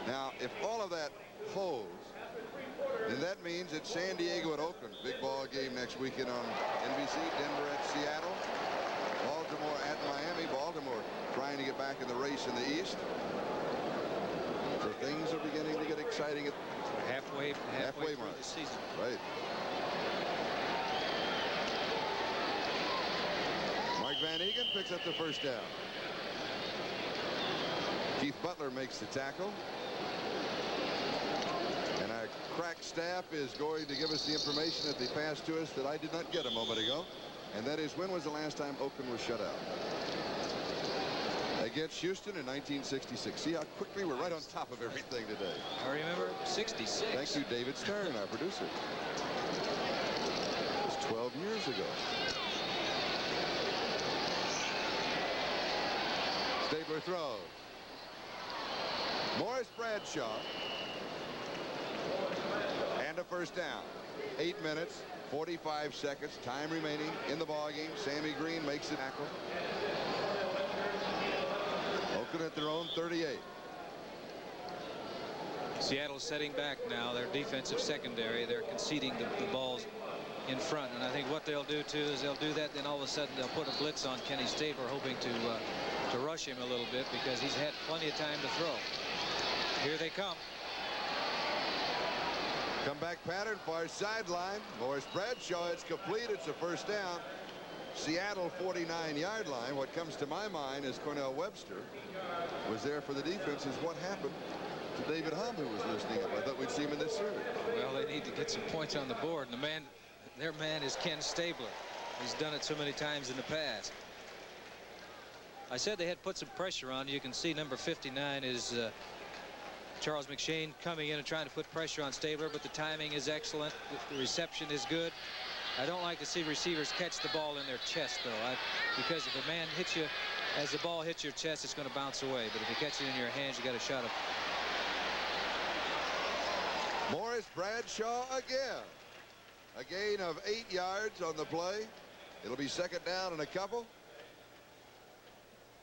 Now, if all of that holds, then that means it's San Diego at Oakland. Big ball game next weekend on NBC. Denver at Seattle. Baltimore at Miami. Baltimore trying to get back in the race in the East. So things are beginning to get exciting at
halfway
mark
through the season.
Right. Mark Van Van Egan picks up the first down. Keith Butler makes the tackle. And our crack staff is going to give us the information that they passed to us that I did not get a moment ago. And that is, when was the last time Oakland was shut out? Against Houston in 1966. See how quickly we're right on top of everything today.
I remember 66.
Thank you, David Stern, our producer. It was 12 years ago. Stabler throws. Morris Bradshaw. And a first down. 8 minutes, 45 seconds, time remaining in the ballgame. Sammy Green makes the tackle. Oakland at their own 38.
Seattle's setting back now. Their defensive secondary, they're conceding the balls in front, and I think what they'll do too is they'll do that, then all of a sudden they'll put a blitz on Kenny Stabler, hoping to rush him a little bit, because he's had plenty of time to throw. Here they come.
Comeback pattern, far sideline. Morris Bradshaw, it's complete. It's a first down. Seattle 49-yard line. What comes to my mind is Cornell Webster was there for the defense, is what happened to David Hum, who was listening up. I thought we'd see him in this series.
Well, they need to get some points on the board, and their man is Ken Stabler. He's done it so many times in the past. I said they had put some pressure on. You can see number 59 is Charles McShane coming in and trying to put pressure on Stabler, but the timing is excellent. The reception is good. I don't like to see receivers catch the ball in their chest, though, because if a man hits you as the ball hits your chest, it's going to bounce away. But if you catch it in your hands, you got a shot of.
Morris Bradshaw again. A gain of 8 yards on the play. It'll be second down and a couple.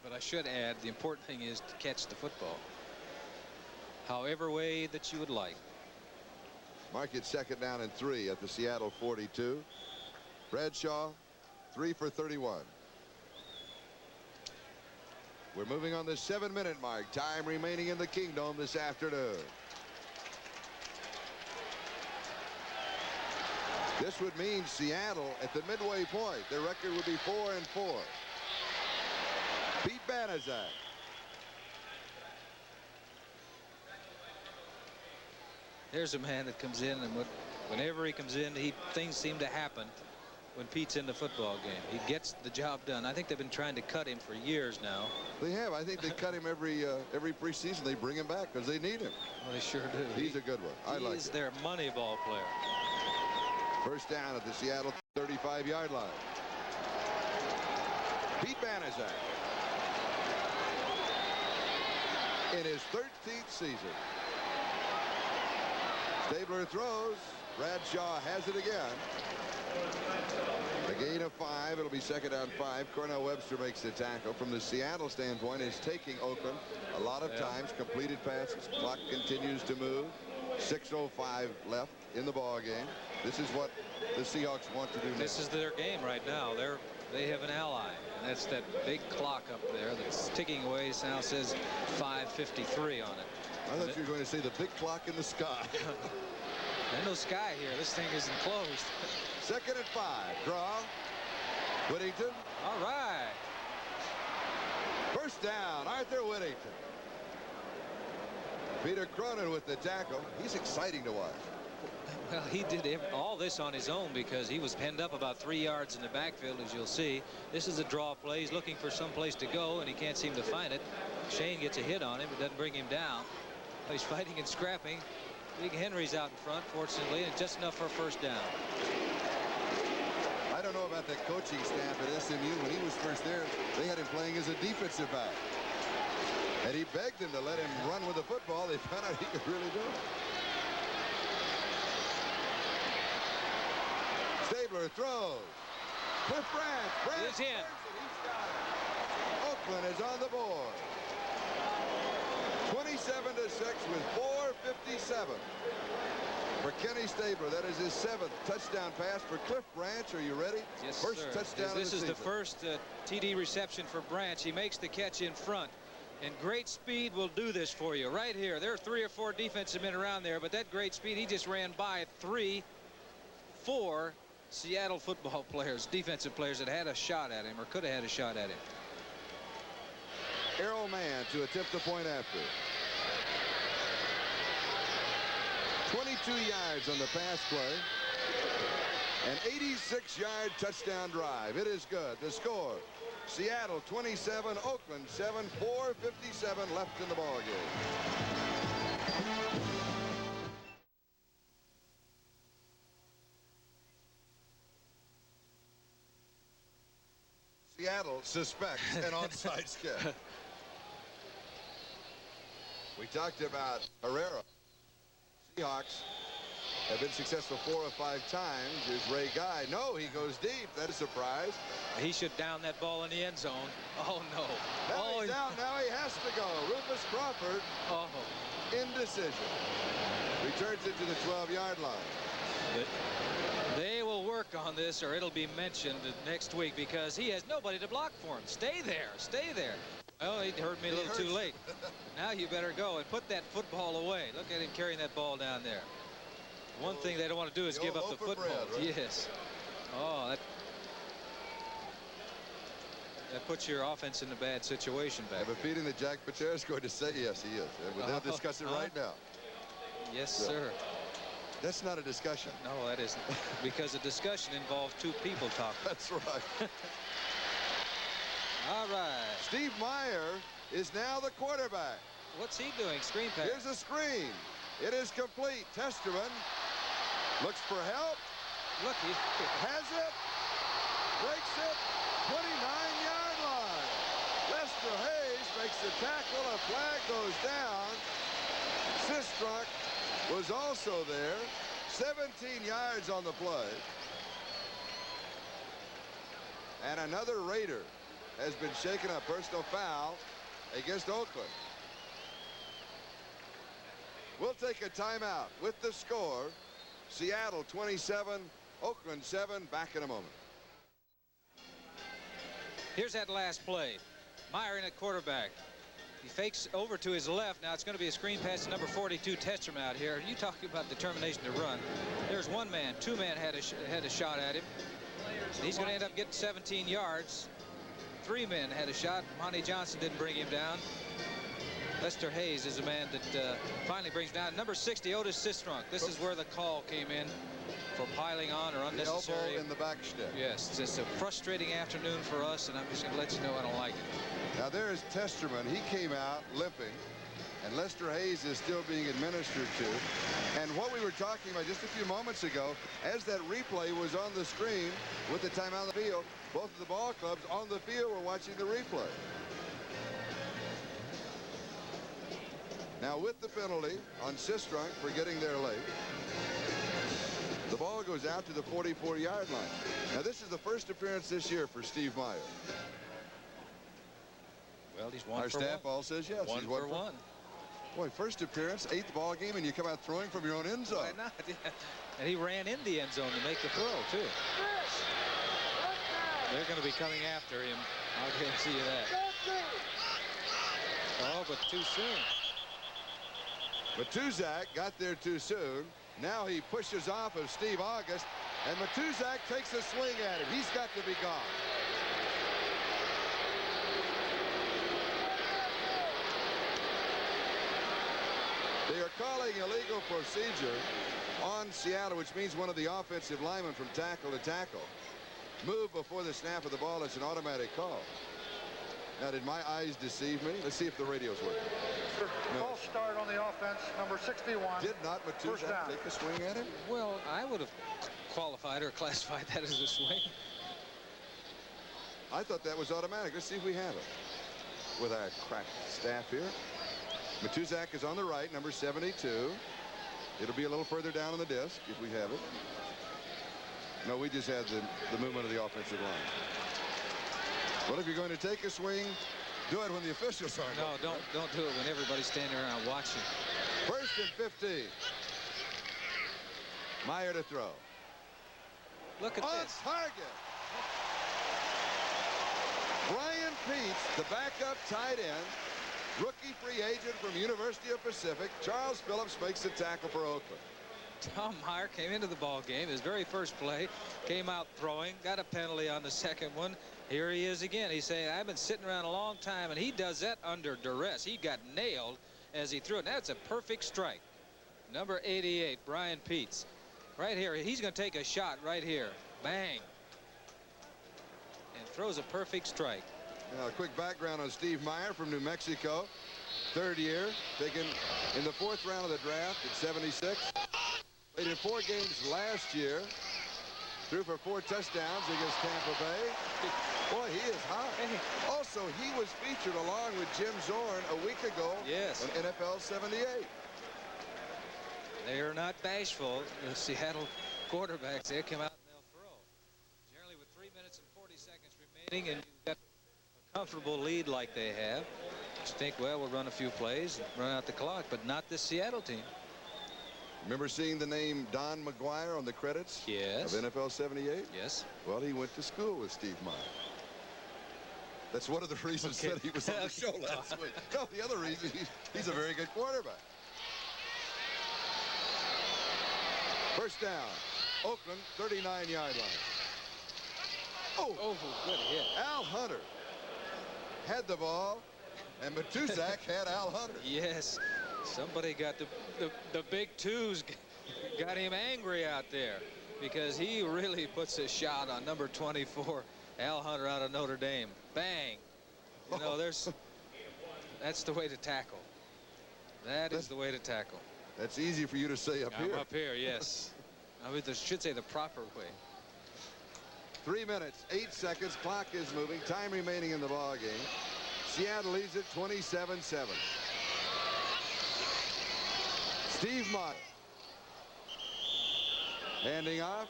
But I should add, the important thing is to catch the football, however way that you would like.
Mark it second down and 3 at the Seattle 42. Bradshaw 3 for 31. We're moving on the 7-minute mark. Time remaining in the Kingdome this afternoon. This would mean Seattle at the midway point. Their record would be 4-4. Pete Banaszak.
There's a man that comes in, and whenever he comes in, things seem to happen when Pete's in the football game. He gets the job done. I think they've been trying to cut him for years now.
They have. I think they cut him every preseason. They bring him back because they need him.
Well, they sure do.
He's a good one. I like it.
He's their money ball player.
First down at the Seattle 35-yard line. Pete Banaszak in his 13th season. Stabler throws. Bradshaw has it again. A gain of 5. It'll be second down 5. Cornell Webster makes the tackle. From the Seattle standpoint, is taking Oakland a lot of times. Completed passes. Clock continues to move. 6:05 left in the ball game. This is what the Seahawks want to do now.
This is their game right now. They have an ally, and that's that big clock up there that's ticking away. It now says 5:53 on it.
I thought you were going to say the big clock in the sky.
There's no sky here. This thing is enclosed.
Second and 5. Draw. Whittington.
All right.
First down, Arthur Whittington. Peter Cronin with the tackle. He's exciting to watch.
Well, he did all this on his own because he was penned up about 3 yards in the backfield, as you'll see. This is a draw play. He's looking for some place to go, and he can't seem to find it. Shane gets a hit on him. It doesn't bring him down. He's fighting and scrapping. Big Henry's out in front, fortunately, and just enough for a first down.
I don't know about the coaching staff at SMU. When he was first there, they had him playing as a defensive back. And he begged them to let him run with the football. They found out he could really do it. Stabler throws. Cliff Branch.
He's in.
Oakland is on the board. 27-6 with 4:57 for Kenny Stabler. That is his 7th touchdown pass for Cliff Branch. Are you ready?
Yes,
first
sir.
touchdown of the
This is
season.
the first TD reception for Branch. He makes the catch in front. And great speed will do this for you right here. There are 3 or 4 defensive men around there, but that great speed, he just ran by 3, 4, Seattle football players, defensive players that had a shot at him or could have had a shot at him.
Errol Mann to attempt the point after. 22 yards on the pass play. An 86-yard touchdown drive. It is good. The score, Seattle 27, Oakland 7, 4:57 left in the ball game. Seattle suspects an onside kick. We talked about Herrera. Seahawks have been successful 4 or 5 times. Here's Ray Guy. No, he goes deep. That is a surprise.
He should down that ball in the end zone. Oh, no.
Now he's down. Now he has to go. Rufus Crawford.
Oh.
Indecision. Returns it to the 12-yard line.
They will work on this, or it'll be mentioned next week, because he has nobody to block for him. Stay there. Stay there. Oh, he heard me a little too late. Now you better go and put that football away. Look at him carrying that ball down there. One thing they don't want to do is give up the football. Right? Yes. Oh, that puts your offense in a bad situation back.
I have a feeling that Jack Patera is going to say yes, he is. And they'll discuss it right now.
Yes, sir.
That's not a discussion.
No, that isn't. Because a discussion involves 2 people talking.
That's right.
All right.
Steve Meyer is now the quarterback.
What's he doing? Screen pass.
Here's a screen. It is complete. Testerman looks for help.
Look, he
has it. Breaks it. 29-yard line. Lester Hayes makes the tackle. A flag goes down. Sistrunk was also there. 17 yards on the play. And another Raider has been shaken up. Personal foul against Oakland. We'll take a timeout with the score. Seattle 27, Oakland 7. Back in a moment.
Here's that last play. Meyer in at quarterback. He fakes over to his left. Now it's going to be a screen pass to number 42, Testerman out here. You talking about determination to run. There's 1 man. 2 men had a shot at him. He's going to end up getting 17 yards. 3 men had a shot. Monty Johnson didn't bring him down. Lester Hayes is a man that finally brings down number 60, Otis Sistrunk. This is where the call came in for piling on or unnecessary.
The elbow in the back stick.
Yes, it's just a frustrating afternoon for us, and I'm just going to let you know I don't like it.
Now there is Testerman. He came out limping, and Lester Hayes is still being administered to. And what we were talking about just a few moments ago, as that replay was on the screen with the time on the field, both of the ball clubs on the field were watching the replay. Now with the penalty on Sistrunk for getting there late, the ball goes out to the 44-yard line. Now this is the first appearance this year for Steve Meyer.
Well, he's 1
Our
for
staff
1.
all says yes.
1
he's
for 1.
Boy, first appearance, 8th ball game, and you come out throwing from your own end zone.
Why not? Yeah. And he ran in the end zone to make the throw, too. They're going to be coming after him. I'll guarantee you that. Oh, but too soon.
Matuzak got there too soon. Now he pushes off of Steve August, and Matuzak takes a swing at him. He's got to be gone. They are calling illegal procedure on Seattle, which means one of the offensive linemen from tackle to tackle move before the snap of the ball. It's an automatic call. Now, did my eyes deceive me? Let's see if the radio's working.
False start on the offense, number 61.
Did not Matuzak take a swing at him?
Well, I would have qualified or classified that as a swing.
I thought that was automatic. Let's see if we have it with our crack staff here. Matuzak is on the right, number 72. It'll be a little further down on the disc if we have it. No, we just had the movement of the offensive line. Well, if you're going to take a swing, do it when the officials are.
No, don't do it when everybody's standing around watching.
1st and 15. Meyer to throw.
Look at this.
Target. Brian Peets, the backup tight end, rookie free agent from University of Pacific. Charles Phillips makes the tackle for Oakland.
Tom Meyer came into the ball game. His very first play, came out throwing, got a penalty on the second one. Here he is again. He's saying, I've been sitting around a long time, and he does that under duress. He got nailed as he threw it. That's a perfect strike. Number 88, Brian Peets. Right here, he's going to take a shot right here. Bang. And throws a perfect strike.
Now, a quick background on Steve Meyer from New Mexico. Third year, taken in the 4th round of the draft at 76. Played in 4 games last year. Threw for 4 touchdowns against Tampa Bay. Boy, he is hot. Also, he was featured along with Jim Zorn a week ago.
Yes.
On NFL 78.
They are not bashful. The Seattle quarterbacks, they come out and they'll throw. Generally with 3 minutes and 40 seconds remaining, and you've got a comfortable lead like they have, you think, well, we'll run a few plays, run out the clock, but not this Seattle team.
Remember seeing the name Don McGuire on the credits?
Yes.
Of NFL 78?
Yes.
Well, he went to school with Steve Meyer. That's one of the reasons that he was on the show last week. No, the other reason, he's a very good quarterback. First down, Oakland, 39-yard line. Oh,
good hit.
Al Hunter had the ball, and Matusak had Al Hunter.
Yes, somebody got the big twos, got him angry out there, because he really puts a shot on number 24, Al Hunter out of Notre Dame. Bang. You know, that's the way to tackle. That is the way to tackle.
That's easy for you to say up here.
Up here, yes. I mean, I should say the proper way.
3 minutes, 8 seconds. Clock is moving. Time remaining in the ball game. Seattle leads it 27-7. Steve Meyer. Handing off.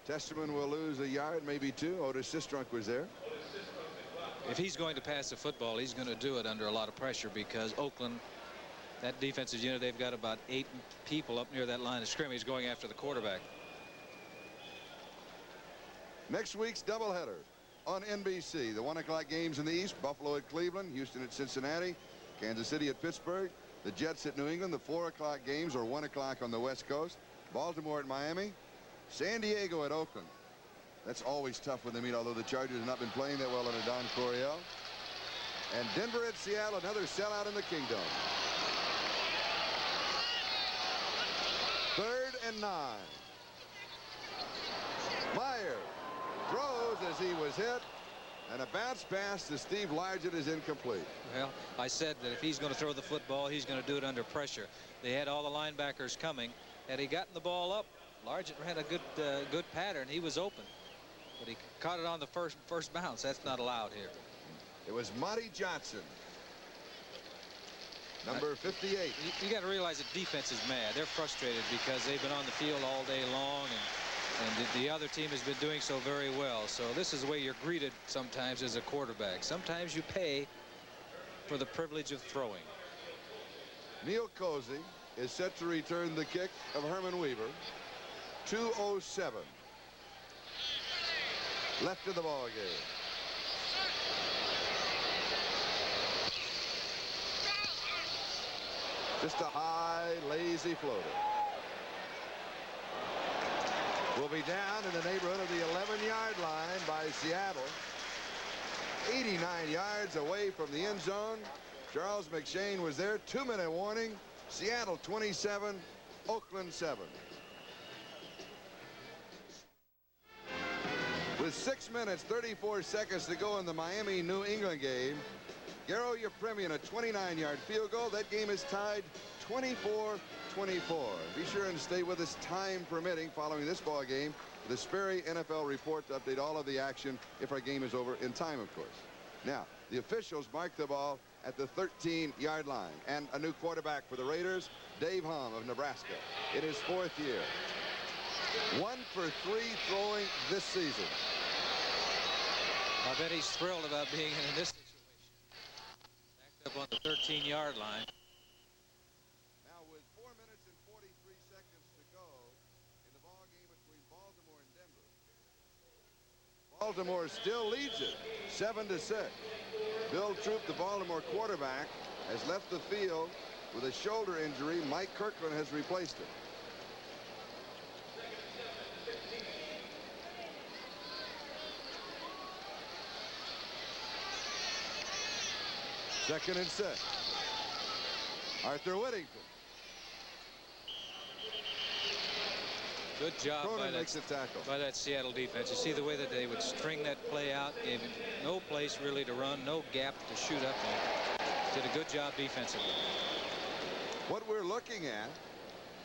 Testerman will lose a yard, maybe 2. Otis Sistrunk was there.
If he's going to pass the football, he's going to do it under a lot of pressure, because Oakland, that defensive unit, they've got about 8 people up near that line of scrimmage going after the quarterback.
Next week's doubleheader on NBC. The 1 o'clock games in the East. Buffalo at Cleveland, Houston at Cincinnati, Kansas City at Pittsburgh, the Jets at New England. The 4 o'clock games are 1 o'clock on the West Coast. Baltimore at Miami, San Diego at Oakland. That's always tough when they meet, although the Chargers have not been playing that well under Don Coryell. And Denver at Seattle, another sellout in the Kingdom. 3rd and 9. Meyer throws as he was hit, and a bounce pass to Steve Largent is incomplete.
Well, I said that if he's going to throw the football, he's going to do it under pressure. They had all the linebackers coming. Had he gotten the ball up, Largent ran a good pattern. He was open, but he caught it on the first bounce. That's not allowed here.
It was Monty Johnson, number 58.
You got to realize the defense is mad. They're frustrated because they've been on the field all day long, and the other team has been doing so very well. So this is the way you're greeted sometimes as a quarterback. Sometimes you pay for the privilege of throwing.
Neil Cozy is set to return the kick of Herman Weaver. 2:07 left in the ball game. Just a high, lazy floater. Will be down in the neighborhood of the 11-yard line by Seattle. 89 yards away from the end zone. Charles McShane was there. 2-minute warning. Seattle 27, Oakland 7. With 6 minutes, 34 seconds to go in the Miami-New England game, Garo Yepremian, a 29-yard field goal. That game is tied 24-24. Be sure and stay with us, time permitting, following this ball game. The Sperry NFL report to update all of the action if our game is over in time, of course. Now, the officials mark the ball at the 13-yard line. And a new quarterback for the Raiders, Dave Hum of Nebraska, in his 4th year. 1 for 3 throwing this season.
I bet he's thrilled about being in this situation. Backed up on the 13-yard line.
Now with 4 minutes and 43 seconds to go in the ball game between Baltimore and Denver. Baltimore still leads it 7-6. Bill Troop, the Baltimore quarterback, has left the field with a shoulder injury. Mike Kirkland has replaced him. 2nd and 6. Arthur Whittington.
Good job by that Seattle defense. You see the way that they would string that play out, gave him no place really to run, no gap to shoot up in. Did a good job defensively.
What we're looking at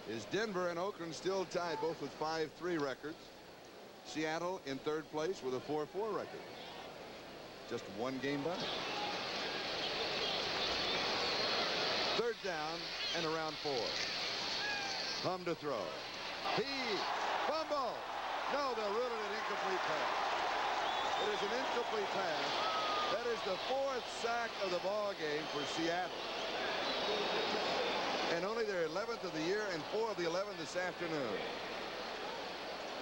is Denver and Oakland still tied, both with 5-3 records. Seattle in 3rd place with a 4-4 record. Just 1 game back. 3rd down and around 4. Hum to throw. He fumble. No, they'll rule it an incomplete pass. It is an incomplete pass. That is the 4th sack of the ball game for Seattle. And only their 11th of the year and 4 of the 11 this afternoon.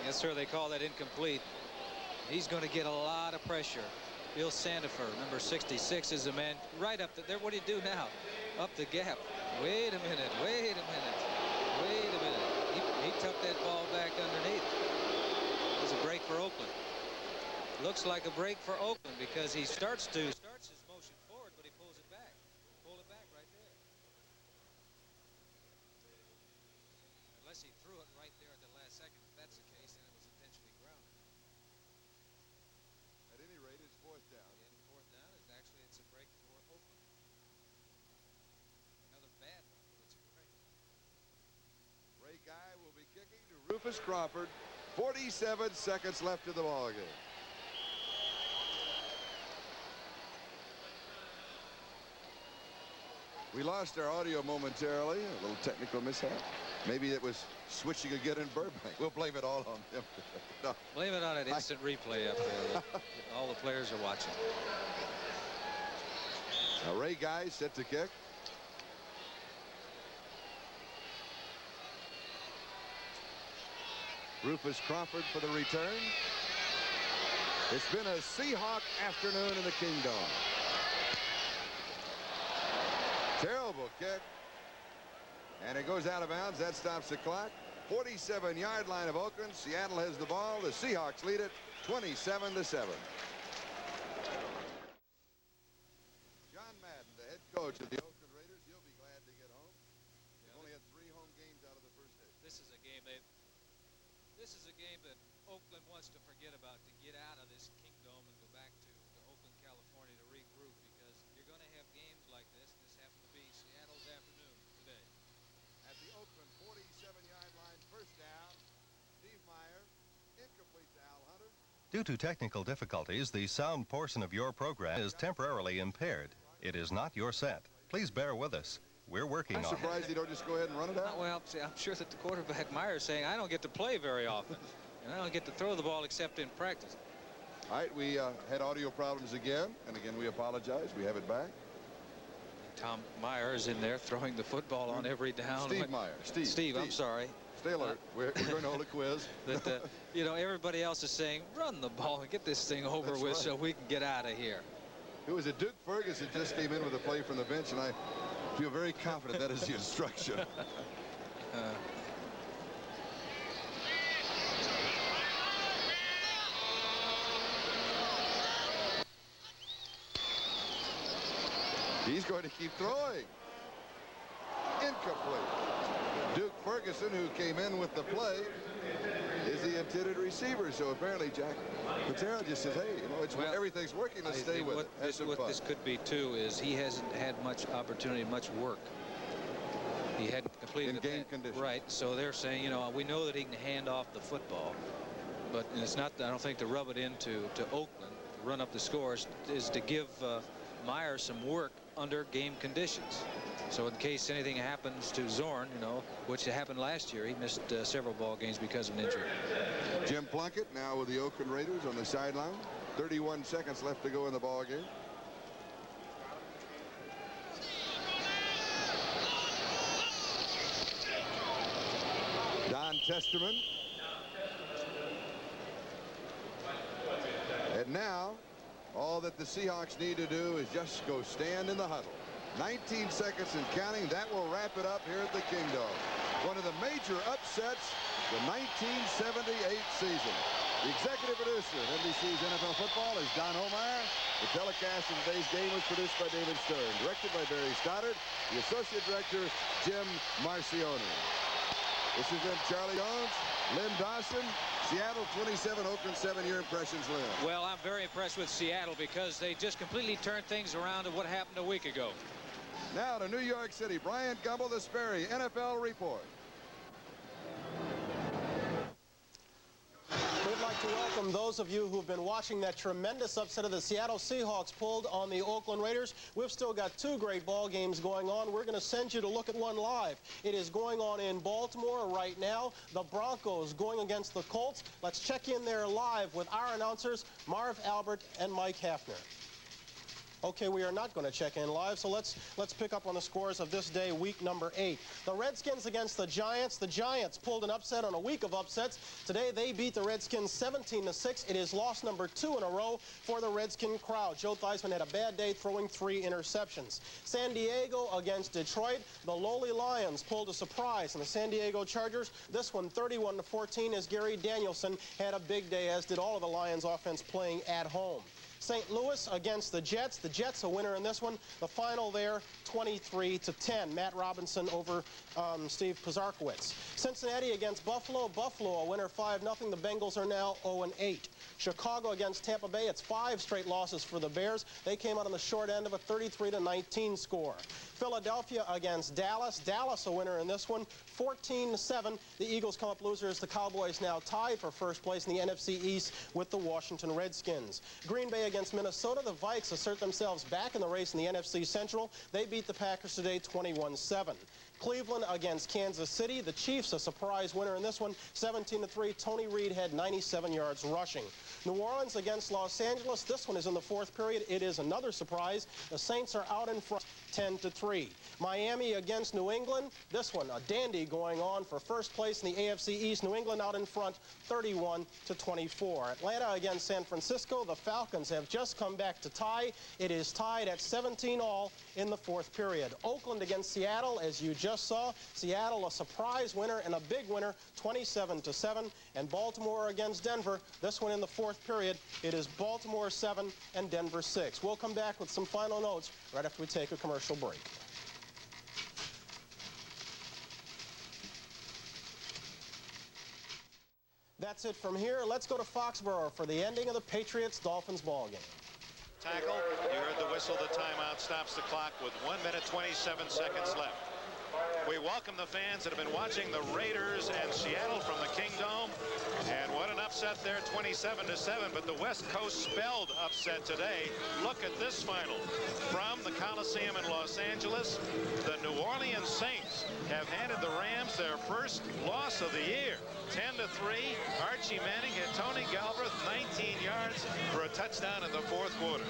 Yes, sir. They call that incomplete. He's going to get a lot of pressure. Bill Sandifer, number 66, is a man right up there. What do you do now? Up the gap. Wait a minute. Wait a minute. Wait a minute. He tucked that ball back underneath. It was a break for Oakland. Looks like a break for Oakland because he starts his motion forward, but he pulls it back. Pull it back right there. Unless he threw it right there at the last second. If that's the case, then it was intentionally grounded.
At any rate, it's 4th down.
And 4th down is actually it's a break for Oakland. Another bad one, but it's a break.
Ray Guy will be kicking to Rufus Crawford. 47 seconds left in the ball game. We lost our audio momentarily. A little technical mishap. Maybe it was switching again in Burbank. We'll blame it all on them. No.
Blame it on an instant replay up there. All the players are watching.
Now Ray Guy set to kick. Rufus Crawford for the return. It's been a Seahawk afternoon in the Kingdom. Terrible kick. And it goes out of bounds. That stops the clock. 47-yard line of Oakland. Seattle has the ball. The Seahawks lead it 27-7. John Madden, the head coach of the Oakland Raiders, he'll be glad to get home. They've only had 3 home games out of the first 8.
This is a game that Oakland wants to forget about, to get out of this Kingdom and go back to Oakland, California to regroup, because you're going to have games like this. This happened to be Seattle's afternoon today.
At the Oakland 47-yard line, 1st down. Steve Meyer, incomplete to Al Hunter.
Due to technical difficulties, the sound portion of your program is temporarily impaired. It is not your set. Please bear with us. We're working on it.
I'm surprised you don't just go ahead and run it out.
Well, see, I'm sure that the quarterback, Meyer, is saying, I don't get to play very often. And I don't get to throw the ball except in practice.
All right, we had audio problems again. And again, we apologize. We have it back.
Tom Meyer is in there throwing the football on every down.
Steve Meyer. Steve,
I'm sorry.
Stay alert. We're going to hold a quiz.
That, you know, everybody else is saying, run the ball and get this thing over with, right, so we can get out of here.
It was a Duke Ferguson just came in with a play from the bench, and I feel very confident that is the instruction. He's going to keep throwing. Incomplete. Duke Ferguson, who came in with the play, is the intended receiver. So apparently Jack Patera just says, hey, you know, everything's working. Let's stay with it.
What this could be, too, is he hasn't had much opportunity, much work. He hadn't completed
in game condition.
Right. So they're saying, you know, we know that he can hand off the football, but it's not, I don't think, to rub it into Oakland, run up the scores, is to give Meyer some work under game conditions. So in case anything happens to Zorn, you know, which happened last year, he missed several ball games because of an injury.
Jim Plunkett now with the Oakland Raiders on the sideline. 31 seconds left to go in the ball game. Don Testerman. And now all that the Seahawks need to do is just go stand in the huddle. 19 seconds and counting. That will wrap it up here at the Kingdom. One of the major upsets the 1978 season. The executive producer of NBC's NFL Football is Don Omeyer. The telecast of today's game was produced by David Stern, directed by Barry Stoddard, the associate director, Jim Marcioni. This has been Charlie Jones, Lynn Dawson, Seattle 27, Oakland 7. Your impressions, Lynn?
Well, I'm very impressed with Seattle because they just completely turned things around to what happened a week ago.
Now to New York City, Bryant Gumbel, the Sperry NFL Report.
We'd like to welcome those of you who've been watching that tremendous upset of the Seattle Seahawks pulled on the Oakland Raiders. We've still got 2 great ball games going on. We're going to send you to look at one live. It is going on in Baltimore right now. The Broncos going against the Colts. Let's check in there live with our announcers, Marv Albert and Mike Hafner. Okay, we are not going to check in live, so let's pick up on the scores of this day, week number 8. The Redskins against the Giants. The Giants pulled an upset on a week of upsets. Today they beat the Redskins 17-6. It is loss number 2 in a row for the Redskin crowd. Joe Theismann had a bad day throwing 3 interceptions. San Diego against Detroit. The lowly Lions pulled a surprise on the San Diego Chargers. This one 31-14 as Gary Danielson had a big day, as did all of the Lions offense playing at home. St. Louis against the Jets. The Jets a winner in this one. The final there, 23-10. Matt Robinson over Steve Pizarkowicz. Cincinnati against Buffalo. Buffalo a winner 5-0. The Bengals are now 0-8. Chicago against Tampa Bay. It's 5 straight losses for the Bears. They came out on the short end of a 33-19 score. Philadelphia against Dallas. Dallas a winner in this one, 14-7. The Eagles come up losers. The Cowboys now tied for first place in the NFC East with the Washington Redskins. Green Bay against Minnesota. The Vikes assert themselves back in the race in the NFC Central. They beat the Packers today 21-7. Cleveland against Kansas City. The Chiefs a surprise winner in this one, 17-3. Tony Reed had 97 yards rushing. New Orleans against Los Angeles. This one is in the 4th period. It is another surprise. The Saints are out in front, 10-3. Miami against New England. This one a dandy going on for first place in the AFC East. New England out in front, 31-24. Atlanta against San Francisco. The Falcons have just come back to tie. It is tied at 17-all in the 4th period. Oakland against Seattle, as you just saw. Seattle a surprise winner and a big winner, 27-7. And Baltimore against Denver. This one in the 4th period. It is Baltimore 7 and Denver 6. We'll come back with some final notes right after we take a commercial break. That's it from here. Let's go to Foxborough for the ending of the Patriots-Dolphins ball game.
Tackle. You heard the whistle. The timeout stops the clock with 1 minute 27 seconds left. We welcome the fans that have been watching the Raiders and Seattle from the Kingdome. And what an upset there, 27-7. But the West Coast spelled upset today. Look at this final. From the Coliseum in Los Angeles, the New Orleans Saints have handed the Rams their first loss of the year. 10-3. Archie Manning hit Tony Galbraith 19 yards for a touchdown in the 4th quarter.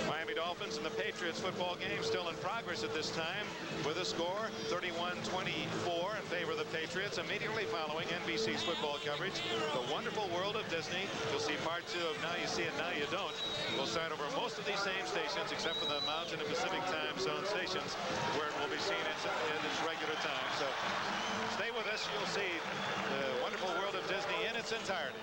Miami Dolphins and the Patriots football game still in progress at this time with a score 31-24 in favor of the Patriots. Immediately following NBC's football coverage, The Wonderful World of Disney. You'll see part 2 of Now You See It, Now You Don't. We'll start over most of these same stations except for the Mountain and Pacific Time Zone stations where it will be seen in its regular time. So stay with us. You'll see The Wonderful World of Disney in its entirety.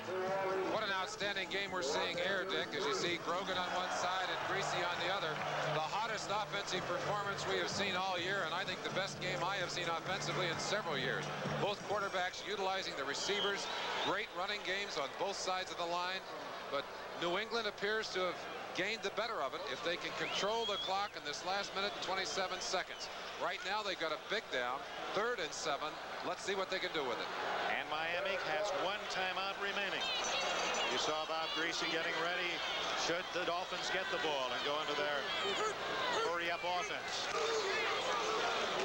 What an outstanding game we're seeing here, Dick, as you see Grogan on one side and Greasy on the other. The hottest offensive performance we have seen all year, and I think the best game I have seen offensively in several years. Both quarterbacks utilizing the receivers, great running games on both sides of the line, but New England appears to have gained the better of it if they can control the clock in this last minute and 27 seconds. Right now they've got a big down, 3rd and 7. Let's see what they can do with it.
And Miami has 1 timeout remaining. You saw Bob Greasy getting ready should the Dolphins get the ball and go into their hurry-up offense.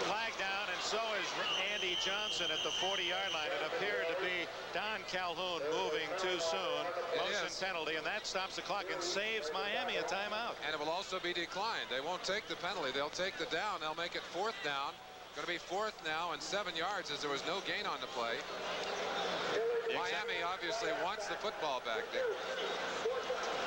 Flag down, and so is Andy Johnson at the 40-yard line. It appeared to be Don Calhoun moving too soon. Motion penalty, and that stops the clock and saves Miami a timeout.
And it will also be declined. They won't take the penalty. They'll take the down. They'll make it 4th down. Going to be 4th now and 7 yards as there was no gain on the play. Miami obviously wants the football back there.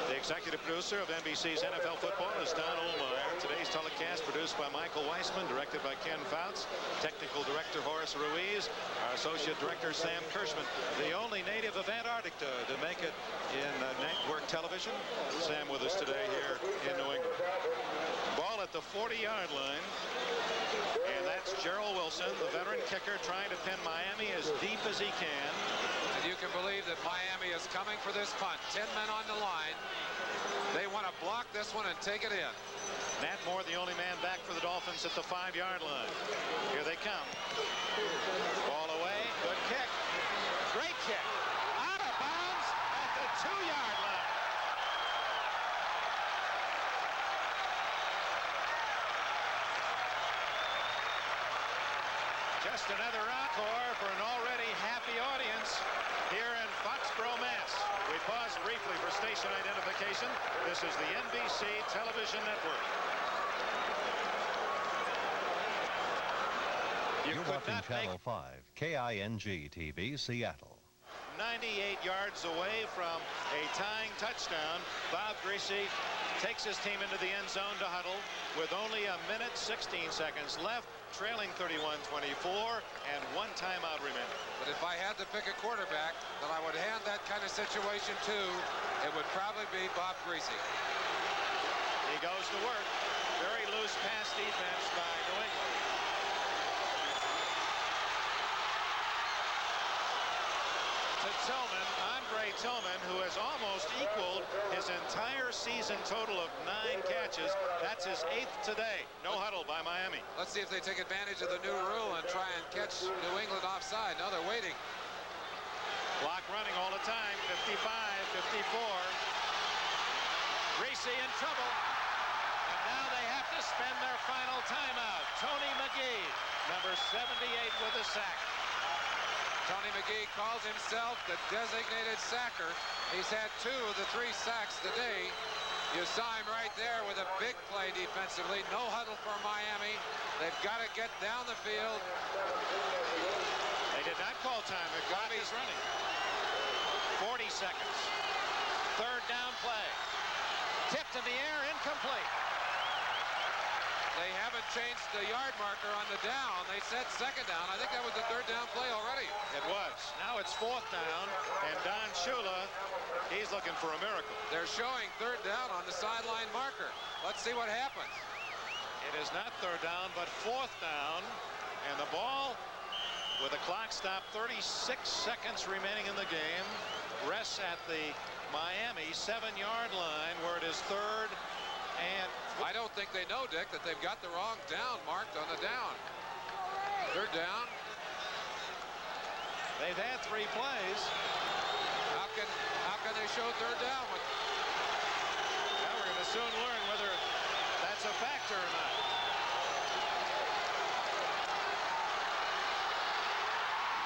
The Executive producer of NBC's NFL Football is Don Ohlmeyer. Today's telecast produced by Michael Weissman, directed by Ken Fouts, technical director Horace Ruiz, our associate director Sam Kirschman. The only native of Antarctica to make it in network television. Sam with us today here in New England. Ball at the 40-yard line. And that's Gerald Wilson, the veteran kicker, trying to pin Miami as deep as he can.
And you can believe that Miami is coming for this punt. 10 men on the line. They want to block this one and take it in.
Nat Moore, the only man back for the Dolphins at the 5-yard line. Here they come. Ball away. Good kick. Great kick. Out of bounds at the 2-yard line. Just another encore for an already happy audience here in Foxborough, Mass. We pause briefly for station identification. This is the NBC Television Network.
You're watching Channel 5, KING TV, Seattle.
98 yards away from a tying touchdown. Bob Greasy takes his team into the end zone to huddle with only a minute 16 seconds left, trailing 31-24, and one timeout remaining.
But if I had to pick a quarterback that I would hand that kind of situation to, it would probably be Bob Greasy.
He goes to work. Very loose pass defense by New England. To Tillman, Andre Tillman, who has almost equaled his entire season total of 9 catches. That's his 8th today. No huddle by Miami.
Let's see if they take advantage of the new rule and try and catch New England offside. No, they're waiting.
Clock running all the time. 55, 54. Greasy in trouble. And now they have to spend their final timeout. Tony McGee, number 78 with a sack.
Tony McGee calls himself the designated sacker. He's had 2 of the 3 sacks today. You saw him right there with a big play defensively. No huddle for Miami. They've got to get down the field.
They did not call time. McGavi's running. 40 seconds. 3rd down play. Tipped in the air, incomplete.
They haven't changed the yard marker on the down. They said 2nd down. I think that was the 3rd down play already.
It was. Now it's 4th down, and Don Shula, he's looking for a miracle.
They're showing 3rd down on the sideline marker. Let's see what happens.
It is not 3rd down, but 4th down, and the ball, with the clock stopped, 36 seconds remaining in the game, rests at the Miami 7-yard line, where it is 3rd and...
I don't think they know, Dick, that they've got the wrong down marked on the down. 3rd down.
They've had 3 plays.
How can they show 3rd down?
Well, we're going to soon learn whether that's a factor or not.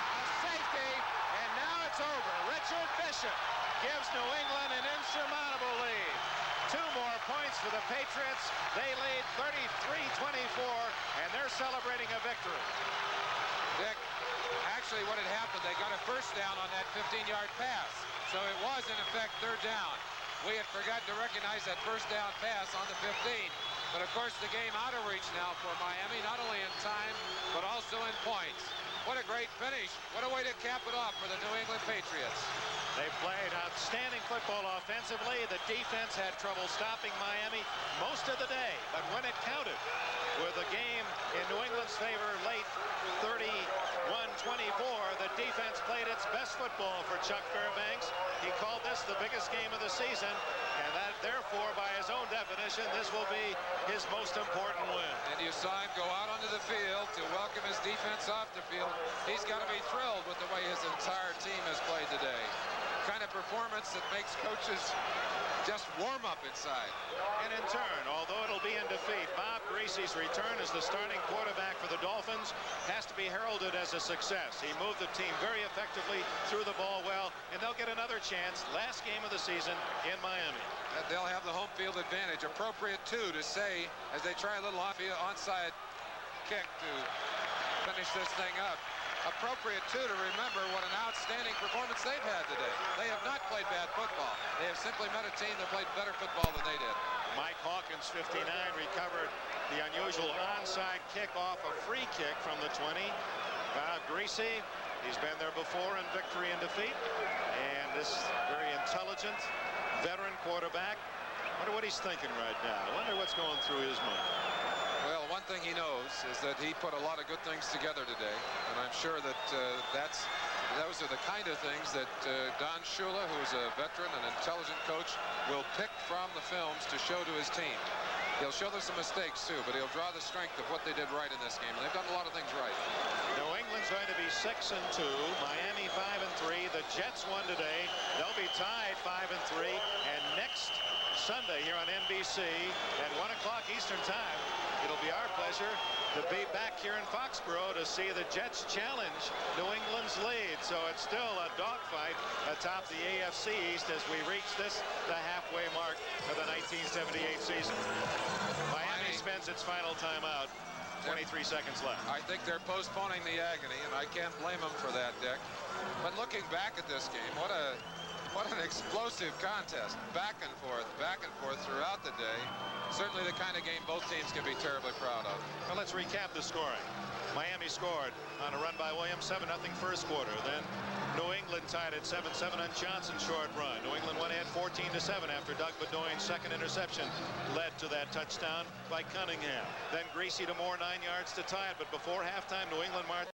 A safety, and now it's over. Richard Bishop gives New England an insurmountable lead. 2 more points for the Patriots. They lead 33-24, and they're celebrating a victory.
Dick, actually what had happened, they got a 1st down on that 15-yard pass. So it was, in effect, 3rd down. We had forgotten to recognize that 1st down pass on the 15. But, of course, the game out of reach now for Miami, not only in time, but also in points. What a great finish. What a way to cap it off for the New England Patriots.
They played outstanding football offensively. The defense had trouble stopping Miami most of the day. But when it counted, with the game in New England's favor late 31-24, the defense played its best football for Chuck Fairbanks. He called this the biggest game of the season. And that, therefore, by his own definition, this will be his most important win.
And you saw him go out onto the field to welcome his defense off the field. He's got to be thrilled with the way his entire team has played today. Kind of performance that makes coaches just warm up inside.
And in turn, although it'll be in defeat, Bob Greasy's return as the starting quarterback for the Dolphins has to be heralded as a success. He moved the team very effectively, threw the ball well, and they'll get another chance, last game of the season in Miami.
And they'll have the home field advantage. Appropriate, too, to say, as they try a little onside kick to finish this thing up. appropriate, too, to remember what an outstanding performance they've had today. They have not played bad football. They have simply met a team that played better football than they did.
Mike Hawkins, 59, recovered the unusual onside kick off a free kick from the 20. Greasy, he's been there before in victory and defeat. And this very intelligent veteran quarterback, wonder what he's thinking right now. I wonder what's going through his mind.
Well, one thing he knows is that he put a lot of good things together today, and I'm sure that those are the kind of things that Don Shula, who is a veteran and intelligent coach, will pick from the films to show to his team. He'll show them some mistakes, too, but he'll draw the strength of what they did right in this game, and they've done a lot of things right.
New England's going to be 6-2. Miami 5-3. The Jets won today. They'll be tied 5-3. And next Sunday here on NBC at 1 o'clock Eastern Time, it'll be our pleasure to be back here in Foxborough to see the Jets challenge New England's lead. So it's still a dogfight atop the AFC East as we reach the halfway mark of the 1978 season. Miami spends its final timeout. 23 seconds left.
I think they're postponing the agony, and I can't blame them for that, Dick. But looking back at this game, what an explosive contest. Back and forth throughout the day. Certainly the kind of game both teams can be terribly proud of.
Well, let's recap the scoring. Miami scored on a run by Williams, 7-0 first quarter. Then New England tied at 7-7 on Johnson's short run. New England went ahead 14-7 after Doug Bedoyne's second interception led to that touchdown by Cunningham. Then Greasy to Moore, 9 yards to tie it. But before halftime, New England marched